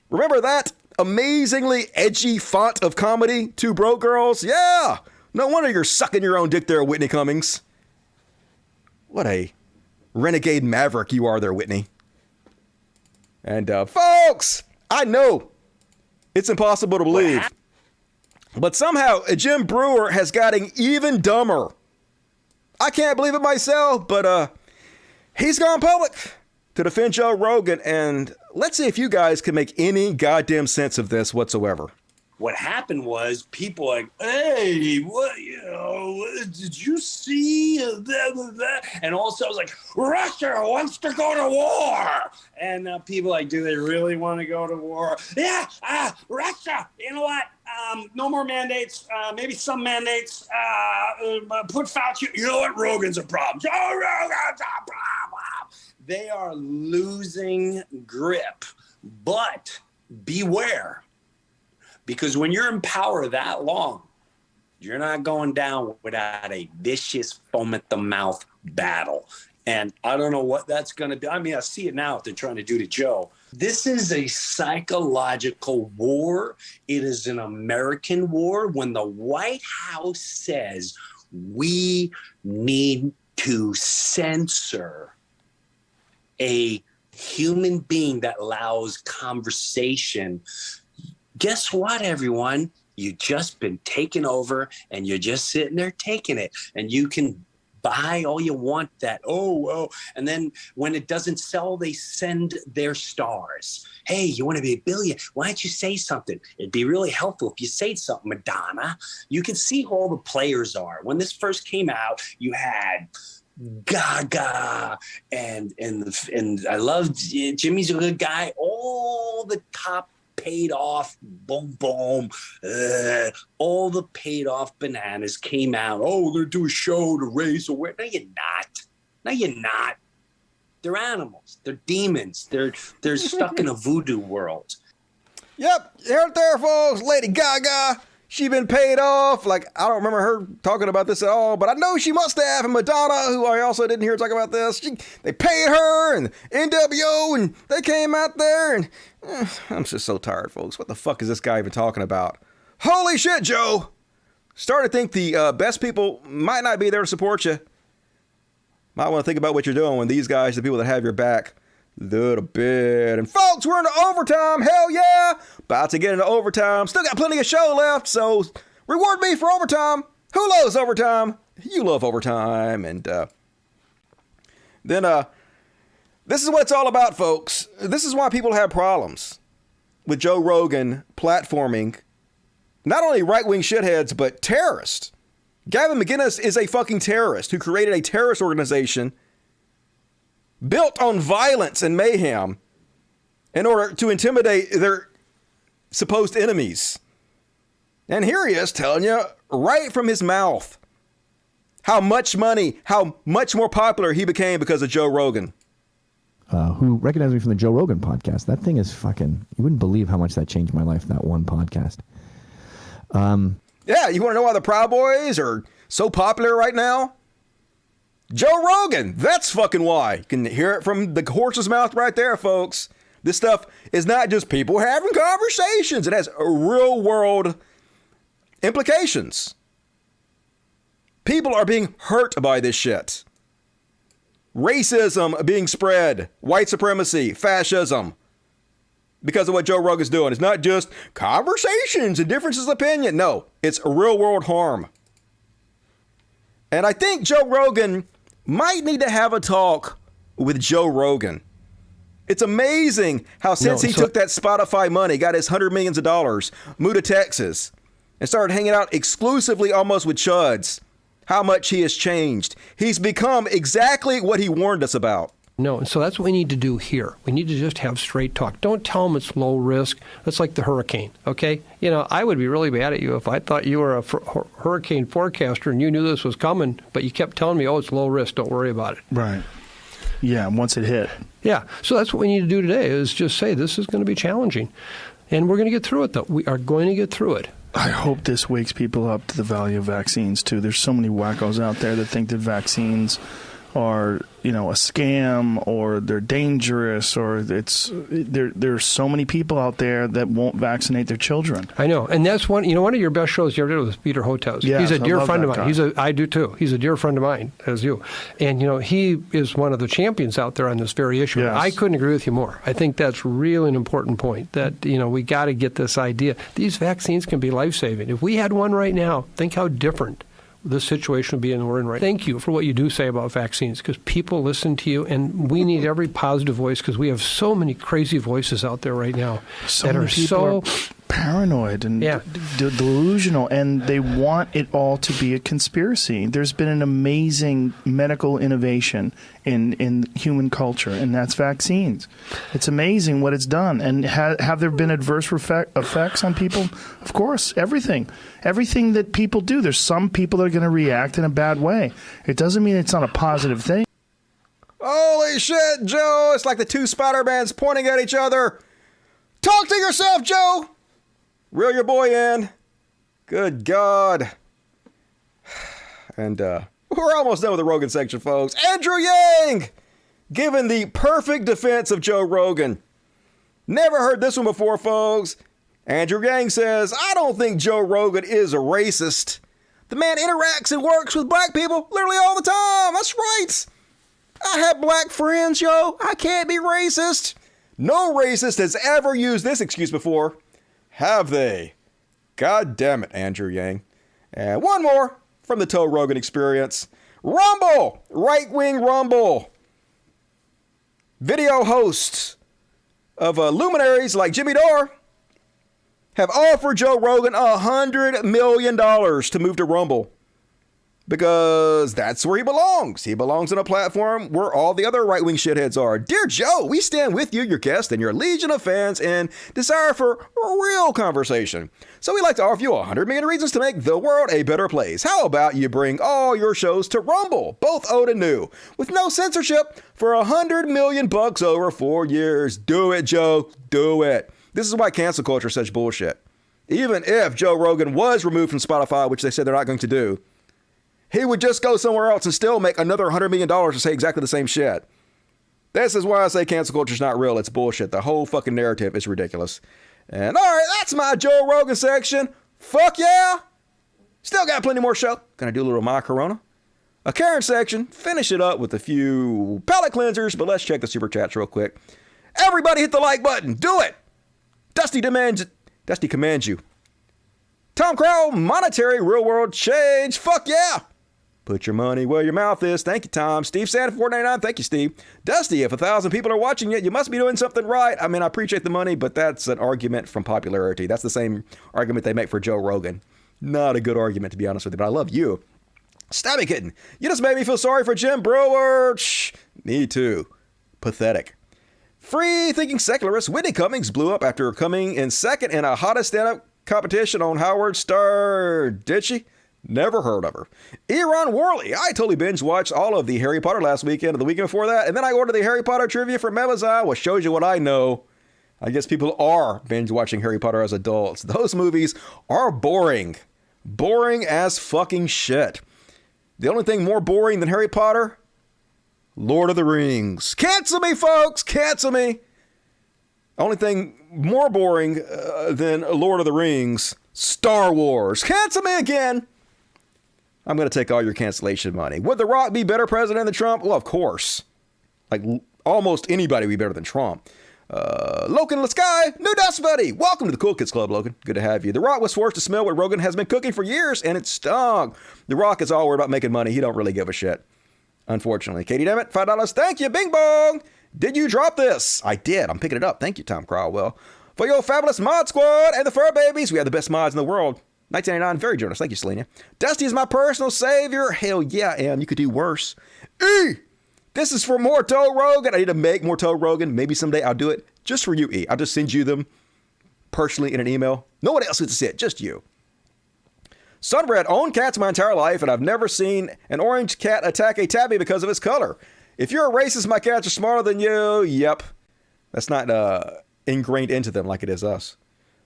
Remember that amazingly edgy font of comedy, Two Broke Girls? Yeah! No wonder you're sucking your own dick there, Whitney Cummings. What a renegade maverick you are there, Whitney. And folks, I know it's impossible to believe, but somehow Jim Breuer has gotten even dumber. I can't believe it myself, but he's gone public to defend Joe Rogan, and let's see if you guys can make any goddamn sense of this whatsoever. What happened was people like, hey, what, did you see that? And also I was like, Russia wants to go to war. And people like, do they really want to go to war? Yeah, Russia, you know what? No more mandates, maybe some mandates, put Fauci, you know what? Rogan's a problem. Joe Rogan's a problem. They are losing grip, but beware. Because when you're in power that long, you're not going down without a vicious foam at the mouth battle. And I don't know what that's going to do. I mean, I see it now what they're trying to do to Joe. This is a psychological war. It is an American war. When the White House says we need to censor a human being that allows conversation, guess what, everyone? You've just been taken over and you're just sitting there taking it. And you can buy all you want that, and then when it doesn't sell, they send their stars. Hey, you want to be a billion? Why don't you say something? It'd be really helpful if you say something, Madonna. You can see who all the players are. When this first came out, you had Gaga and I loved Jimmy's a good guy. All the top paid off, boom, boom. All the paid off bananas came out. Oh, they're doing a show to raise awareness. No, you're not. No, you're not. They're animals. They're demons. They're stuck in a voodoo world. Yep, here it there, folks. Lady Gaga. She been paid off. Like, I don't remember her talking about this at all, but I know she must have. And Madonna, who I also didn't hear talk about this, they paid her, and NWO, and they came out there, and I'm just so tired, folks. What the fuck is this guy even talking about? Holy shit, Joe! Starting to think the best people might not be there to support you. Might want to think about what you're doing when these guys, the people that have your back, a little bit. And folks, we're into overtime. Hell yeah! About to get into overtime. Still got plenty of show left, so reward me for overtime. Who loves overtime? You love overtime. And then this is what it's all about, folks. This is why people have problems with Joe Rogan platforming not only right-wing shitheads, but terrorists. Gavin McInnes is a fucking terrorist who created a terrorist organization built on violence and mayhem in order to intimidate their supposed enemies. And here he is telling you right from his mouth how much money, how much more popular he became because of Joe Rogan. Who recognized me from the Joe Rogan podcast. That thing is fucking, you wouldn't believe how much that changed my life, that one podcast. Yeah, you want to know why the Proud Boys are so popular right now? Joe Rogan, that's fucking why. You can hear it from the horse's mouth right there, folks. This stuff is not just people having conversations. It has real world implications. People are being hurt by this shit. Racism being spread, white supremacy, fascism, because of what Joe Rogan's doing. It's not just conversations and differences of opinion. No, it's real world harm. And I think Joe Rogan might need to have a talk with Joe Rogan. It's amazing how since he took that Spotify money, got his $100 million, moved to Texas, and started hanging out exclusively almost with chuds, how much he has changed. He's become exactly what he warned us about. No, and so that's what we need to do here. We need to just have straight talk. Don't tell them it's low risk. That's like the hurricane, okay? You know, I would be really mad at you if I thought you were a hurricane forecaster and you knew this was coming, but you kept telling me, oh, it's low risk, don't worry about it. Right. Yeah, once it hit. Yeah, so that's what we need to do today is just say this is going to be challenging. And we're going to get through it, though. We are going to get through it. I hope this wakes people up to the value of vaccines, too. There's so many wackos out there that think that vaccines are, you know, a scam or they're dangerous or there's so many people out there that won't vaccinate their children. I know. And that's one of your best shows you ever did was Peter Hotez. Yes, he's a dear friend of mine. guy. I do too. He's a dear friend of mine, as you. And, you know, he is one of the champions out there on this very issue. Yes. I couldn't agree with you more. I think that's really an important point that, you know, we got to get this idea. These vaccines can be life-saving. If we had one right now, think how different this situation would be in we're in right now. Thank you for what you do say about vaccines, because people listen to you, and we need every positive voice because we have so many crazy voices out there right now that are so paranoid and delusional, and they want it all to be a conspiracy. There's been an amazing medical innovation in human culture, and that's vaccines. It's amazing what it's done. And have there been adverse effects on people? Of course, everything that people do. There's some people that are going to react in a bad way. It doesn't mean it's not a positive thing. Holy shit, Joe. It's like the two Spider-Mans pointing at each other. Talk to yourself, Joe. Reel your boy in. Good God. And we're almost done with the Rogan section, folks. Andrew Yang giving the perfect defense of Joe Rogan. Never heard this one before, folks. Andrew Yang says, I don't think Joe Rogan is a racist. The man interacts and works with black people literally all the time. That's right. I have black friends, yo. I can't be racist. No racist has ever used this excuse before. Have they? God damn it, Andrew Yang. And one more from the Joe Rogan Experience. Rumble! Right-wing Rumble. Video hosts of luminaries like Jimmy Dore have offered Joe Rogan $100 million to move to Rumble. Because that's where he belongs. He belongs on a platform where all the other right-wing shitheads are. Dear Joe, we stand with you, your guest, and your legion of fans and desire for real conversation. So we'd like to offer you 100 million reasons to make the world a better place. How about you bring all your shows to Rumble, both old and new, with no censorship for $100 million over 4 years. Do it, Joe. Do it. This is why cancel culture is such bullshit. Even if Joe Rogan was removed from Spotify, which they said they're not going to do, he would just go somewhere else and still make another $100 million to say exactly the same shit. This is why I say cancel culture is not real. It's bullshit. The whole fucking narrative is ridiculous. And all right, that's my Joe Rogan section. Fuck yeah. Still got plenty more show. Gonna do a little My Corona. A Karen section. Finish it up with a few palate cleansers, but let's check the super chats real quick. Everybody hit the like button. Do it. Dusty commands you. Tom Crowell, monetary real world change. Fuck yeah. Put your money where your mouth is. Thank you, Tom. Steve Santa, $4.99. Thank you, Steve. Dusty, if 1,000 people are watching you, you must be doing something right. I mean, I appreciate the money, but that's an argument from popularity. That's the same argument they make for Joe Rogan. Not a good argument, to be honest with you, but I love you. Stabby Kitten, you just made me feel sorry for Jim Breuer. Shh, me too. Pathetic. Free-thinking secularist Whitney Cummings blew up after coming in second in a hottest stand-up competition on Howard Stern. Did she? Never heard of her. Eron Worley. I totally binge-watched all of the Harry Potter last weekend and the weekend before that, and then I ordered the Harry Potter trivia from Amazon, which shows you what I know. I guess people are binge-watching Harry Potter as adults. Those movies are boring. Boring as fucking shit. The only thing more boring than Harry Potter? Lord of the Rings. Cancel me, folks! Cancel me! Only thing more boring than Lord of the Rings? Star Wars. Cancel me again! I'm going to take all your cancellation money. Would The Rock be better president than Trump? Well, of course. Like, almost anybody would be better than Trump. Logan Lasky, new dust buddy. Welcome to the Cool Kids Club, Logan. Good to have you. The Rock was forced to smell what Rogan has been cooking for years, and it stung. The Rock is all worried about making money. He don't really give a shit. Unfortunately. Katie Dammit, $5. Thank you. Bing bong. Did you drop this? I did. I'm picking it up. Thank you, Tom Crowell. For your fabulous mod squad and the fur babies, we have the best mods in the world. 1999, very generous. Thank you, Selena. Dusty is my personal savior. Hell yeah, I am. You could do worse. E! This is for more Joe Rogan. I need to make more Joe Rogan. Maybe someday I'll do it just for you, E. I'll just send you them personally in an email. No one else gets to see it, just you. Sunbread, owned cats my entire life, and I've never seen an orange cat attack a tabby because of its color. If you're a racist, my cats are smarter than you. Yep. That's not ingrained into them like it is us.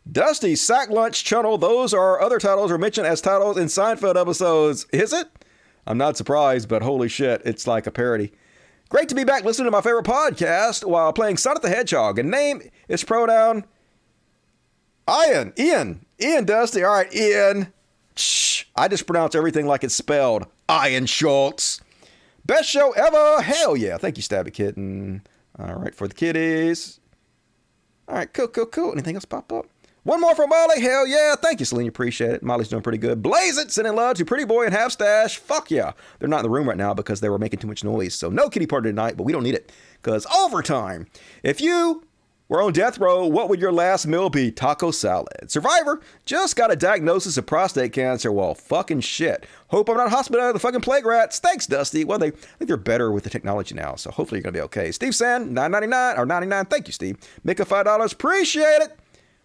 Dusty, Sack Lunch Channel, those are other titles are mentioned as titles in Seinfeld episodes. Is it? I'm not surprised, but holy shit, it's like a parody. Great to be back listening to my favorite podcast while playing Sonic the Hedgehog. And name is pronoun Ian, Dusty. All right, Ian. Shh. I just pronounce everything like it's spelled. Ian Schultz. Best show ever. Hell yeah. Thank you, Stabby Kitten. All right, for the kitties. All right, cool. Anything else pop up? One more from Molly. Hell yeah. Thank you, Selena. Appreciate it. Molly's doing pretty good. Blaze it. Sending love to Pretty Boy and Half Stash. Fuck yeah. They're not in the room right now because they were making too much noise. So no kitty party tonight, but we don't need it because overtime. If you were on death row, what would your last meal be? Taco salad. Survivor just got a diagnosis of prostate cancer. Well, fucking shit. Hope I'm not hospitalized with the fucking plague rats. Thanks, Dusty. Well, I think they're better with the technology now, so hopefully you're going to be okay. Steve Sand, $9.99 or $99. Thank you, Steve. Make a $5. Appreciate it.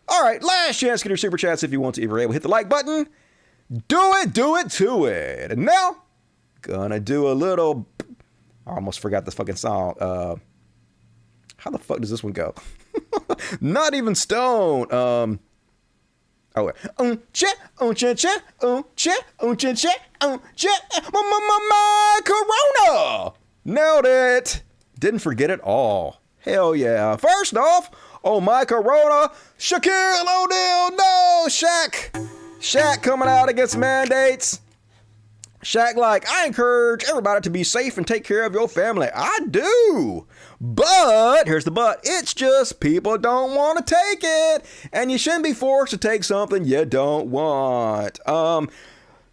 All right, last chance to get your super chats if you want to. If you're able, hit the like button. Do it to it. And now, gonna do a little... I almost forgot the fucking song. How the fuck does this one go? Not even Stone. Oh, wait. My Corona. Nailed it. Didn't forget it all. Hell yeah. First off, oh my Corona, Shaquille O'Neal. No, Shaq coming out against mandates. Shaq like, I encourage everybody to be safe and take care of your family. I do. But, here's the but, it's just people don't want to take it. And you shouldn't be forced to take something you don't want.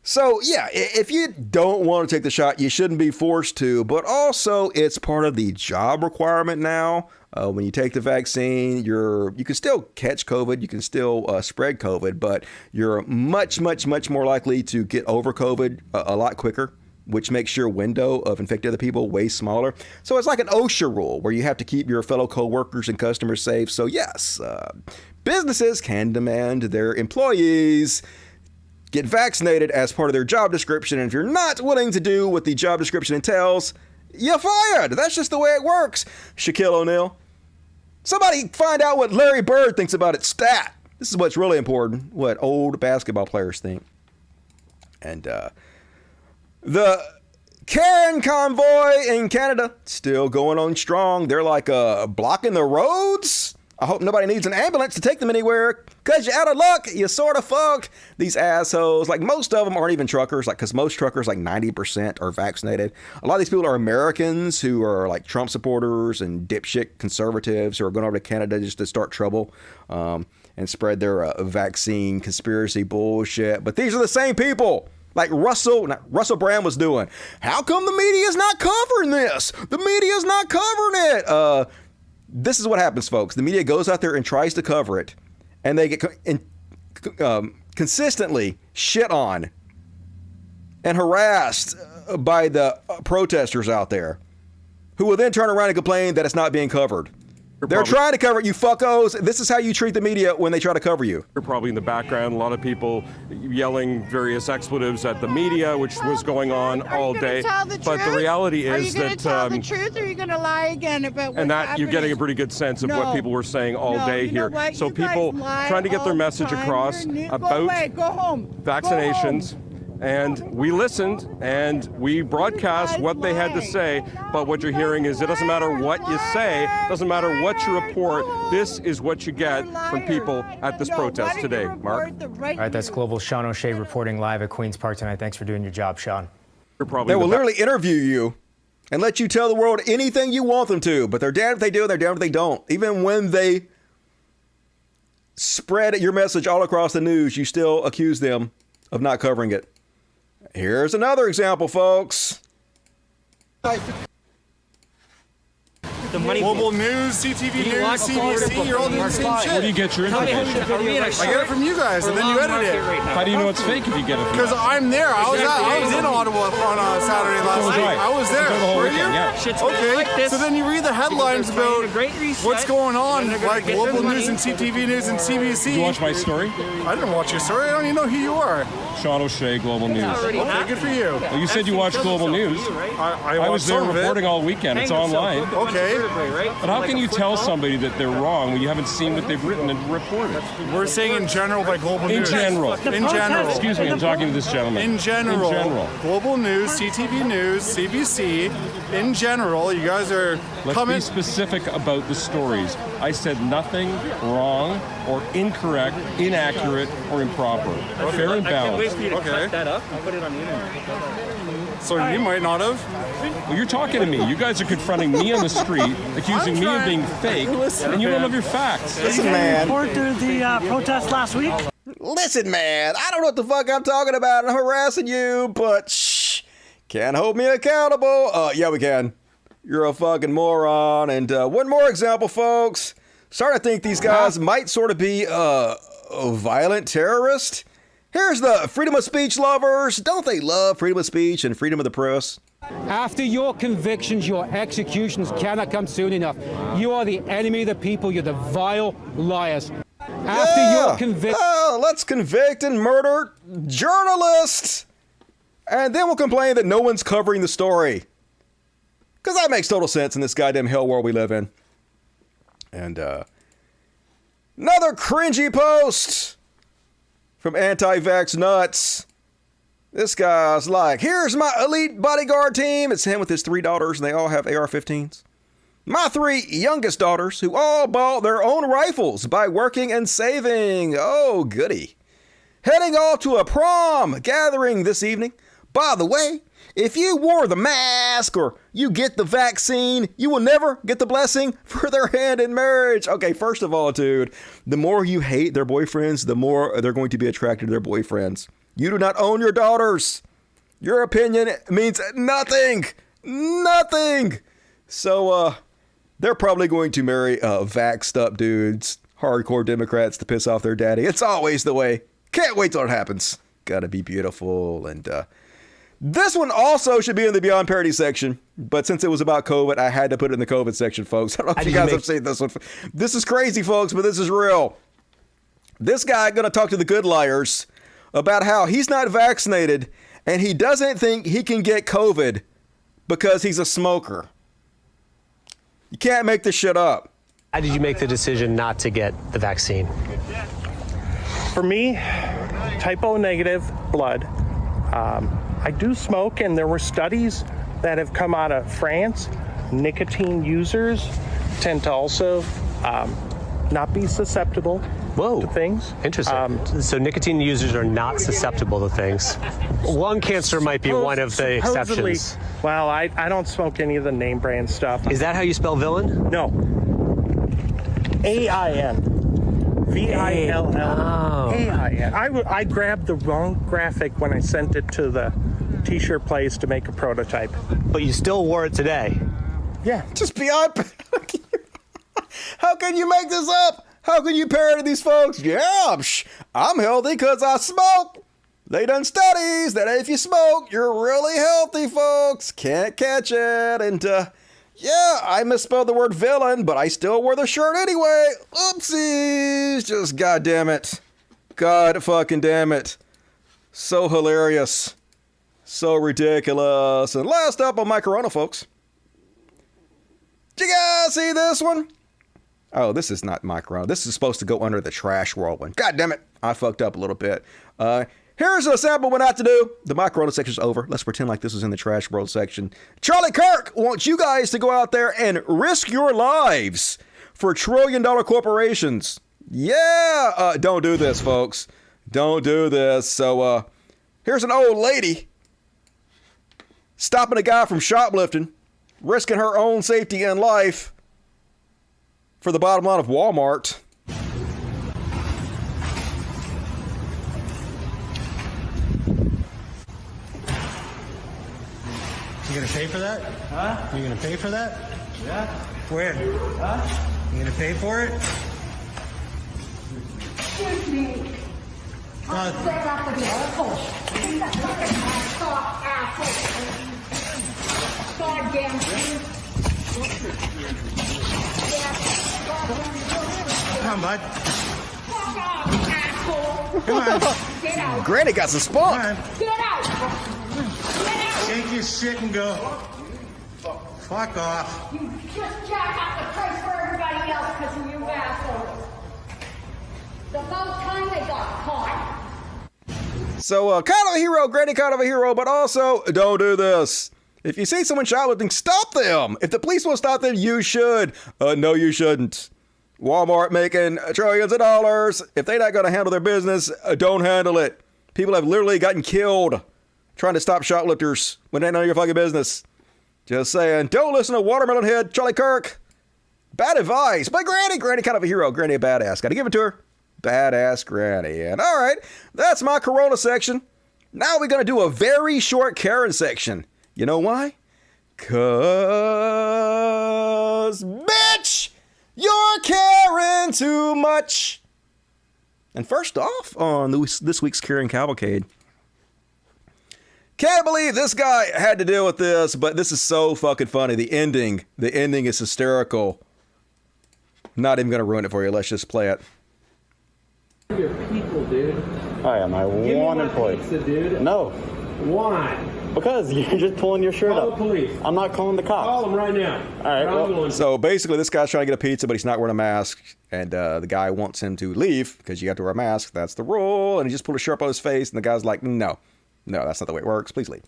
So, yeah, if you don't want to take the shot, you shouldn't be forced to. But also, it's part of the job requirement now. When you take the vaccine, you can still catch COVID, you can still spread COVID, but you're much, much, much more likely to get over COVID a lot quicker, which makes your window of infected other people way smaller. So it's like an OSHA rule where you have to keep your fellow coworkers and customers safe. So yes, businesses can demand their employees get vaccinated as part of their job description. And if you're not willing to do what the job description entails, you're fired. That's just the way it works. Shaquille O'Neal. Somebody find out what Larry Bird thinks about it. Stat. This is what's really important, what old basketball players think. And the Karen convoy in Canada, still going on strong. They're like blocking the roads. I hope nobody needs an ambulance to take them anywhere, because you're out of luck. You sort of fucked. These assholes, like most of them aren't even truckers, like, because most truckers, like 90% are vaccinated. A lot of these people are Americans who are like Trump supporters and dipshit conservatives who are going over to Canada just to start trouble and spread their vaccine conspiracy bullshit. But these are the same people. Like Russell Brand was doing. How come the media is not covering this? The media is not covering it. This is what happens, folks. The media goes out there and tries to cover it, and they get consistently shit on and harassed by the protesters out there, who will then turn around and complain that it's not being covered. They're trying to cover it, you fuckos. This is how you treat the media when they try to cover you. You're probably in the background, a lot of people yelling various expletives at the media, which was going on all day. But the reality is that... Are you going to tell the truth, or are you going to lie again about what's happening? You're getting a pretty good sense of what people were saying all day here. So people trying to get their message across about vaccinations. And we listened and we broadcast what they had to say. But what you're hearing is it doesn't matter what you say, doesn't matter what you report. This is what you get from people at this protest today. Mark? All right, that's Global Sean O'Shea reporting live at Queen's Park tonight. Thanks for doing your job, Sean. They will literally interview you and let you tell the world anything you want them to. But they're damned if they do, they're damned if they don't. Even when they spread your message all across the news, you still accuse them of not covering it. Here's another example, folks. Global News, CTV News, CBC, you're all doing the same shit. Where do you get your information? I get it from you guys, and then you edit it. How do you know it's fake if you get it from Because I'm there. I was in Ottawa on Saturday last night. I was there. Were you? Yeah. Okay, so then you read the headlines about what's going on, like Global News and CTV News and CBC. Did you watch my story? I didn't watch your story. I don't even know who you are. Sean O'Shea, Global News. Okay, good for you. Well, you said you watched Global News. I was there reporting all weekend. It's online. Okay. But how can you tell somebody that they're wrong when you haven't seen what they've written and reported? We're saying in general by Global News. In general. In general. Excuse me, I'm talking to this gentleman. In general. In general. Global News, CTV News, CBC. In general, you guys are coming. Let's be specific about the stories. I said nothing wrong or incorrect, inaccurate, or improper. Okay. Fair and balanced. Okay. That up and put it on the internet. So you might not have. Well, you're talking to me. You guys are confronting me on the street, accusing me of being fake, and you don't have your facts. Listen, man. Report the protest last week. Listen, man. I don't know what the fuck I'm talking about and harassing you, but can't hold me accountable. Yeah, we can. You're a fucking moron. And one more example, folks. Starting to think these guys might sort of be a violent terrorist. Here's the freedom of speech lovers. Don't they love freedom of speech and freedom of the press? After your convictions, your executions cannot come soon enough. You are the enemy of the people. You're the vile liars. After your conviction... let's convict and murder journalists. And then we'll complain that no one's covering the story. Because that makes total sense in this goddamn hell world we live in. And another cringy post from anti-vax nuts. This guy's like, here's my elite bodyguard team. It's him with his 3 daughters, and they all have AR-15s. My 3 youngest daughters, who all bought their own rifles by working and saving. Oh, goody. Heading off to a prom gathering this evening. By the way, if you wore the mask or you get the vaccine, you will never get the blessing for their hand in marriage. Okay, first of all, dude, the more you hate their boyfriends, the more they're going to be attracted to their boyfriends. You do not own your daughters. Your opinion means nothing. Nothing. So, they're probably going to marry vaxxed up dudes, hardcore Democrats to piss off their daddy. It's always the way. Can't wait till it happens. Gotta be beautiful. And this one also should be in the Beyond Parody section, but since it was about COVID, I had to put it in the COVID section, folks. I don't know if you guys have seen this one. This is crazy, folks, but this is real. This guy gonna talk to the good liars about how he's not vaccinated and he doesn't think he can get COVID because he's a smoker. You can't make this shit up. How did you make the decision not to get the vaccine? For me, type O negative blood. I do smoke, and there were studies that have come out of France. Nicotine users tend to also not be susceptible to things. Interesting. So nicotine users are not susceptible to things. Lung cancer might be one of the exceptions. Well, I don't smoke any of the name brand stuff. Is that how you spell villain? No. AIN. VILL. AIN. I grabbed the wrong graphic when I sent it to the t-shirt place to make a prototype. But you still wore it today. Yeah. Just beyond. How can you make this up? How can you parody these folks? Yeah, I'm healthy because I smoke. They done studies that if you smoke, you're really healthy, folks. Can't catch it. And, yeah, I misspelled the word villain, but I still wore the shirt anyway. Oopsies. Just goddamn it. God fucking damn it. So hilarious. So ridiculous. And last up on my Corona, folks. Did you guys see this one? Oh, this is not my Corona. This is supposed to go under the trash world one. God damn it. I fucked up a little bit. Here's a sample what not to do. The my Corona section is over. Let's pretend like this was in the trash world section. Charlie Kirk wants you guys to go out there and risk your lives for trillion-dollar corporations. Yeah. Don't do this, folks. Don't do this. So, here's an old lady stopping a guy from shoplifting, risking her own safety and life for the bottom line of Walmart. You gonna pay for that? Huh? You gonna pay for that? Yeah. Where? Huh? You gonna pay for it? Excuse me. I'm fed up with this bullshit. You got fucking asshole. Goddamn thing. Come on, bud. Fuck off, asshole. Come on. Get out. Granny got some spunk. Get out. Take your shit and go. Fuck off. You just jack up the price for everybody else because of you assholes. The about time they got caught. So, kind of a hero, Granny kind of a hero, but also, don't do this. If you see someone shoplifting, stop them. If the police will stop them, you should. No, you shouldn't. Walmart making trillions of dollars. If they're not going to handle their business, don't handle it. People have literally gotten killed trying to stop shoplifters when they know your fucking business. Just saying, don't listen to Watermelon Head Charlie Kirk. Bad advice. But Granny kind of a hero. Granny a badass. Gotta give it to her. Badass Granny. And all right, that's my Corona section. Now we're gonna do a very short Karen section. You know why? Cause bitch, you're caring too much. And first off on this week's Karen Cavalcade. Can't believe this guy had to deal with this, but this is so fucking funny. The ending is hysterical. Not even gonna ruin it for you. Let's just play it. Your people, dude. I am my one employee. Pizza, dude. No. Why? Because you're just pulling your shirt Call up. the police. I'm not calling the cops. Call them right now. All right. Well, so basically, this guy's trying to get a pizza, but he's not wearing a mask, and the guy wants him to leave because you have to wear a mask. That's the rule. And he just pulled a shirt up on his face, and the guy's like, "No, that's not the way it works. Please leave."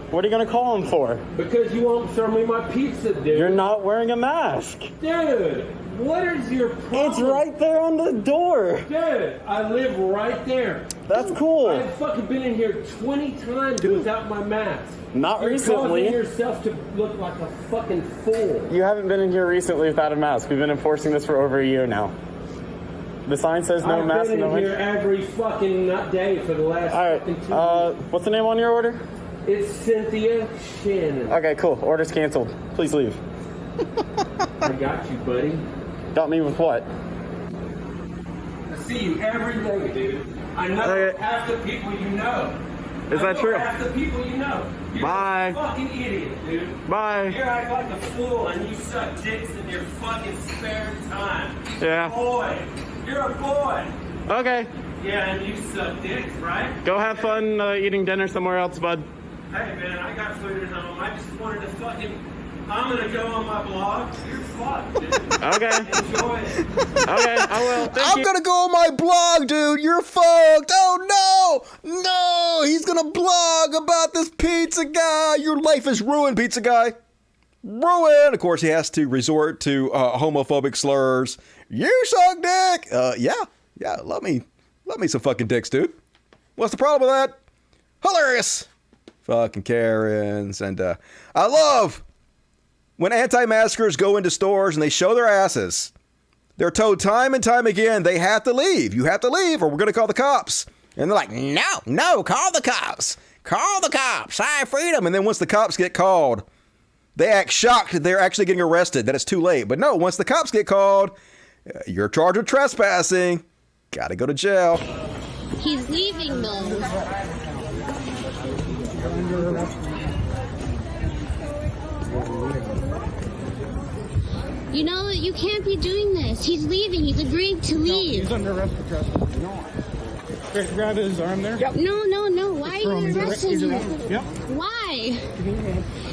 What are you gonna call him for? Because you won't serve me my pizza, dude. You're not wearing a mask. Dude. What is your problem? It's right there on the door. Dude, I live right there. That's cool. I've fucking been in here 20 times without my mask. Not You're recently. causing yourself to look like a fucking fool. You haven't been in here recently without a mask. We've been enforcing this for over a year now. The sign says no mask. I've been no in here every fucking day for the last fucking 2 weeks. What's the name on your order? It's Cynthia Shannon. Okay, cool. Order's canceled. Please leave. I got you, buddy. Got me with what? I see you every day, dude. I know half the people you know. Is that true? Half the people you know. You're Bye. a fucking idiot, dude. Bye. You act like a fool and you suck dicks in your fucking spare time. Yeah. Boy. You're a boy. Okay. Yeah, and you suck dicks, right? Go have fun eating dinner somewhere else, bud. Hey, man, I got food at home. I just wanted to fucking... I'm gonna go on my blog. You're fucked, dude. Okay. Enjoy it. Okay, I will. I'm gonna go on my blog, dude. You're fucked. Oh no, no. He's gonna blog about this pizza guy. Your life is ruined, pizza guy. Ruined. Of course, he has to resort to homophobic slurs. You suck dick. Yeah. Love me some fucking dicks, dude. What's the problem with that? Hilarious. Fucking Karens. And I love when anti-maskers go into stores and they show their asses. They're told time and time again they have to leave. You have to leave or we're going to call the cops. And they're like, no, call the cops. Call the cops. I have freedom. And then once the cops get called, they act shocked that they're actually getting arrested, that it's too late. But no, once the cops get called, you're charged with trespassing. Gotta go to jail. He's leaving, though. You know, you can't be doing this. He's leaving. He's agreeing to leave. He's under arrest for trespassing. Grab his arm there. Yep. No. Why are you arresting him? Yep. Why?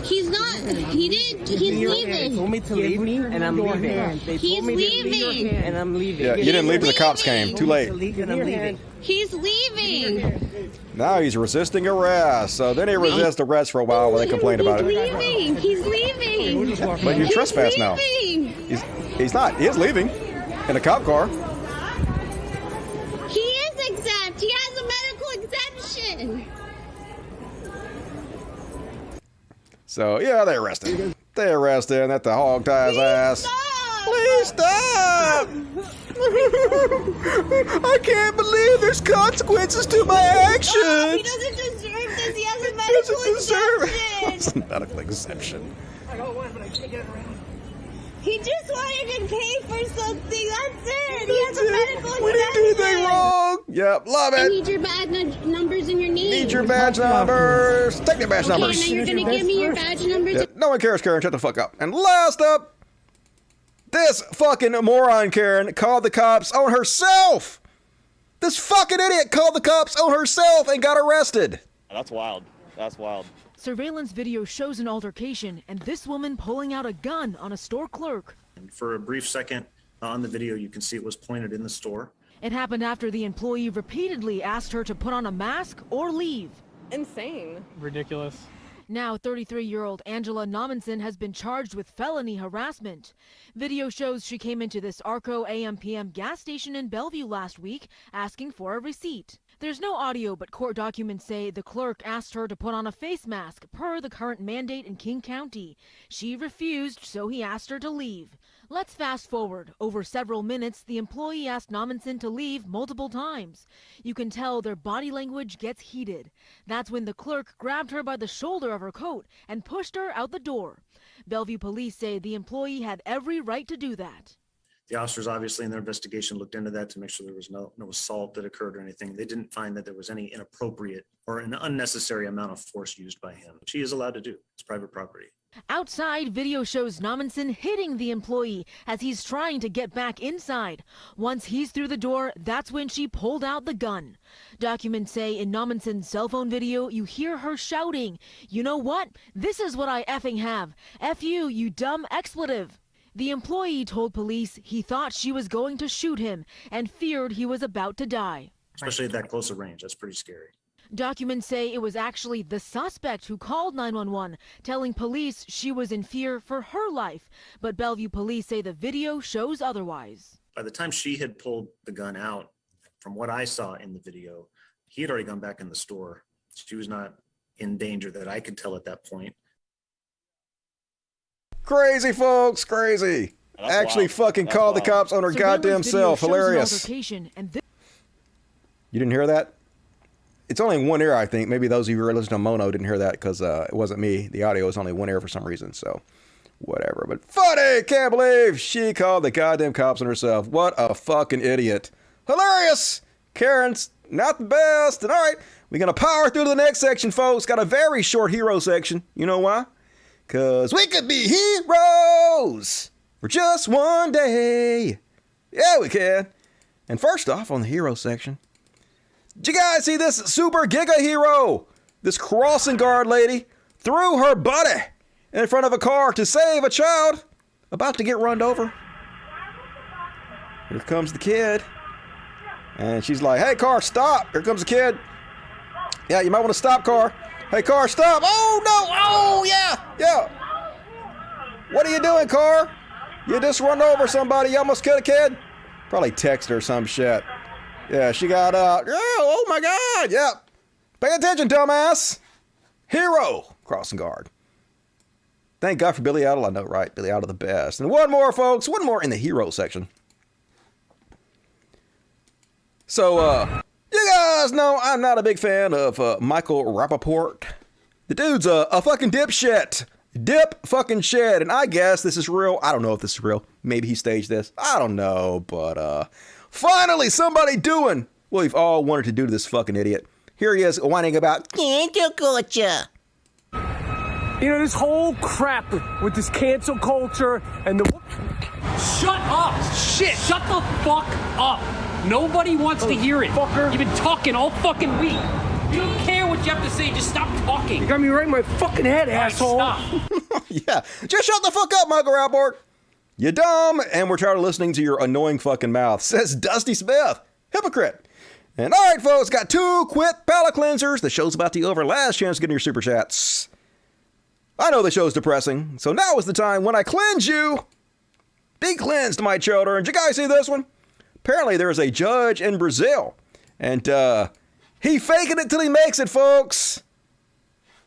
He's not. He did. He's leaving. They told me to leave, and I'm leaving. He's leaving. And I'm leaving. Yeah, you didn't leave till the cops came. Too late. And I'm leaving. He's leaving. Now he's resisting arrest. So then he resists arrest for a while while they complain about it. He's leaving. But you trespass now. He's not. He is leaving in a cop car. He is exempt. He has a medical exemption. So yeah, they arrested him. They arrested him. That the hog tie his ass. Please stop! I can't believe there's consequences to my actions. He doesn't deserve this. He has a medical exemption. It's a medical exemption. I got one, but I can't get it around. He just wanted to pay for something. That's it. He has a medical exemption. We didn't do anything wrong. Yep, love it. I need your badge numbers and your name. Need your badge numbers. Take their badge numbers. Okay, now you're going to give me your badge numbers. Yeah, no one cares, Karen. Shut the fuck up. And last up, this fucking moron Karen called the cops on herself. This fucking idiot called the cops on herself and got arrested. That's wild. That's wild. Surveillance video shows an altercation and this woman pulling out a gun on a store clerk. And for a brief second on the video, you can see it was pointed in the store. It happened after the employee repeatedly asked her to put on a mask or leave. Insane. Ridiculous. Now 33-year-old Angela Nominson has been charged with felony harassment. Video shows she came into this Arco AM/PM gas station in Bellevue last week asking for a receipt. There's no audio, but court documents say the clerk asked her to put on a face mask per the current mandate in King County. She refused, so he asked her to leave. Let's fast forward. Over several minutes, the employee asked Nominson to leave multiple times. You can tell their body language gets heated. That's when the clerk grabbed her by the shoulder of her coat and pushed her out the door. Bellevue police say the employee had every right to do that. The officers obviously in their investigation looked into that to make sure there was no assault that occurred or anything. They didn't find that there was any inappropriate or an unnecessary amount of force used by him. She is allowed to do. It's private property. Outside, video shows Nominson hitting the employee as he's trying to get back inside. Once he's through the door, that's when she pulled out the gun. Documents say in Nominson's cell phone video, you hear her shouting, "You know what? This is what I effing have. F you, you dumb expletive." The employee told police he thought she was going to shoot him and feared he was about to die. Especially at that close a range. That's pretty scary. Documents say it was actually the suspect who called 911, telling police she was in fear for her life. But Bellevue police say the video shows otherwise. By the time she had pulled the gun out, from what I saw in the video, he had already gone back in the store. She was not in danger that I could tell at that point. Crazy, folks, crazy. Actually fucking called the cops on her goddamn self. Hilarious. You didn't hear that? It's only in one ear, I think. Maybe those of you who are listening to Mono didn't hear that because it wasn't me. The audio was only one ear for some reason, so whatever. But funny, can't believe she called the goddamn cops on herself. What a fucking idiot. Hilarious. Karen's not the best. And all right, we're going to power through to the next section, folks. Got a very short hero section. You know why? Because we could be heroes for just one day. Yeah, we can. And first off, on the hero section, did you guys see this super giga hero? This crossing guard lady threw her body in front of a car to save a child about to get run over. Here comes the kid. And she's like, hey, car, stop. Here comes the kid. Yeah, you might want to stop, car. Hey, car, stop. Oh, no. Oh, yeah. What are you doing, car? You just run over somebody. You almost killed a kid. Probably text her some shit. Yeah, she got out. Oh my God. Yeah. Pay attention, dumbass. Hero. Crossing guard. Thank God for Billy Idol. I know, right? Billy Idol the best. And one more, folks. One more in the hero section. So, you guys know I'm not a big fan of Michael Rappaport. The dude's a fucking dipshit. Dip fucking shit. And I guess this is real. I don't know if this is real. Maybe he staged this. I don't know. But finally somebody doing what we've all wanted to do to this fucking idiot. Here he is whining about cancel culture. You know, this whole crap with this cancel culture and the... Shut up! Shit! Shut the fuck up! Nobody wants to hear it. Fucker. You've been talking all fucking week. You don't care what you have to say, just stop talking. You got me right in my fucking head, asshole. Stop. Yeah, just shut the fuck up, Michael Rapport. You dumb, and we're tired of listening to your annoying fucking mouth, says Dusty Smith. Hypocrite. And all right, folks, got 2 quick palate cleansers. The show's about to be over. Last chance to get in your super chats. I know the show's depressing, so now is the time when I cleanse you. Be cleansed, my children. Did you guys see this one? Apparently, there's a judge in Brazil, and he faking it till he makes it, folks.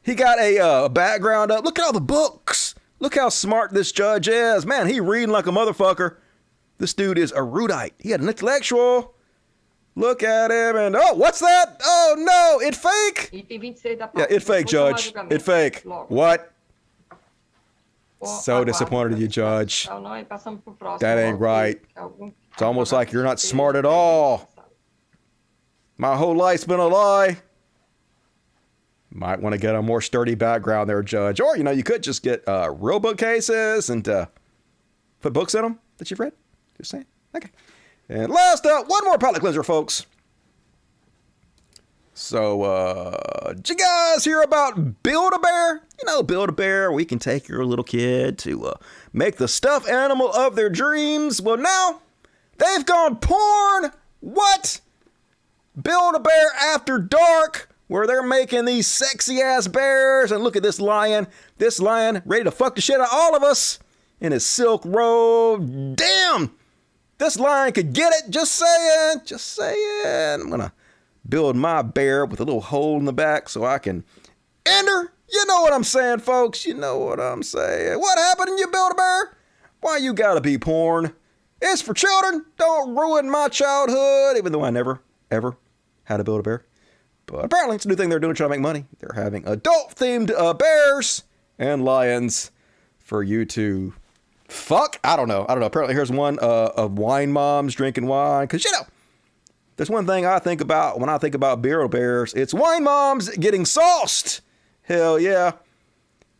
He got a background up. Look at all the books. Look how smart this judge is. Man, he reading like a motherfucker. This dude is a erudite. He had an intellectual. Look at him and, oh, what's that? Oh, no, it fake. Yeah, it fake, judge. It fake. What? So disappointed in you, judge. That ain't right. It's almost like you're not smart at all. My whole life's been a lie. Might want to get a more sturdy background there, judge. Or, you could just get real bookcases and put books in them that you've read. Just saying. Okay. And last up, one more palate cleanser, folks. So, did you guys hear about Build-A-Bear? Build-A-Bear, we can take your little kid to make the stuffed animal of their dreams. Well, now, they've gone porn. What? Build-A-Bear After Dark, where they're making these sexy-ass bears. And look at this lion. This lion ready to fuck the shit out of all of us in his silk robe. Damn! This lion could get it. Just saying. Just saying. I'm going to build my bear with a little hole in the back so I can enter. You know what I'm saying, folks. You know what I'm saying. What happened, you Build-A-Bear? Why you gotta be porn? It's for children. Don't ruin my childhood. Even though I never, ever had a Build-A-Bear. But apparently it's a new thing they're doing to try to make money. They're having adult-themed bears and lions for you to fuck. I don't know. Apparently here's one of wine moms drinking wine. Because, there's one thing I think about when I think about Build-A-Bears. It's wine moms getting sauced. Hell yeah.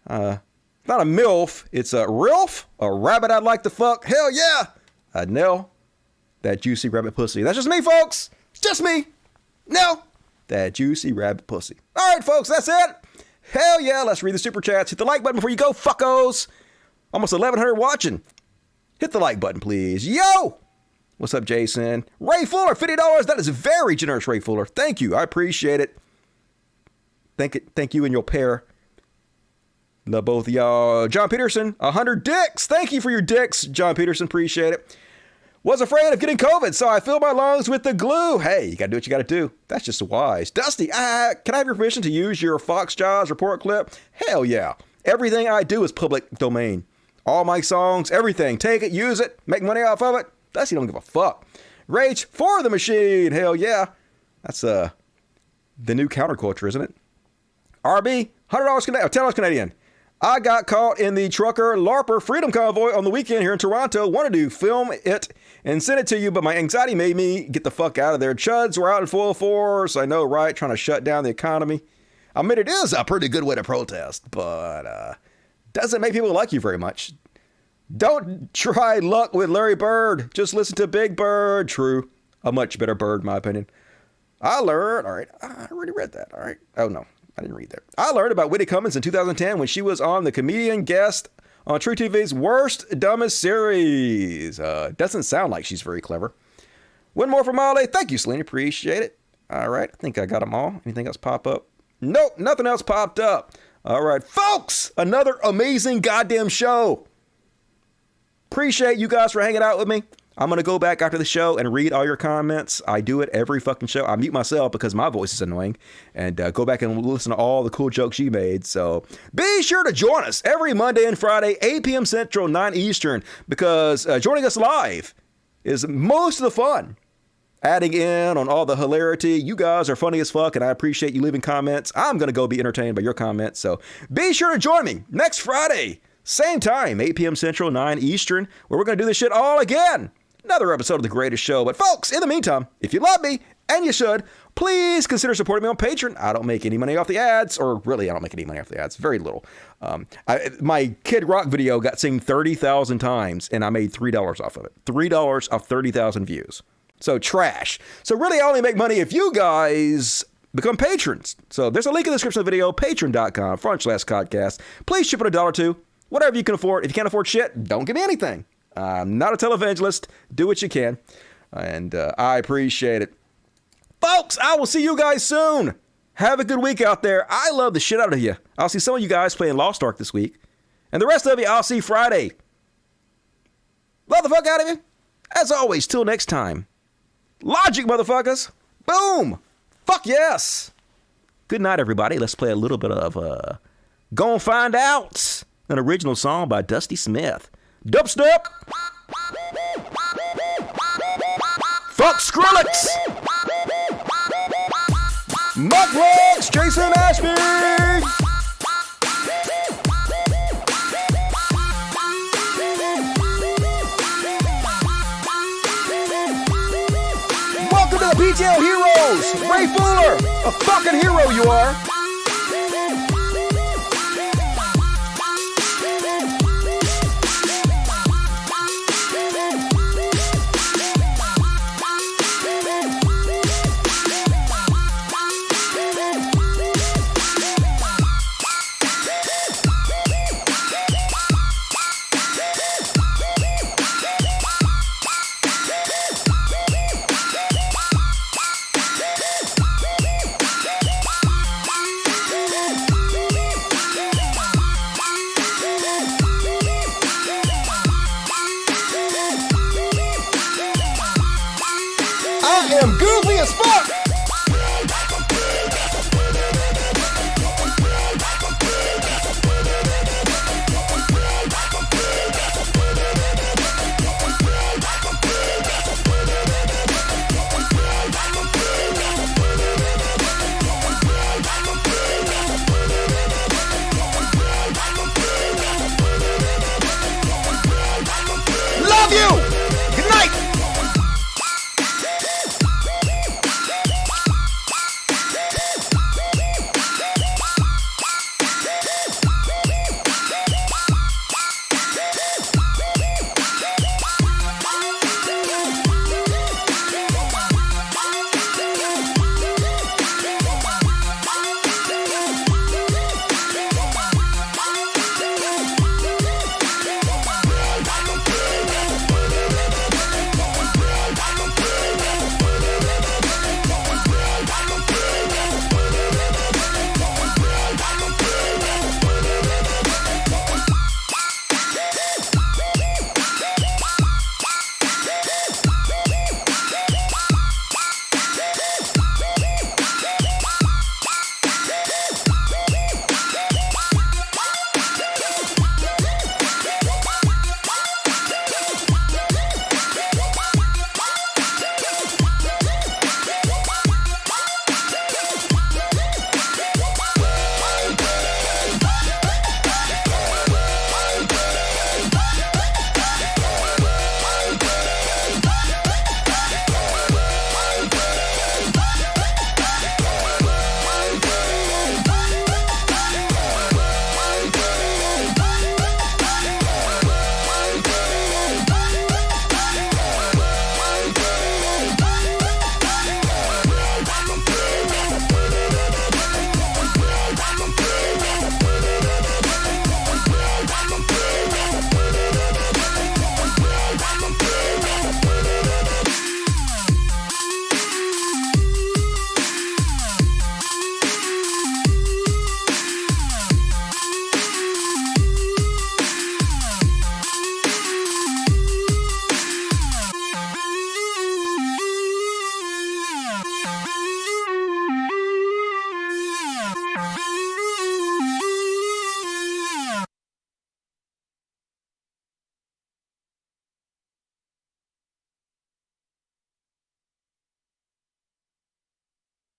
Not a MILF. It's a RILF. A rabbit I'd like to fuck. Hell yeah. I'd nail that juicy rabbit pussy. That's just me, folks. It's just me. No. That juicy rabbit pussy. All right, folks. That's it. Hell yeah. Let's read the super chats. Hit the like button before you go, fuckos. Almost 1,100 watching. Hit the like button, please. Yo. What's up, Jason? Ray Fuller, $50. That is very generous, Ray Fuller. Thank you. I appreciate it. Thank you and your pair. The both of y'all. John Peterson, 100 dicks. Thank you for your dicks, John Peterson. Appreciate it. Was afraid of getting COVID, so I filled my lungs with the glue. Hey, you gotta do what you gotta do. That's just wise. Dusty, can I have your permission to use your Fox Jaws report clip? Hell yeah. Everything I do is public domain. All my songs, everything. Take it, use it, make money off of it. Dusty don't give a fuck. Rage for the machine. Hell yeah. That's the new counterculture, isn't it? RB, $10 Canadian. I got caught in the trucker LARPer Freedom Convoy on the weekend here in Toronto. Wanted to film it and send it to you, but my anxiety made me get the fuck out of there. Chuds were out in full force. I know, right? Trying to shut down the economy. I mean, it is a pretty good way to protest, but doesn't make people like you very much. Don't try luck with Larry Bird. Just listen to Big Bird. True. A much better bird, in my opinion. I learned. All right. I already read that. All right. Oh, no. I didn't read that. I learned about Whitney Cummings in 2010 when she was on the comedian guest on True TV's Worst Dumbest Series. Doesn't sound like she's very clever. One more from Molly. Thank you, Selena. Appreciate it. All right. I think I got them all. Anything else pop up? Nope. Nothing else popped up. All right. Folks, another amazing goddamn show. Appreciate you guys for hanging out with me. I'm going to go back after the show and read all your comments. I do it every fucking show. I mute myself because my voice is annoying. And go back and listen to all the cool jokes you made. So be sure to join us every Monday and Friday, 8 p.m. Central, 9 Eastern. Because joining us live is most of the fun. Adding in on all the hilarity. You guys are funny as fuck, and I appreciate you leaving comments. I'm going to go be entertained by your comments. So be sure to join me next Friday. Same time, 8 p.m. Central, 9 Eastern, where we're going to do this shit all again. Another episode of The Greatest Show. But folks, in the meantime, if you love me, and you should, please consider supporting me on Patreon. I don't make any money off the ads, or really, I don't make any money off the ads. Very little. My Kid Rock video got seen 30,000 times, and I made $3 off of it. $3 off 30,000 views. So trash. So really, I only make money if you guys become patrons. So there's a link in the description of the video, patreon.com/podcast. Please ship it $1 or $2. Whatever you can afford. If you can't afford shit, don't give me anything. I'm not a televangelist. Do what you can. And I appreciate it. Folks, I will see you guys soon. Have a good week out there. I love the shit out of you. I'll see some of you guys playing Lost Ark this week. And the rest of you, I'll see Friday. Love the fuck out of you. As always, till next time. Logic, motherfuckers. Boom. Fuck yes. Good night, everybody. Let's play a little bit of Gon' Find Out, an original song by Dusty Smith. Dubstep. Fuck Skrillex. Mudblocks, Jason Ashby. Welcome to the PTL Heroes. Ray Fuller, a fucking hero you are. I am goofy as fuck!